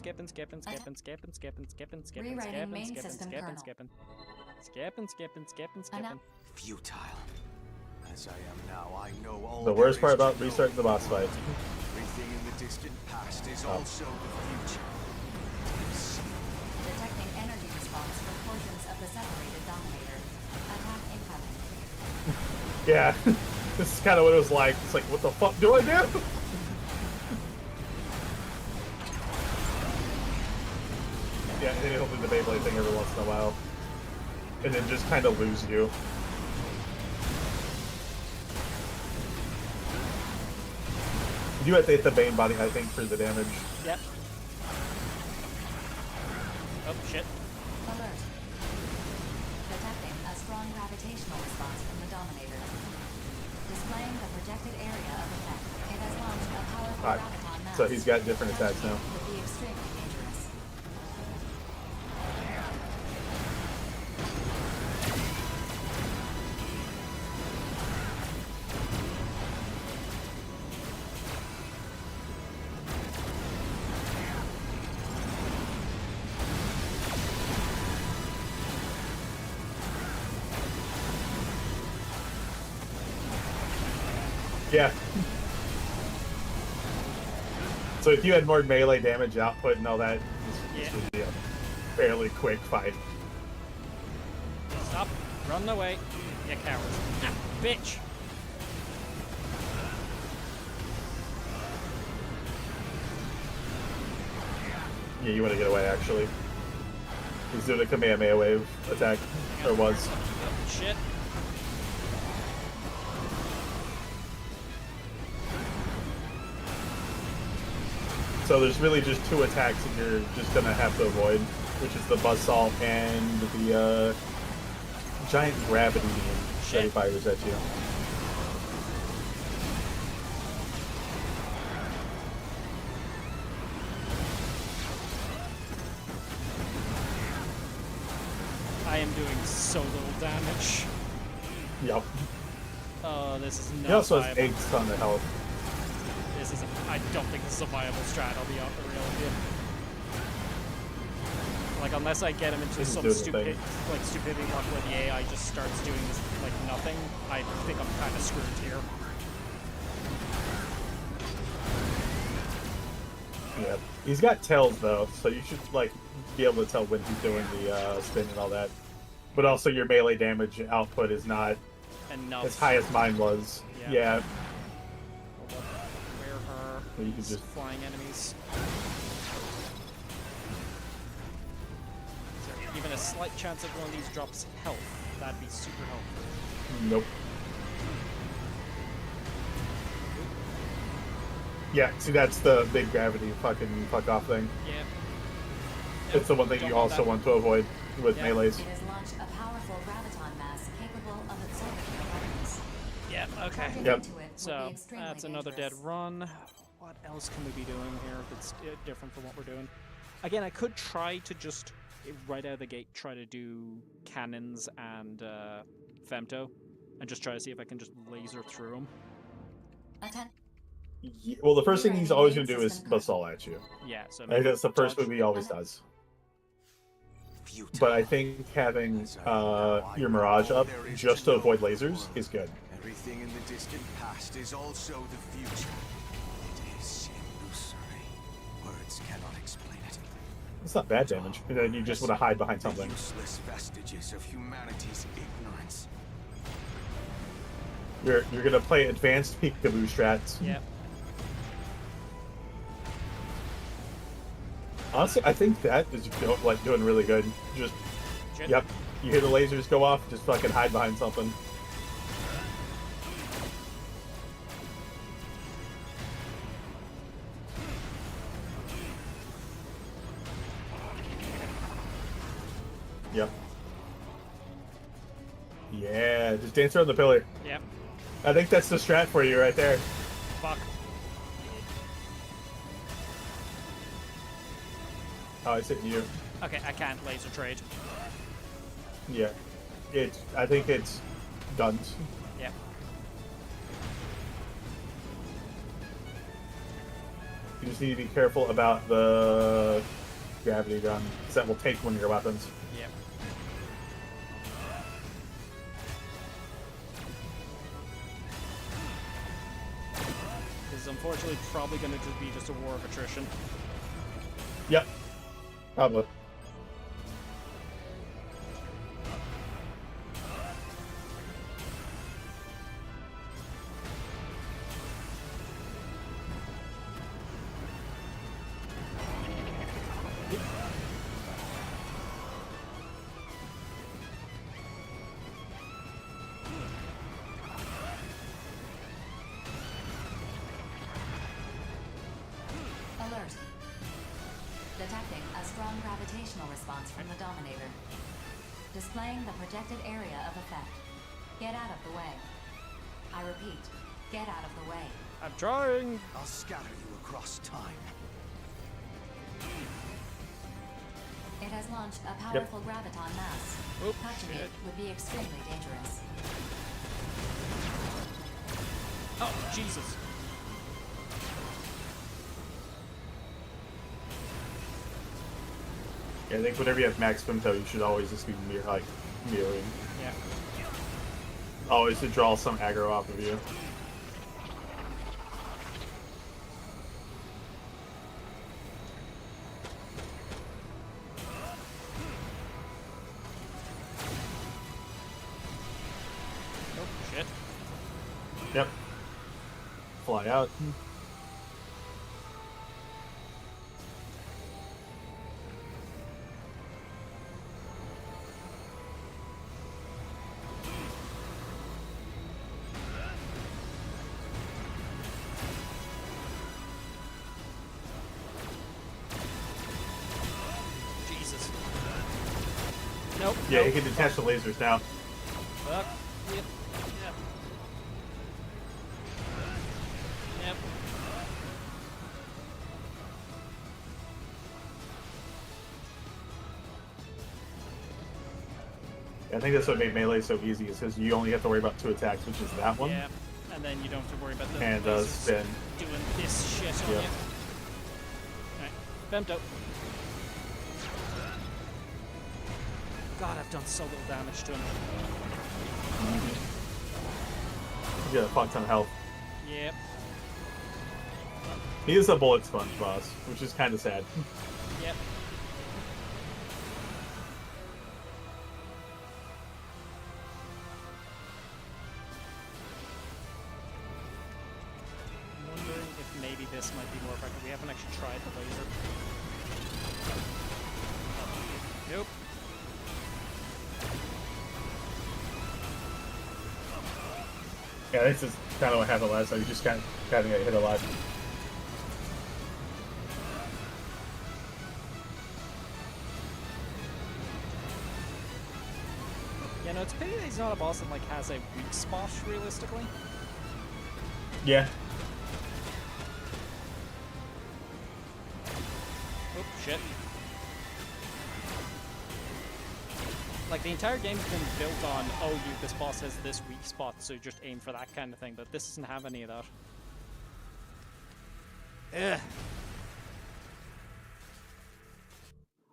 [SPEAKER 9] Rewriting main system kernel.
[SPEAKER 1] Skipping.
[SPEAKER 6] futile. As I am now, I know all
[SPEAKER 2] The worst part about restarting the boss fight.
[SPEAKER 6] Everything in the distant past is also the future.
[SPEAKER 9] Detecting energy response from portions of the separated Dominator. Attack incoming.
[SPEAKER 2] Yeah, this is kind of what it was like. It's like, what the fuck do I do? Yeah, and he'll do the Beyblade thing every once in a while. And then just kind of lose you. You have to hit the Bane body, I think, for the damage.
[SPEAKER 1] Yep. Oh, shit.
[SPEAKER 9] Alert. Detecting a strong gravitational response from the Dominator. Displaying the projected area of effect. It has launched a powerful
[SPEAKER 2] Alright,
[SPEAKER 9] graviton mass.
[SPEAKER 2] so he's got different attacks now.
[SPEAKER 9] Would be extremely dangerous.
[SPEAKER 2] Yeah. So if you had more melee damage output and all that, this would be a fairly quick fight.
[SPEAKER 1] Stop. Run away. You coward. Ah, bitch.
[SPEAKER 2] Yeah, you want to get away, actually. He's doing a Kamehameha wave attack. Or was.
[SPEAKER 1] Shit.
[SPEAKER 2] So there's really just two attacks that you're just going to have to avoid, which is the Buzzsaw and the giant gravity beam that he fires at you.
[SPEAKER 1] I am doing so little damage.
[SPEAKER 2] Yep.
[SPEAKER 1] Oh, this is not
[SPEAKER 2] He also
[SPEAKER 1] viable.
[SPEAKER 2] has 8 ton of health.
[SPEAKER 1] This is I don't think this is a viable strat, I'll be real with you. Like, unless I get him into
[SPEAKER 2] This is
[SPEAKER 1] some
[SPEAKER 2] doing the
[SPEAKER 1] stupid,
[SPEAKER 2] thing.
[SPEAKER 1] like, stupidity luck where the AI just starts doing this, like, nothing, I think I'm kind of screwed here.
[SPEAKER 2] Yeah. He's got tells, though, so you should, like, be able to tell when he's doing the spin and all that. But also your melee damage output is not
[SPEAKER 1] Enough.
[SPEAKER 2] as high as mine was. Yeah.
[SPEAKER 1] Where are
[SPEAKER 2] Well, you could
[SPEAKER 1] these
[SPEAKER 2] just-
[SPEAKER 1] flying enemies? Is there even a slight chance that one of these drops health? That'd be super helpful.
[SPEAKER 2] Nope. Yeah, see, that's the big gravity fuck off thing.
[SPEAKER 1] Yeah.
[SPEAKER 2] It's the one thing you also want to avoid with melees.
[SPEAKER 9] It has launched a powerful graviton mass capable of absorbing your weapons.
[SPEAKER 1] Yeah, okay.
[SPEAKER 9] Charging
[SPEAKER 2] Yep.
[SPEAKER 9] into it would
[SPEAKER 1] So,
[SPEAKER 9] be extremely
[SPEAKER 1] that's another dead
[SPEAKER 9] dangerous.
[SPEAKER 1] run. What else can we be doing here that's different from what we're doing? Again, I could try to just, right out of the gate, try to do cannons and femto, and just try to see if I can just laser through them.
[SPEAKER 2] Yeah, well, the first thing he's always going to do is Buzzsaw at you.
[SPEAKER 1] Yeah, so
[SPEAKER 2] I think that's the first
[SPEAKER 1] dodge.
[SPEAKER 2] move he always does. But I think having your Mirage up just to avoid lasers is good.
[SPEAKER 6] Everything in the distant past is also the future. It is illusory. Words cannot explain it.
[SPEAKER 2] It's not bad damage. And then you just want to hide behind something.
[SPEAKER 6] Useless vestiges of humanity's ignorance.
[SPEAKER 2] You're going to play advanced peekaboo strats.
[SPEAKER 1] Yep.
[SPEAKER 2] Honestly, I think that is like doing really good. Just,
[SPEAKER 1] Shit.
[SPEAKER 2] yep. You hear the lasers go off, just fucking hide behind something. Yep. Yeah, just dance around the pillar.
[SPEAKER 1] Yep.
[SPEAKER 2] I think that's the strat for you right there.
[SPEAKER 1] Fuck.
[SPEAKER 2] Oh, it's hitting you.
[SPEAKER 1] Okay, I can't laser trade.
[SPEAKER 2] Yeah. I think it's guns.
[SPEAKER 1] Yep.
[SPEAKER 2] You just need to be careful about the gravity gun, because that will take one of your weapons.
[SPEAKER 1] Yep. This is unfortunately probably going to be just a war of attrition.
[SPEAKER 2] Yep. Probably.
[SPEAKER 9] Alert. Detecting a strong gravitational response from the Dominator. Displaying the projected area of effect. Get out of the way. I repeat, get out of the way.
[SPEAKER 1] I'm trying.
[SPEAKER 6] I'll scatter you across time.
[SPEAKER 9] It has launched a powerful graviton mass.
[SPEAKER 1] Oop,
[SPEAKER 9] Touching
[SPEAKER 1] shit.
[SPEAKER 9] it would be extremely dangerous.
[SPEAKER 1] Oh, Jesus.
[SPEAKER 2] Yeah, I think whenever you have max femto, you should always just be mirroring.
[SPEAKER 1] Yeah.
[SPEAKER 2] Always to draw some aggro off of you. fly out.
[SPEAKER 1] Jesus. Nope.
[SPEAKER 2] Yeah,
[SPEAKER 1] nope.
[SPEAKER 2] he can detach the lasers now.
[SPEAKER 1] Fuck. Yep. Yep. Yep.
[SPEAKER 2] I think that's what made melee so easy, is because you only have to worry about 2 attacks, which is that one.
[SPEAKER 1] Yeah. And then you don't have to worry about the
[SPEAKER 2] And
[SPEAKER 1] lasers
[SPEAKER 2] spin.
[SPEAKER 1] doing this shit on
[SPEAKER 2] Yeah.
[SPEAKER 1] you. Alright. Femto. God, I've done so little damage to him.
[SPEAKER 2] He's got a fuck ton of health.
[SPEAKER 1] Yep.
[SPEAKER 2] He is a bullet sponge boss, which is kind of sad.
[SPEAKER 1] Yep. I'm wondering if maybe this might be more effective. We haven't actually tried the laser. Nope.
[SPEAKER 2] Yeah, this is kind of what happened last time. You just kind of got hit a lot.
[SPEAKER 1] Yeah, no, it's a pity that he's not a boss that like has a weak spot realistically.
[SPEAKER 2] Yeah.
[SPEAKER 1] Oh shit. Like, the entire game's been built on, oh, this boss has this weak spot, so just aim for that kind of thing, but this doesn't have any of that. Ugh.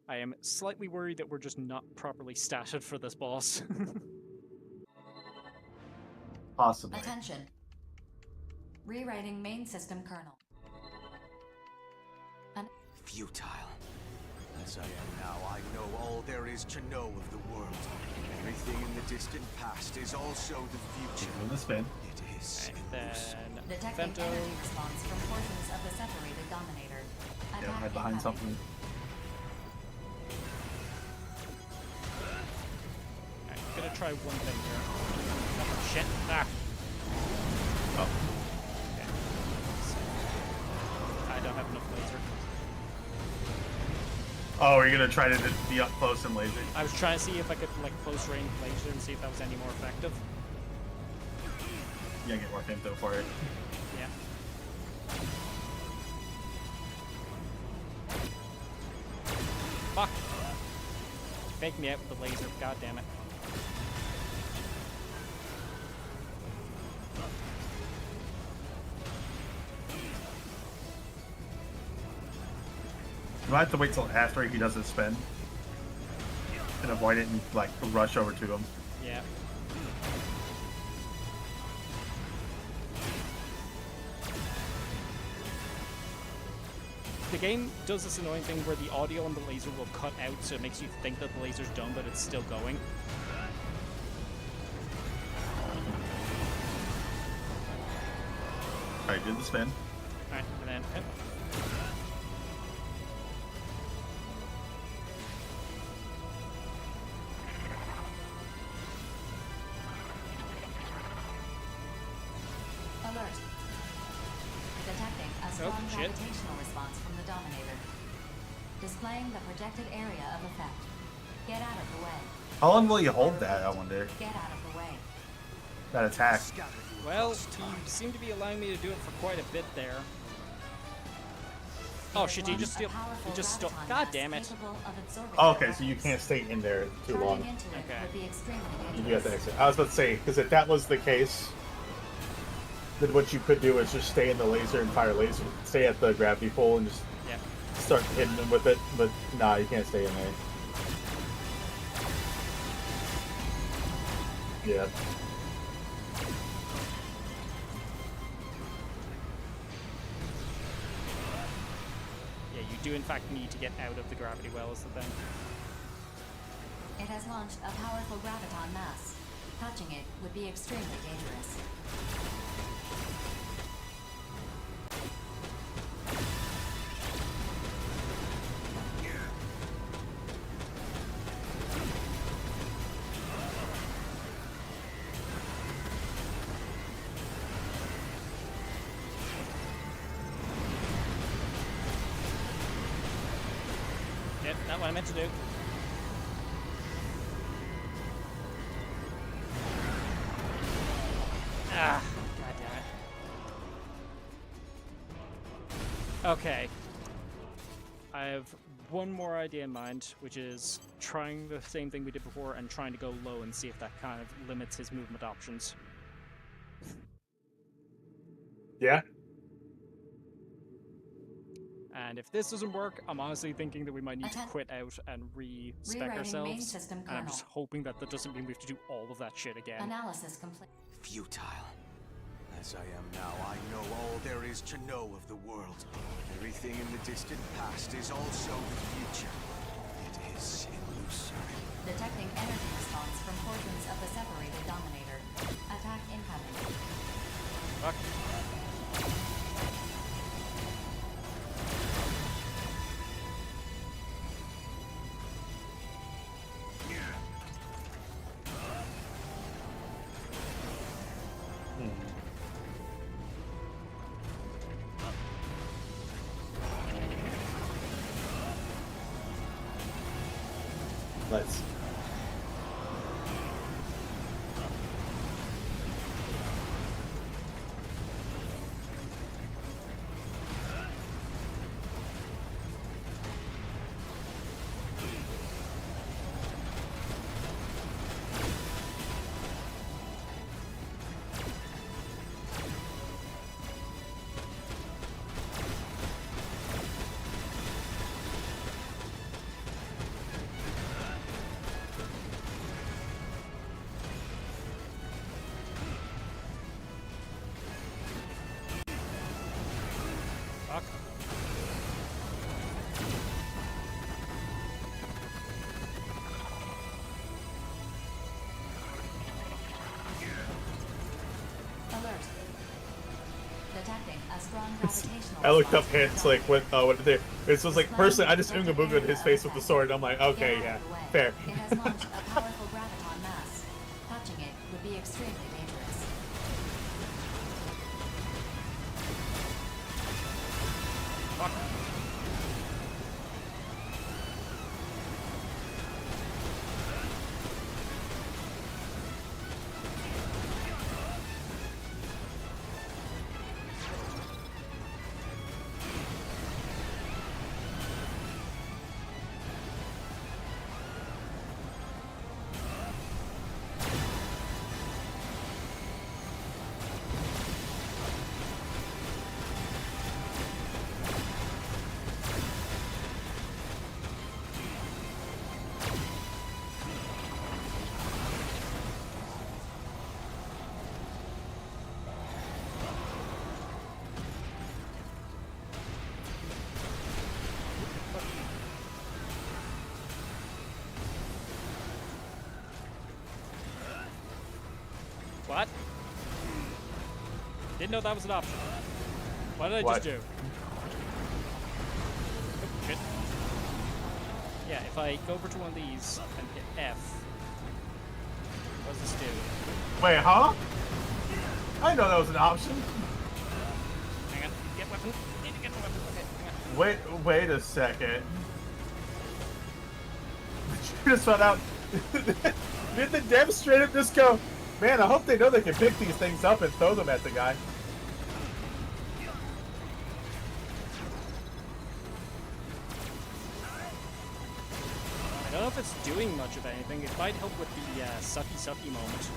[SPEAKER 1] I am slightly worried that we're just not properly statted for this boss.
[SPEAKER 2] Possibly.
[SPEAKER 9] Attention. Rewriting main system kernel.
[SPEAKER 6] Futile. As I am now, I know all there is to know of the world. Everything in the distant past is also the future.
[SPEAKER 2] In the spin.
[SPEAKER 6] It is.
[SPEAKER 1] And then
[SPEAKER 9] Detecting
[SPEAKER 1] Femto.
[SPEAKER 9] energy response from portions of the separated dominator.
[SPEAKER 2] Yeah,
[SPEAKER 9] Attack
[SPEAKER 2] hide behind
[SPEAKER 9] incoming.
[SPEAKER 2] something.
[SPEAKER 1] I'm gonna try one thing here. Oh, shit. Ah.
[SPEAKER 2] Oh.
[SPEAKER 1] Okay. I don't have enough laser.
[SPEAKER 2] Oh, are you gonna try to be up close and laser?
[SPEAKER 1] I was trying to see if I could, like, close range laser and see if that was any more effective.
[SPEAKER 2] You gotta get more femto for it.
[SPEAKER 1] Yeah. Fuck. Fake me out with the laser, god damn it.
[SPEAKER 2] You might have to wait till after he does his spin. And avoid it and, like, rush over to him.
[SPEAKER 1] Yeah. The game does this annoying thing where the audio on the laser will cut out, so it makes you think that the laser's done, but it's still going.
[SPEAKER 2] Alright, do the spin.
[SPEAKER 1] Alright, and then...
[SPEAKER 9] Alert. Detecting a strong
[SPEAKER 1] shit.
[SPEAKER 9] gravitational response from the Dominator. Displaying the projected area of effect. Get out of the way.
[SPEAKER 2] How long will you hold that, I wonder?
[SPEAKER 9] Get out of the way.
[SPEAKER 2] That attack.
[SPEAKER 1] Well, you seem to be allowing me to do it for quite a bit there. Oh shit, he just steal. He just stole. God damn it.
[SPEAKER 2] Oh, okay, so you can't stay in there too long.
[SPEAKER 1] Okay.
[SPEAKER 2] You do have to exit. I was about to say, because if that was the case, then what you could do is just stay in the laser and fire laser. Stay at the gravity pole and just start hitting them with it. But nah, you can't stay in there. Yeah.
[SPEAKER 1] Yeah, you do in fact need to get out of the gravity well is the thing.
[SPEAKER 9] It has launched a powerful graviton mass. Touching it would be extremely dangerous.
[SPEAKER 1] Not what I meant to do. Ah, god damn it. Okay. I have one more idea in mind, which is trying the same thing we did before and trying to go low and see if that kind of limits his movement options.
[SPEAKER 2] Yeah.
[SPEAKER 1] And if this doesn't work, I'm honestly thinking that we might need to quit out and re-spec ourselves.
[SPEAKER 9] Main system
[SPEAKER 1] And I'm just hoping that that doesn't mean we have to do all of that shit again.
[SPEAKER 9] Analysis complete.
[SPEAKER 6] Futile. As I am now, I know all there is to know of the world. Everything in the distant past is also the future. It is illusory.
[SPEAKER 9] Detecting energy response from portions of the separated dominator. Attack incoming.
[SPEAKER 1] Fuck.
[SPEAKER 2] Let's. I looked up hints like what did they? It was like personally, I just Oonga Booga'd his face with the sword. And I'm like, okay, yeah, fair.
[SPEAKER 9] It has launched a powerful graviton mass. Touching it would be extremely dangerous.
[SPEAKER 1] What? Didn't know that was an option. What did I just do? Oh, shit. Yeah, if I go over to one of these and hit F, what does this do?
[SPEAKER 2] Wait, huh? I didn't know that was an option.
[SPEAKER 1] Hang on, get weapon. Need to get the weapon. Okay, hang on.
[SPEAKER 2] Wait a second. You just found out. Did the dev straight up just go, man, I hope they know they can pick these things up and throw them at the guy.
[SPEAKER 1] I don't know if it's doing much of anything. It might help with the sucky moment.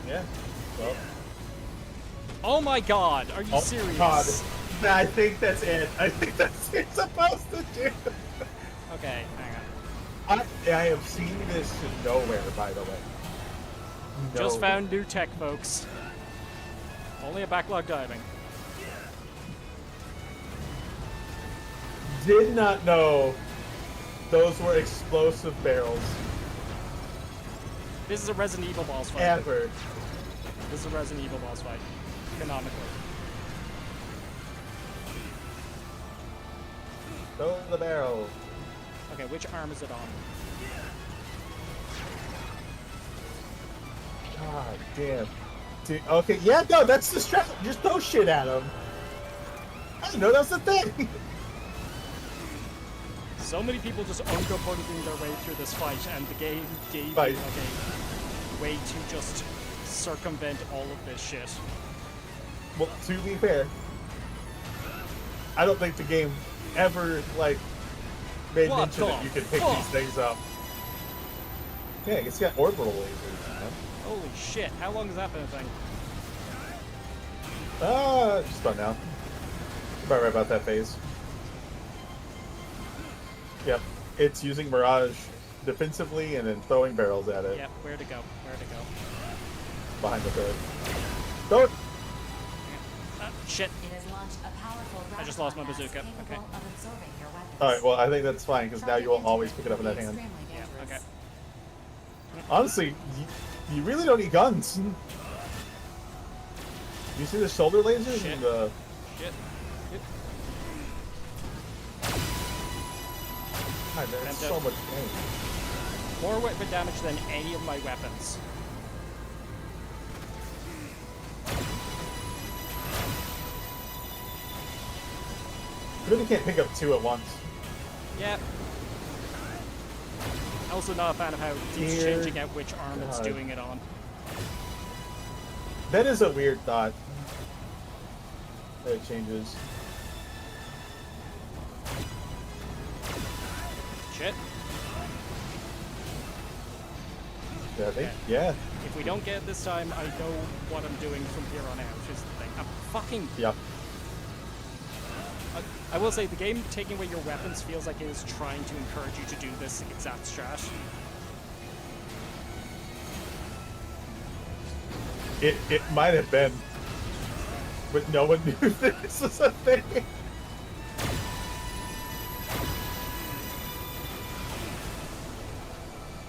[SPEAKER 2] Yeah. Well.
[SPEAKER 1] Oh my god, are you serious?
[SPEAKER 2] God. I think that's it. I think that's what it's supposed to do.
[SPEAKER 1] Okay, hang on.
[SPEAKER 2] I have seen this nowhere, by the way. No.
[SPEAKER 1] Just found new tech, folks. Only a backlog diving.
[SPEAKER 2] Did not know those were explosive barrels.
[SPEAKER 1] This is a Resident Evil boss fight.
[SPEAKER 2] Ever.
[SPEAKER 1] This is a Resident Evil boss fight. Canonically.
[SPEAKER 2] Throw the barrel.
[SPEAKER 1] Okay, which arm is it on?
[SPEAKER 2] God damn. Dude, okay, yeah, no, that's the strap. Just throw shit at him. I didn't know that was the thing.
[SPEAKER 1] So many people just uncomfortably their way through this fight, and the game gave you
[SPEAKER 2] Right.
[SPEAKER 1] like a way to just circumvent all of this shit.
[SPEAKER 2] Well, to be fair, I don't think the game ever like made
[SPEAKER 1] What
[SPEAKER 2] mention
[SPEAKER 1] the
[SPEAKER 2] that you could pick
[SPEAKER 1] fuck?
[SPEAKER 2] these things up. Yeah, it's got orbital lasers. Man.
[SPEAKER 1] Holy shit! How long has that been a thing?
[SPEAKER 2] Just about now. About right about that phase. Yep, it's using Mirage defensively and then throwing barrels at it.
[SPEAKER 1] Yep. Where to go? Where to go?
[SPEAKER 2] Behind the third. Throw it!
[SPEAKER 1] Shit.
[SPEAKER 9] It has launched a powerful
[SPEAKER 1] I just lost my bazooka.
[SPEAKER 9] capable
[SPEAKER 1] Okay.
[SPEAKER 9] of absorbing your weapons.
[SPEAKER 2] Alright, well, I think that's fine, because now you will always pick it up in that hand.
[SPEAKER 9] Extremely dangerous.
[SPEAKER 1] Okay.
[SPEAKER 2] Honestly, you really don't need guns. You see the shoulder lasers
[SPEAKER 1] Shit.
[SPEAKER 2] and the...
[SPEAKER 1] Shit. Yep.
[SPEAKER 2] God, that's
[SPEAKER 1] Femto.
[SPEAKER 2] so much pain.
[SPEAKER 1] More weapon damage than any of my weapons.
[SPEAKER 2] You really can't pick up two at once.
[SPEAKER 1] Yep. Also not a fan of how it keeps
[SPEAKER 2] Dear
[SPEAKER 1] changing out which arm it's
[SPEAKER 2] God.
[SPEAKER 1] doing it on.
[SPEAKER 2] That is a weird thought. That it changes.
[SPEAKER 1] Shit.
[SPEAKER 2] Yeah, I think,
[SPEAKER 1] Okay.
[SPEAKER 2] yeah.
[SPEAKER 1] If we don't get it this time, I know what I'm doing from here on out, is the thing. I'm fucking...
[SPEAKER 2] Yep.
[SPEAKER 1] I will say, the game taking away your weapons feels like it is trying to encourage you to do this exact strat.
[SPEAKER 2] It might have been, but no one knew this was a thing.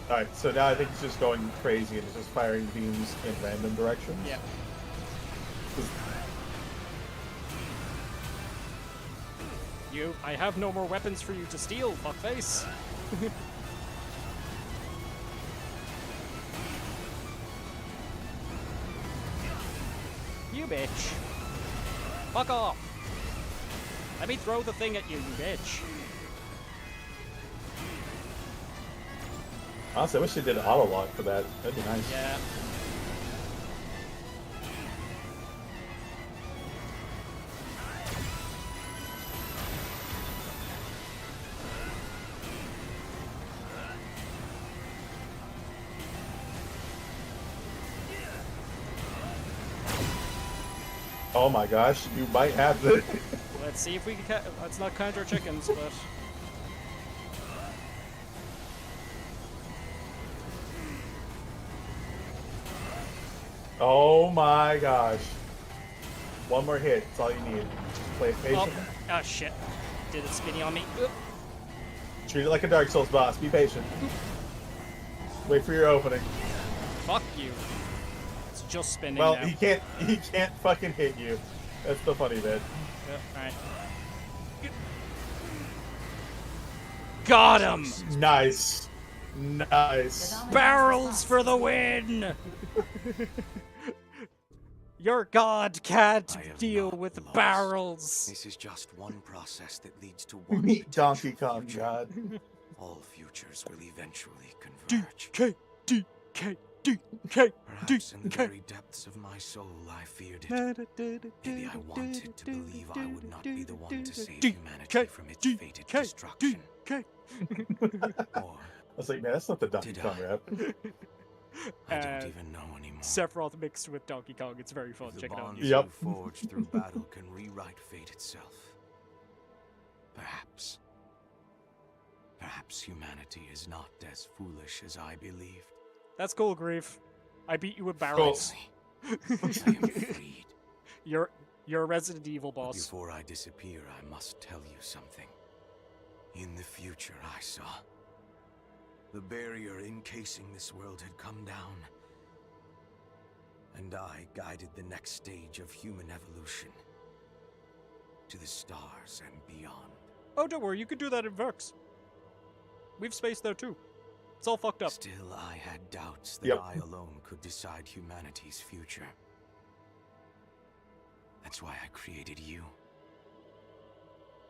[SPEAKER 2] Alright, so now I think it's just going crazy and it's just firing beams in random directions.
[SPEAKER 1] Yeah. I have no more weapons for you to steal, fuckface. You bitch. Fuck off. Let me throw the thing at you, you bitch.
[SPEAKER 2] Honestly, I wish they did an auto lock for that. That'd be nice.
[SPEAKER 1] Yeah.
[SPEAKER 2] Oh my gosh, you might have the...
[SPEAKER 1] Let's see if we can. Let's not count our chickens, but.
[SPEAKER 2] Oh my gosh. One more hit, that's all you need. Just play it
[SPEAKER 1] Oh,
[SPEAKER 2] patient.
[SPEAKER 1] ah, shit. Did it spinny on me? Ugh.
[SPEAKER 2] Treat it like a Dark Souls boss. Be patient. Wait for your opening.
[SPEAKER 1] Fuck you. It's just spinning
[SPEAKER 2] Well,
[SPEAKER 1] now.
[SPEAKER 2] he can't fucking hit you. That's the funny bit.
[SPEAKER 1] Alright. Got him!
[SPEAKER 2] Nice. Nice.
[SPEAKER 1] Barrels for the win! Your god can't deal with barrels.
[SPEAKER 6] This is just one process that leads to one.
[SPEAKER 2] Meet Donkey Kong, God.
[SPEAKER 6] All futures will eventually converge.
[SPEAKER 1] DK.
[SPEAKER 6] Perhaps in the very depths of my soul, I feared it. Maybe I wanted to believe I would not be the one to save humanity from its fated destruction.
[SPEAKER 2] I was like, man, that's not the Donkey Kong rap.
[SPEAKER 6] I don't even know anymore.
[SPEAKER 1] Sephiroth mixed with Donkey Kong. It's very fun.
[SPEAKER 6] The
[SPEAKER 1] Check it out.
[SPEAKER 6] bonds you forged through battle can rewrite fate itself. Perhaps. Perhaps humanity is not as foolish as I believed.
[SPEAKER 1] That's cool, Grief. I beat you with barrels.
[SPEAKER 6] I am freed.
[SPEAKER 1] You're a Resident Evil boss.
[SPEAKER 6] Before I disappear, I must tell you something. In the future, I saw the barrier encasing this world had come down, and I guided the next stage of human evolution to the stars and beyond.
[SPEAKER 1] Oh, don't worry. You could do that in Vex. We've spaced there too. It's all fucked up.
[SPEAKER 6] Still, I had doubts that I alone could decide humanity's future. That's why I created you.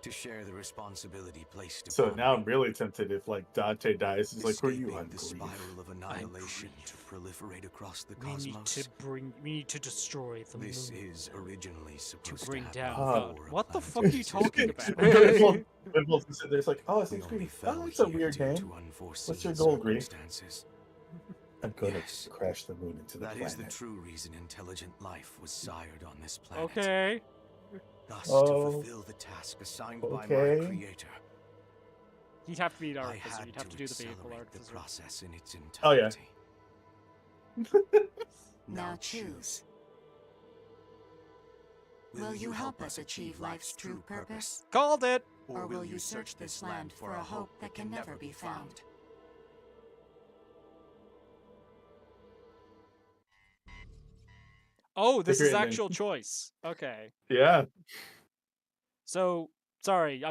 [SPEAKER 6] To share the responsibility placed
[SPEAKER 2] So
[SPEAKER 6] upon
[SPEAKER 2] now
[SPEAKER 6] me.
[SPEAKER 2] I'm really tempted if like Dante dies. It's like, who are you?
[SPEAKER 6] Escaping
[SPEAKER 2] I'm
[SPEAKER 6] the
[SPEAKER 2] Grief.
[SPEAKER 6] spiral of annihilation to proliferate across the
[SPEAKER 1] We need
[SPEAKER 6] cosmos.
[SPEAKER 1] we need to destroy the
[SPEAKER 6] This
[SPEAKER 1] moon
[SPEAKER 6] is originally supposed
[SPEAKER 1] to bring
[SPEAKER 6] have
[SPEAKER 1] down
[SPEAKER 6] been
[SPEAKER 1] God.
[SPEAKER 6] for a
[SPEAKER 1] What the
[SPEAKER 6] planetary
[SPEAKER 1] fuck are you talking
[SPEAKER 6] system.
[SPEAKER 1] about?
[SPEAKER 2] Wimbledon sits there, it's like, oh, it's
[SPEAKER 6] We only
[SPEAKER 2] Grief.
[SPEAKER 6] fell
[SPEAKER 2] Oh, it's a
[SPEAKER 6] here
[SPEAKER 2] weird
[SPEAKER 6] due
[SPEAKER 2] name.
[SPEAKER 6] to unforeseen
[SPEAKER 2] What's your goal, Grief?
[SPEAKER 6] circumstances.
[SPEAKER 2] I'm gonna
[SPEAKER 6] Yes.
[SPEAKER 2] crash the moon into the
[SPEAKER 6] That
[SPEAKER 2] planet.
[SPEAKER 6] is the true reason intelligent life was sired on this planet.
[SPEAKER 1] Okay.
[SPEAKER 6] Thus,
[SPEAKER 2] Oh,
[SPEAKER 6] to fulfill the task assigned by my
[SPEAKER 2] okay.
[SPEAKER 6] creator,
[SPEAKER 1] You'd have to be an
[SPEAKER 6] I
[SPEAKER 1] artificer.
[SPEAKER 6] had
[SPEAKER 1] You'd have to do the vehicle
[SPEAKER 6] accelerate the
[SPEAKER 1] artificer.
[SPEAKER 6] process in its
[SPEAKER 2] Oh, yeah.
[SPEAKER 6] entirety.
[SPEAKER 5] Now choose. Will you help us achieve life's true purpose?
[SPEAKER 1] Called it!
[SPEAKER 5] Or will you search this land for a hope that can never be found?
[SPEAKER 1] Oh, this
[SPEAKER 2] Pick
[SPEAKER 1] is
[SPEAKER 2] your ending.
[SPEAKER 1] actual choice. Okay.
[SPEAKER 2] Yeah.
[SPEAKER 1] So, sorry.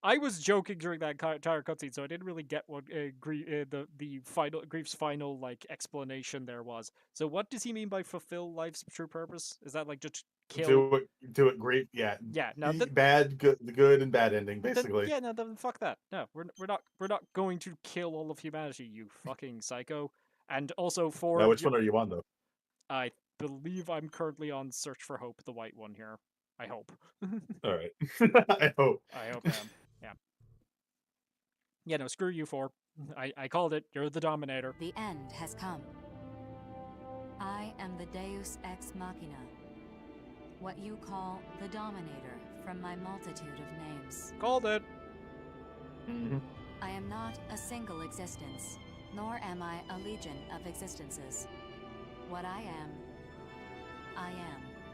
[SPEAKER 1] I was joking during that entire cutscene, so I didn't really get what the final Grief's final like explanation there was. So, what does he mean by fulfill life's true purpose? Is that like just kill?
[SPEAKER 2] Do it great. Yeah.
[SPEAKER 1] Yeah. No.
[SPEAKER 2] Bad, good, and bad ending,
[SPEAKER 1] Then,
[SPEAKER 2] basically.
[SPEAKER 1] yeah. No. Then fuck that. No. We're not going to kill all of humanity. You fucking psycho. And also for
[SPEAKER 2] Now, which one are you on, though?
[SPEAKER 1] I believe I'm currently on Search for Hope, the white one here. I hope.
[SPEAKER 2] All right. I hope.
[SPEAKER 1] I hope I am. Yeah. Yeah, no, screw you four. I called it. You're the Dominator.
[SPEAKER 9] The end has come. I am the Deus Ex Machina. What you call the Dominator from my multitude of names.
[SPEAKER 1] Called it.
[SPEAKER 9] I am not a single existence, nor am I a legion of existences. What I am.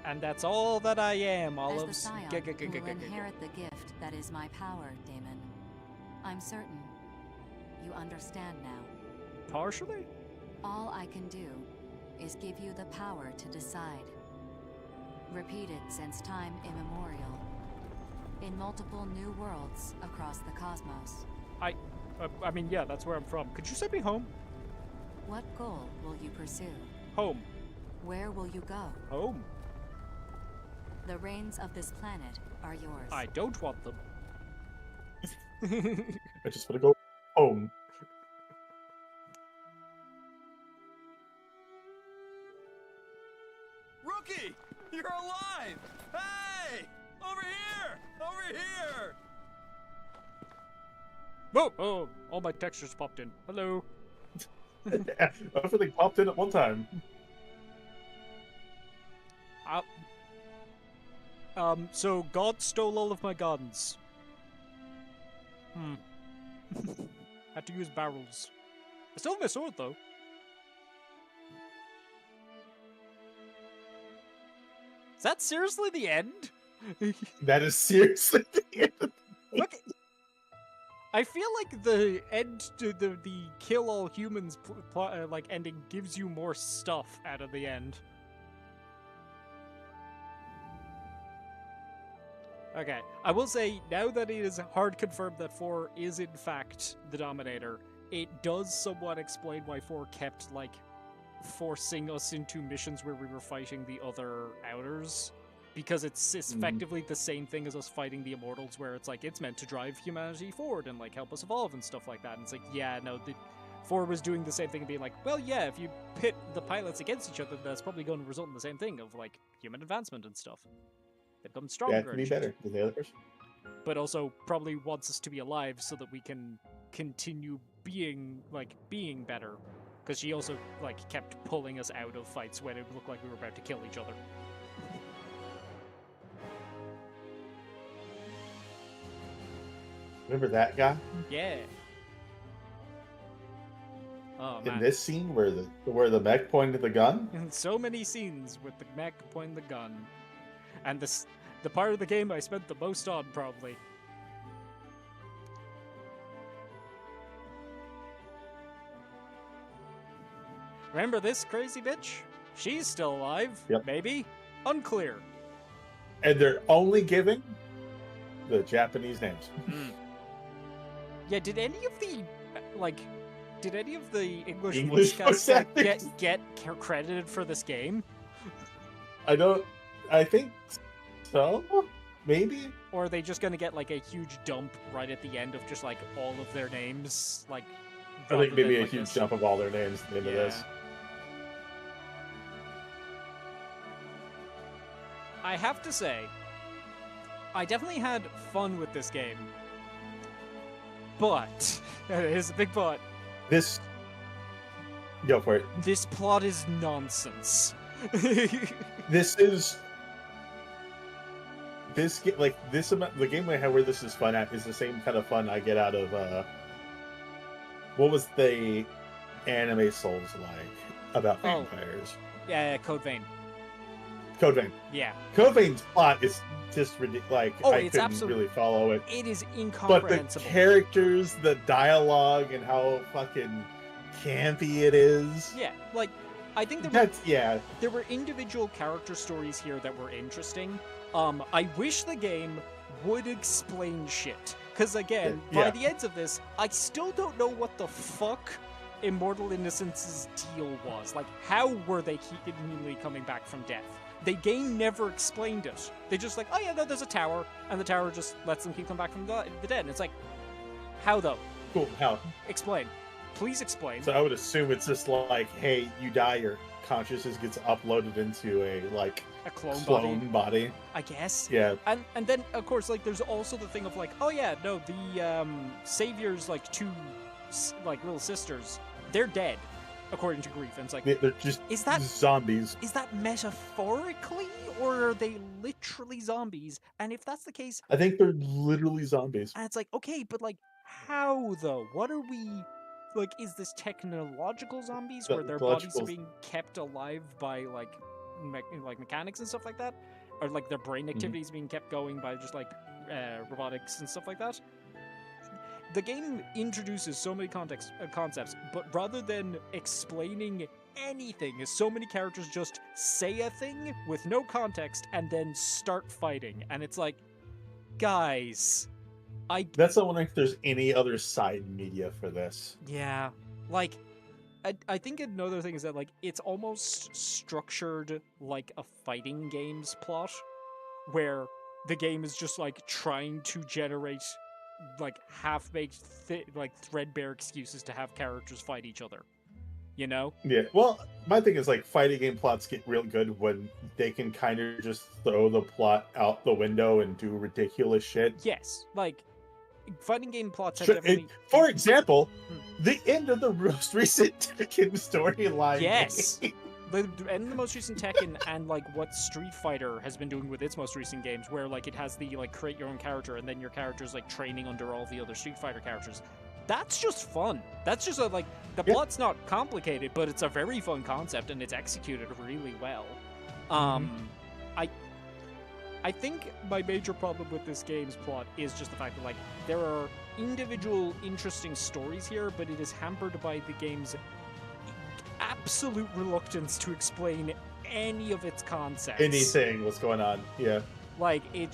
[SPEAKER 1] And that's all that I am,
[SPEAKER 9] As the
[SPEAKER 1] Olives.
[SPEAKER 9] scion who will inherit the gift that is my power, Daemon. I'm certain you understand now.
[SPEAKER 1] Partially?
[SPEAKER 9] All I can do is give you the power to decide. Repeated since time immemorial. In multiple new worlds across the cosmos.
[SPEAKER 1] I mean, yeah, that's where I'm from. Could you send me home?
[SPEAKER 9] What goal will you pursue?
[SPEAKER 1] Home.
[SPEAKER 9] Where will you go?
[SPEAKER 1] Home.
[SPEAKER 9] The reins of this planet are yours.
[SPEAKER 1] I don't want them.
[SPEAKER 2] I just want to go home.
[SPEAKER 18] Rookie! You're alive! Hey! Over here! Over here!
[SPEAKER 1] Whoa! Oh, all my textures popped in. Hello.
[SPEAKER 2] Everything popped in at one time.
[SPEAKER 1] So God stole all of my guns. Had to use barrels. I still have my sword, though. Is that seriously the end?
[SPEAKER 2] That is seriously the end.
[SPEAKER 1] Look, I feel like the end to the kill all humans like ending gives you more stuff out of the end. Okay, I will say, now that it is hard confirmed that 4 is in fact the Dominator, it does somewhat explain why 4 kept, like, forcing us into missions where we were fighting the other Outers. Because it's effectively the same thing as us fighting the Immortals, where it's like, it's meant to drive humanity forward and, like, help us evolve and stuff like that. And it's like, yeah, no, 4 was doing the same thing and being like, well, yeah, if you pit the pilots against each other, that's probably going to result in the same thing of, like, human advancement and stuff. They become stronger.
[SPEAKER 2] Yeah, it can be better than the other person.
[SPEAKER 1] But also probably wants us to be alive so that we can continue being better. Because she also, like, kept pulling us out of fights when it looked like we were about to kill each other.
[SPEAKER 2] Remember that guy?
[SPEAKER 1] Yeah. Oh,
[SPEAKER 2] In
[SPEAKER 1] man.
[SPEAKER 2] this scene where the mech pointed the gun?
[SPEAKER 1] In so many scenes with the mech pointing the gun. And the part of the game I spent the most on, probably. Remember this crazy bitch? She's still alive.
[SPEAKER 2] Yep.
[SPEAKER 1] Maybe? Unclear.
[SPEAKER 2] And they're only giving the Japanese names.
[SPEAKER 1] Yeah, did any of the English
[SPEAKER 2] English
[SPEAKER 1] voice
[SPEAKER 2] voice
[SPEAKER 1] cast get credited for this game?
[SPEAKER 2] I think so. Maybe?
[SPEAKER 1] Or are they just going to get, like, a huge dump right at the end of just, like, all of their names? Like,
[SPEAKER 2] I think maybe a
[SPEAKER 1] like
[SPEAKER 2] huge
[SPEAKER 1] this?
[SPEAKER 2] jump of all their names at the end of this.
[SPEAKER 1] I have to say, I definitely had fun with this game. But, here's a big but.
[SPEAKER 2] This... Go for it.
[SPEAKER 1] This plot is nonsense.
[SPEAKER 2] This is... This like this amount, the game I have where this is fun at is the same kind of fun I get out of what was the anime Souls like about vampires?
[SPEAKER 1] Yeah, Code Vein.
[SPEAKER 2] Code Vein.
[SPEAKER 1] Yeah.
[SPEAKER 2] Code Vein's plot is just ridiculous. Like I
[SPEAKER 1] it's
[SPEAKER 2] couldn't really follow it.
[SPEAKER 1] It is
[SPEAKER 2] But
[SPEAKER 1] incomprehensible.
[SPEAKER 2] the characters, the dialogue, and how fucking campy it is.
[SPEAKER 1] Yeah, like I think there were individual character stories here that were interesting. I wish the game would explain shit. Because again, by the ends of this, I still don't know what the fuck Immortal Innocence's deal was. Like, how were they continually coming back from death? The game never explained it. They just like, oh yeah, no, there's a tower, and the tower just lets them keep coming back from the dead. And it's like, how though?
[SPEAKER 2] Cool, how?
[SPEAKER 1] Explain. Please explain.
[SPEAKER 2] So I would assume it's just like, hey, you die, your consciousness gets uploaded into a clone body.
[SPEAKER 1] I guess.
[SPEAKER 2] Yeah.
[SPEAKER 1] And then of course like there's also the thing of like, oh yeah, no, the Savior's like two like little sisters, they're dead, according to Grief. And it's like
[SPEAKER 2] they're just zombies.
[SPEAKER 1] Is that metaphorically or are they literally zombies? And if that's the case,
[SPEAKER 2] I think they're literally zombies.
[SPEAKER 1] And it's like, okay, but like how though? What are we like, is this technological zombies where their bodies are being kept alive by like mechanics and stuff like that, or like their brain activities being kept going by just like robotics and stuff like that? The game introduces so many concepts, but rather than explaining anything, so many characters just say a thing with no context and then start fighting, and it's like, guys,
[SPEAKER 2] That's not wondering if there's any other side media for this.
[SPEAKER 1] Yeah, like I think another thing is that like it's almost structured like a fighting game's plot, where the game is just like trying to generate like half-baked, like threadbare excuses to have characters fight each other. You know?
[SPEAKER 2] Yeah. Well, my thing is like fighting game plots get real good when they can kind of just throw the plot out the window and do ridiculous shit.
[SPEAKER 1] Yes, like fighting game plots have definitely...
[SPEAKER 2] For example, the end of the most recent Tekken storyline.
[SPEAKER 1] Yes. The end of the most recent Tekken and like what Street Fighter has been doing with its most recent games, where like it has the like create your own character and then your character's like training under all the other Street Fighter characters. That's just fun. That's just like the plot's not complicated, but it's a very fun concept and it's executed really well. I think my major problem with this game's plot is just the fact that like there are individual interesting stories here, but it is hampered by the game's absolute reluctance to explain any of its concepts.
[SPEAKER 2] Anything, what's going on? Yeah.
[SPEAKER 1] Like it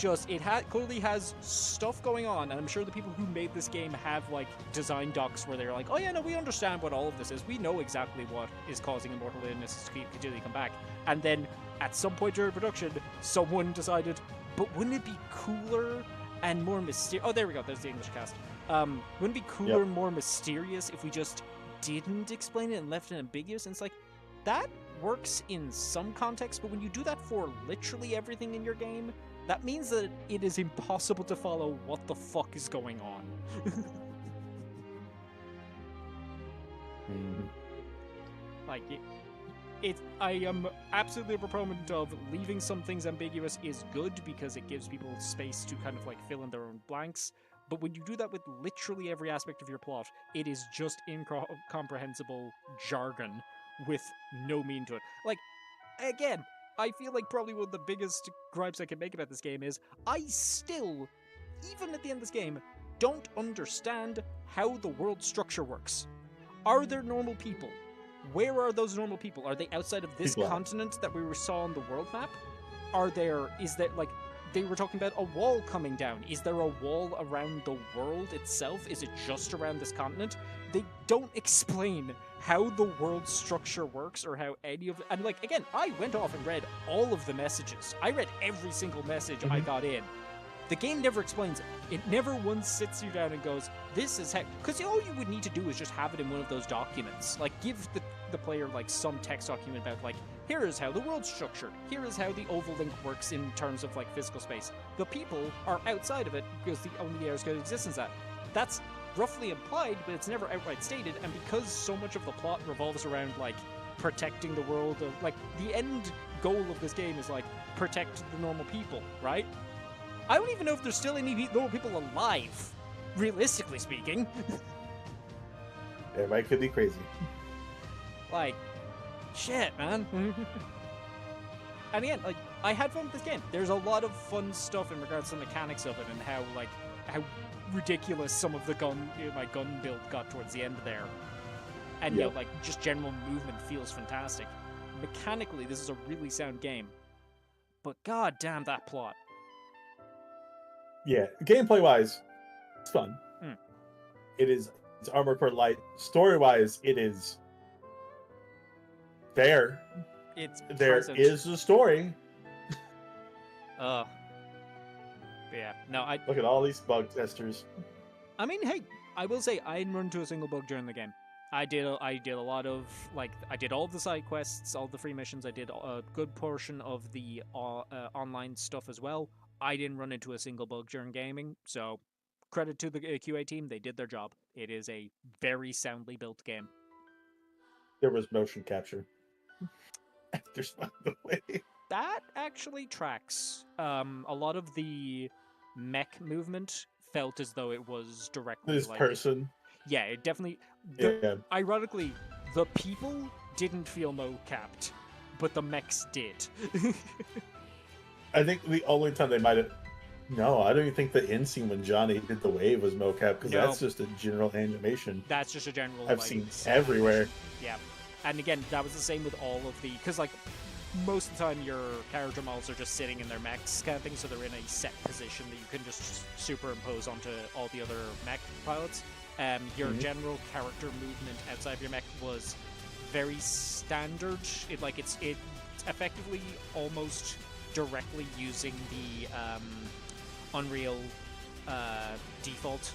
[SPEAKER 1] clearly has stuff going on, and I'm sure the people who made this game have like design docs where they're like, oh yeah, no, we understand what all of this is. We know exactly what is causing Immortal Innocence to continually come back. And then at some point during production, someone decided, but wouldn't it be cooler and more mysterious? Oh, there we go. There's the English cast. Wouldn't it be cooler and more mysterious if we just didn't explain it and left it ambiguous? And it's like, that works in some context, but when you do that for literally everything in your game, that means that it is impossible to follow what the fuck is going on. Like, I am absolutely a proponent of leaving some things ambiguous is good because it gives people space to kind of like fill in their own blanks. But when you do that with literally every aspect of your plot, it is just incomprehensible jargon with no meaning to it. Like, again, I feel like probably one of the biggest gripes I can make about this game is I still, even at the end of this game, don't understand how the world structure works. Are there normal people? Where are those normal people? Are they outside of this continent that we saw on the world map? Is there, like, they were talking about a wall coming down. Is there a wall around the world itself? Is it just around this continent? They don't explain how the world structure works or how any of it. And like, again, I went off and read all of the messages. I read every single message I got in. The game never explains it. It never once sits you down and goes, this is how... Because all you would need to do is just have it in one of those documents. Like, give the player, like, some text document about, like, here is how the world's structured. Here is how the oval link works in terms of, like, physical space. The people are outside of it because the only areas could exist in that. That's roughly implied, but it's never outright stated, and because so much of the plot revolves around, like, protecting the world of... Like, the end goal of this game is, like, protect the normal people, right? I don't even know if there's still any normal people alive, realistically speaking.
[SPEAKER 2] Everybody could be crazy.
[SPEAKER 1] Like, shit, man. And again, like, I had fun with this game. There's a lot of fun stuff in regards to the mechanics of it and how ridiculous some of the my gun build got towards the end there. And, you know, like, just general movement feels fantastic. Mechanically, this is a really sound game. But god damn that plot.
[SPEAKER 2] Yeah, gameplay-wise, it's fun.
[SPEAKER 1] Mm.
[SPEAKER 2] It's Armored Core Light. Story-wise, it is there. There
[SPEAKER 1] present.
[SPEAKER 2] is a story.
[SPEAKER 1] Yeah, no,
[SPEAKER 2] Look at all these bug testers.
[SPEAKER 1] I mean, hey, I will say I didn't run into a single bug during the game. I did a lot of, like, I did all the side quests, all the free missions. I did a good portion of the online stuff as well. I didn't run into a single bug during gaming, so credit to the QA team. They did their job. It is a very soundly built game.
[SPEAKER 2] There was motion capture. There's by the way.
[SPEAKER 1] That actually tracks. A lot of the mech movement felt as though it was directly
[SPEAKER 2] This
[SPEAKER 1] like
[SPEAKER 2] person.
[SPEAKER 1] Yeah, it definitely.
[SPEAKER 2] Yeah.
[SPEAKER 1] Ironically, the people didn't feel mo-capped, but the mechs did.
[SPEAKER 2] I think the only time they might have... No, I don't even think the end scene when Johnny did the wave was mocap, because that's just a general animation.
[SPEAKER 1] That's just a general...
[SPEAKER 2] I've
[SPEAKER 1] like,
[SPEAKER 2] seen everywhere.
[SPEAKER 1] Yeah. And again, that was the same with all of the... Because, like, most of the time your character models are just sitting in their mechs kind of thing, so they're in a set position that you can just superimpose onto all the other mech pilots. Your general character movement outside of your mech was very standard. It's effectively almost directly using the Unreal default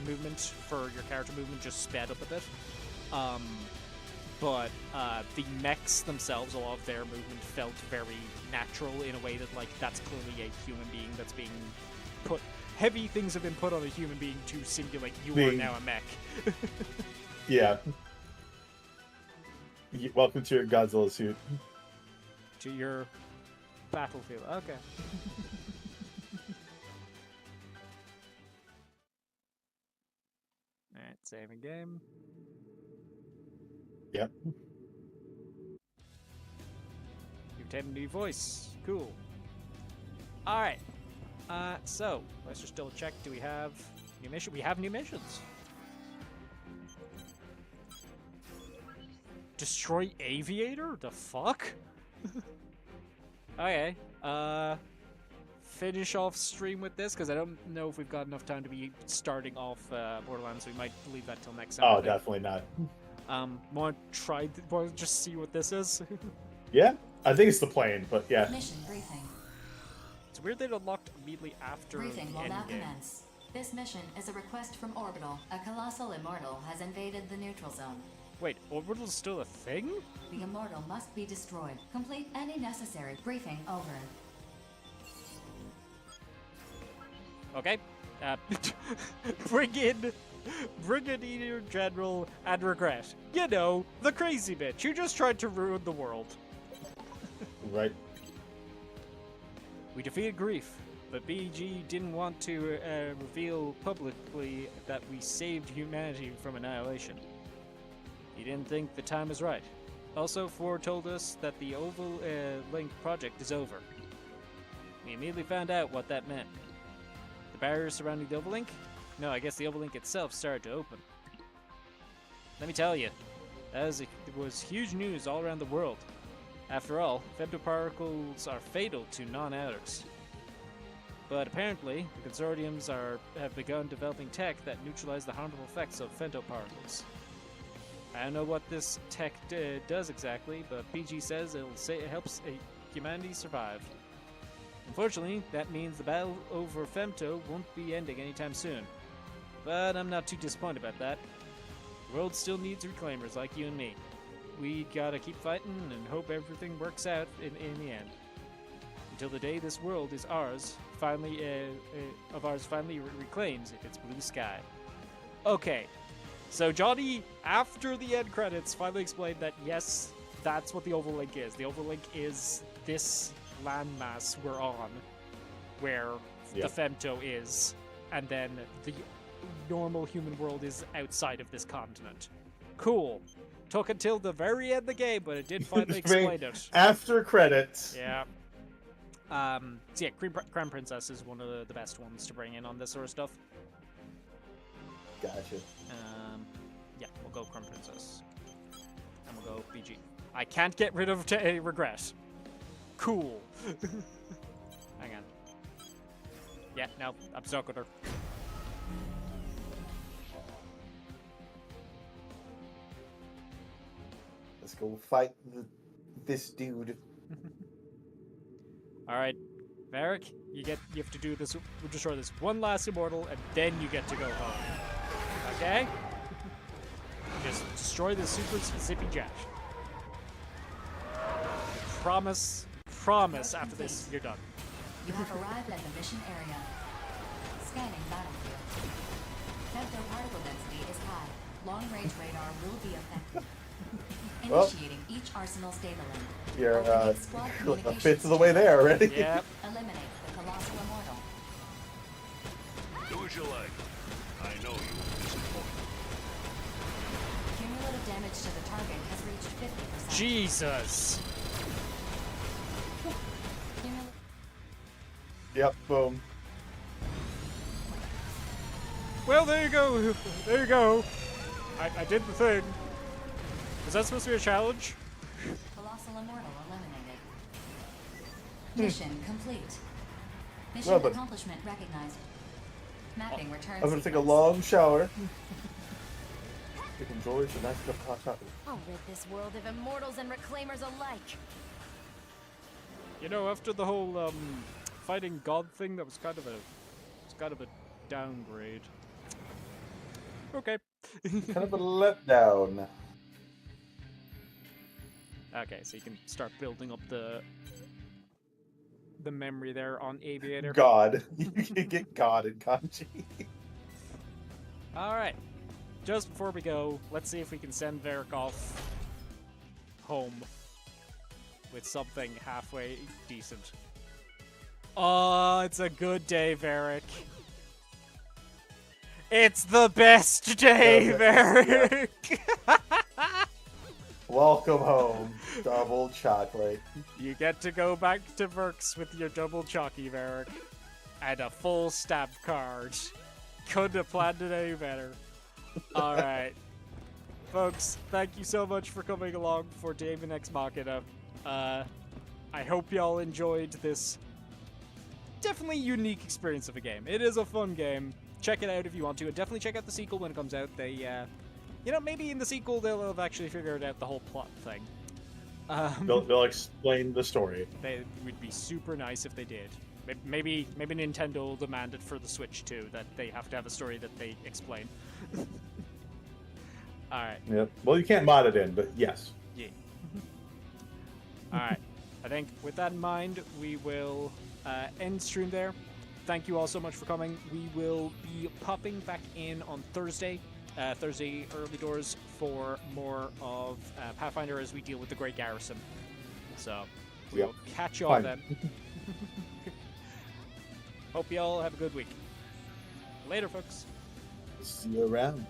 [SPEAKER 1] movement for your character movement, just sped up a bit. But the mechs themselves, a lot of their movement felt very natural in a way that, like, that's clearly a human being that's being put... Heavy things have been put on a human being to simulate you are now a mech.
[SPEAKER 2] Yeah. Welcome to your Godzilla suit.
[SPEAKER 1] To your battlefield. Okay. Alright, saving game.
[SPEAKER 2] Yep.
[SPEAKER 1] You've taken a new voice. Cool. Alright. So, let's just double check. Do we have new mission? We have new missions. Destroy Aviator? The fuck? Okay. Finish off stream with this, because I don't know if we've got enough time to be starting off Borderlands. We might leave that till next time.
[SPEAKER 2] Oh, definitely not.
[SPEAKER 1] Want to just see what this is?
[SPEAKER 2] Yeah, I think it's the plane, but yeah.
[SPEAKER 9] Mission briefing.
[SPEAKER 1] It's weird that it unlocked immediately after
[SPEAKER 9] Briefing
[SPEAKER 1] the
[SPEAKER 9] will now
[SPEAKER 1] endgame.
[SPEAKER 9] commence. This mission is a request from Orbital. A colossal immortal has invaded the neutral zone.
[SPEAKER 1] Wait, Orbital's still a thing?
[SPEAKER 9] The immortal must be destroyed. Complete any necessary briefing over.
[SPEAKER 1] Okay. Bring in Brigadier General and Regret. You know, the crazy bitch who just tried to ruin the world.
[SPEAKER 2] Right.
[SPEAKER 1] We defeated Grief, but BG didn't want to reveal publicly that we saved humanity from annihilation. He didn't think the time was right. Also, Ford told us that the Oval Link project is over. We immediately found out what that meant. The barriers surrounding the Oval Link? No, I guess the Oval Link itself started to open. Let me tell you, it was huge news all around the world. After all, femtoparticles are fatal to non-outers. But apparently, the consortiums have begun developing tech that neutralize the harmful effects of femtoparticles. I don't know what this tech does exactly, but PG says it helps humanity survive. Unfortunately, that means the battle over Femto won't be ending anytime soon. But I'm not too disappointed about that. The world still needs reclaimers like you and me. We gotta keep fighting and hope everything works out in the end. Until the day this world is ours, finally reclaimed its blue sky. Okay, so Johnny, after the end credits, finally explained that yes, that's what the overlink is. The overlink is this landmass we're on, where the Femto is, and then the normal human world is outside of this continent. Cool. Took until the very end of the game, but it did finally explain it.
[SPEAKER 2] After credits.
[SPEAKER 1] Yeah. So yeah, Crown Princess is one of the best ones to bring in on this sort of stuff.
[SPEAKER 2] Gotcha.
[SPEAKER 1] Yeah, we'll go Crown Princess. And we'll go BG. I can't get rid of Regret. Cool. Hang on. Yeah, no, I'm stuck with her.
[SPEAKER 2] Let's go fight this dude.
[SPEAKER 1] All right, Varric, you have to do this. We'll destroy this one last immortal, and then you get to go home. Okay? Just destroy the super zippy jet. Promise after this, you're done.
[SPEAKER 9] You have arrived at the mission area. Scanning battlefield. Femto particle density is high. Long-range radar will be affected. Initiating each arsenal stable link.
[SPEAKER 2] You're a fifth of the way there already.
[SPEAKER 1] Yep.
[SPEAKER 9] Eliminate the colossal immortal.
[SPEAKER 16] Do as you like. I know you will disappoint.
[SPEAKER 9] Cumulative damage to the target has reached 50%.
[SPEAKER 1] Jesus.
[SPEAKER 2] Yep, boom.
[SPEAKER 1] Well, there you go. There you go. I did the thing. Is that supposed to be a challenge?
[SPEAKER 9] Colossal immortal eliminated. Mission complete. Mission
[SPEAKER 2] Well, but
[SPEAKER 9] accomplishment recognized. Mapping returns.
[SPEAKER 2] I'm gonna take a long shower. The controller should not have hot chocolate.
[SPEAKER 15] I'll rid this world of immortals and reclaimers alike.
[SPEAKER 1] You know, after the whole fighting God thing, that was kind of a downgrade. Okay.
[SPEAKER 2] Kind of a letdown.
[SPEAKER 1] Okay, so you can start building up the memory there on Aviator.
[SPEAKER 2] God. You can get God in Kanji.
[SPEAKER 1] Alright. Just before we go, let's see if we can send Varric off home with something halfway decent. Oh, it's a good day, Varric. It's the best day, Varric!
[SPEAKER 2] Welcome home, double chocolate.
[SPEAKER 1] You get to go back to Verks with your double chalky, Varric. And a full stab card. Couldn't have planned it any better. Alright. Folks, thank you so much for coming along for Daemon X Machina. I hope y'all enjoyed this definitely unique experience of a game. It is a fun game. Check it out if you want to, and definitely check out the sequel when it comes out. They, you know, maybe in the sequel they'll have actually figured out the whole plot thing.
[SPEAKER 2] They'll explain the story.
[SPEAKER 1] It would be super nice if they did. Maybe Nintendo will demand it for the Switch too, that they have to have a story that they explain. Alright.
[SPEAKER 2] Yeah. Well, you can't mod it in, but yes.
[SPEAKER 1] Yeah. Alright. I think with that in mind, we will end stream there. Thank you all so much for coming. We will be popping back in on Thursday. Thursday early doors for more of Pathfinder as we deal with the Great Garrison. So, we'll catch you all then. Hope you all have a good week. Later, folks.
[SPEAKER 2] See you around.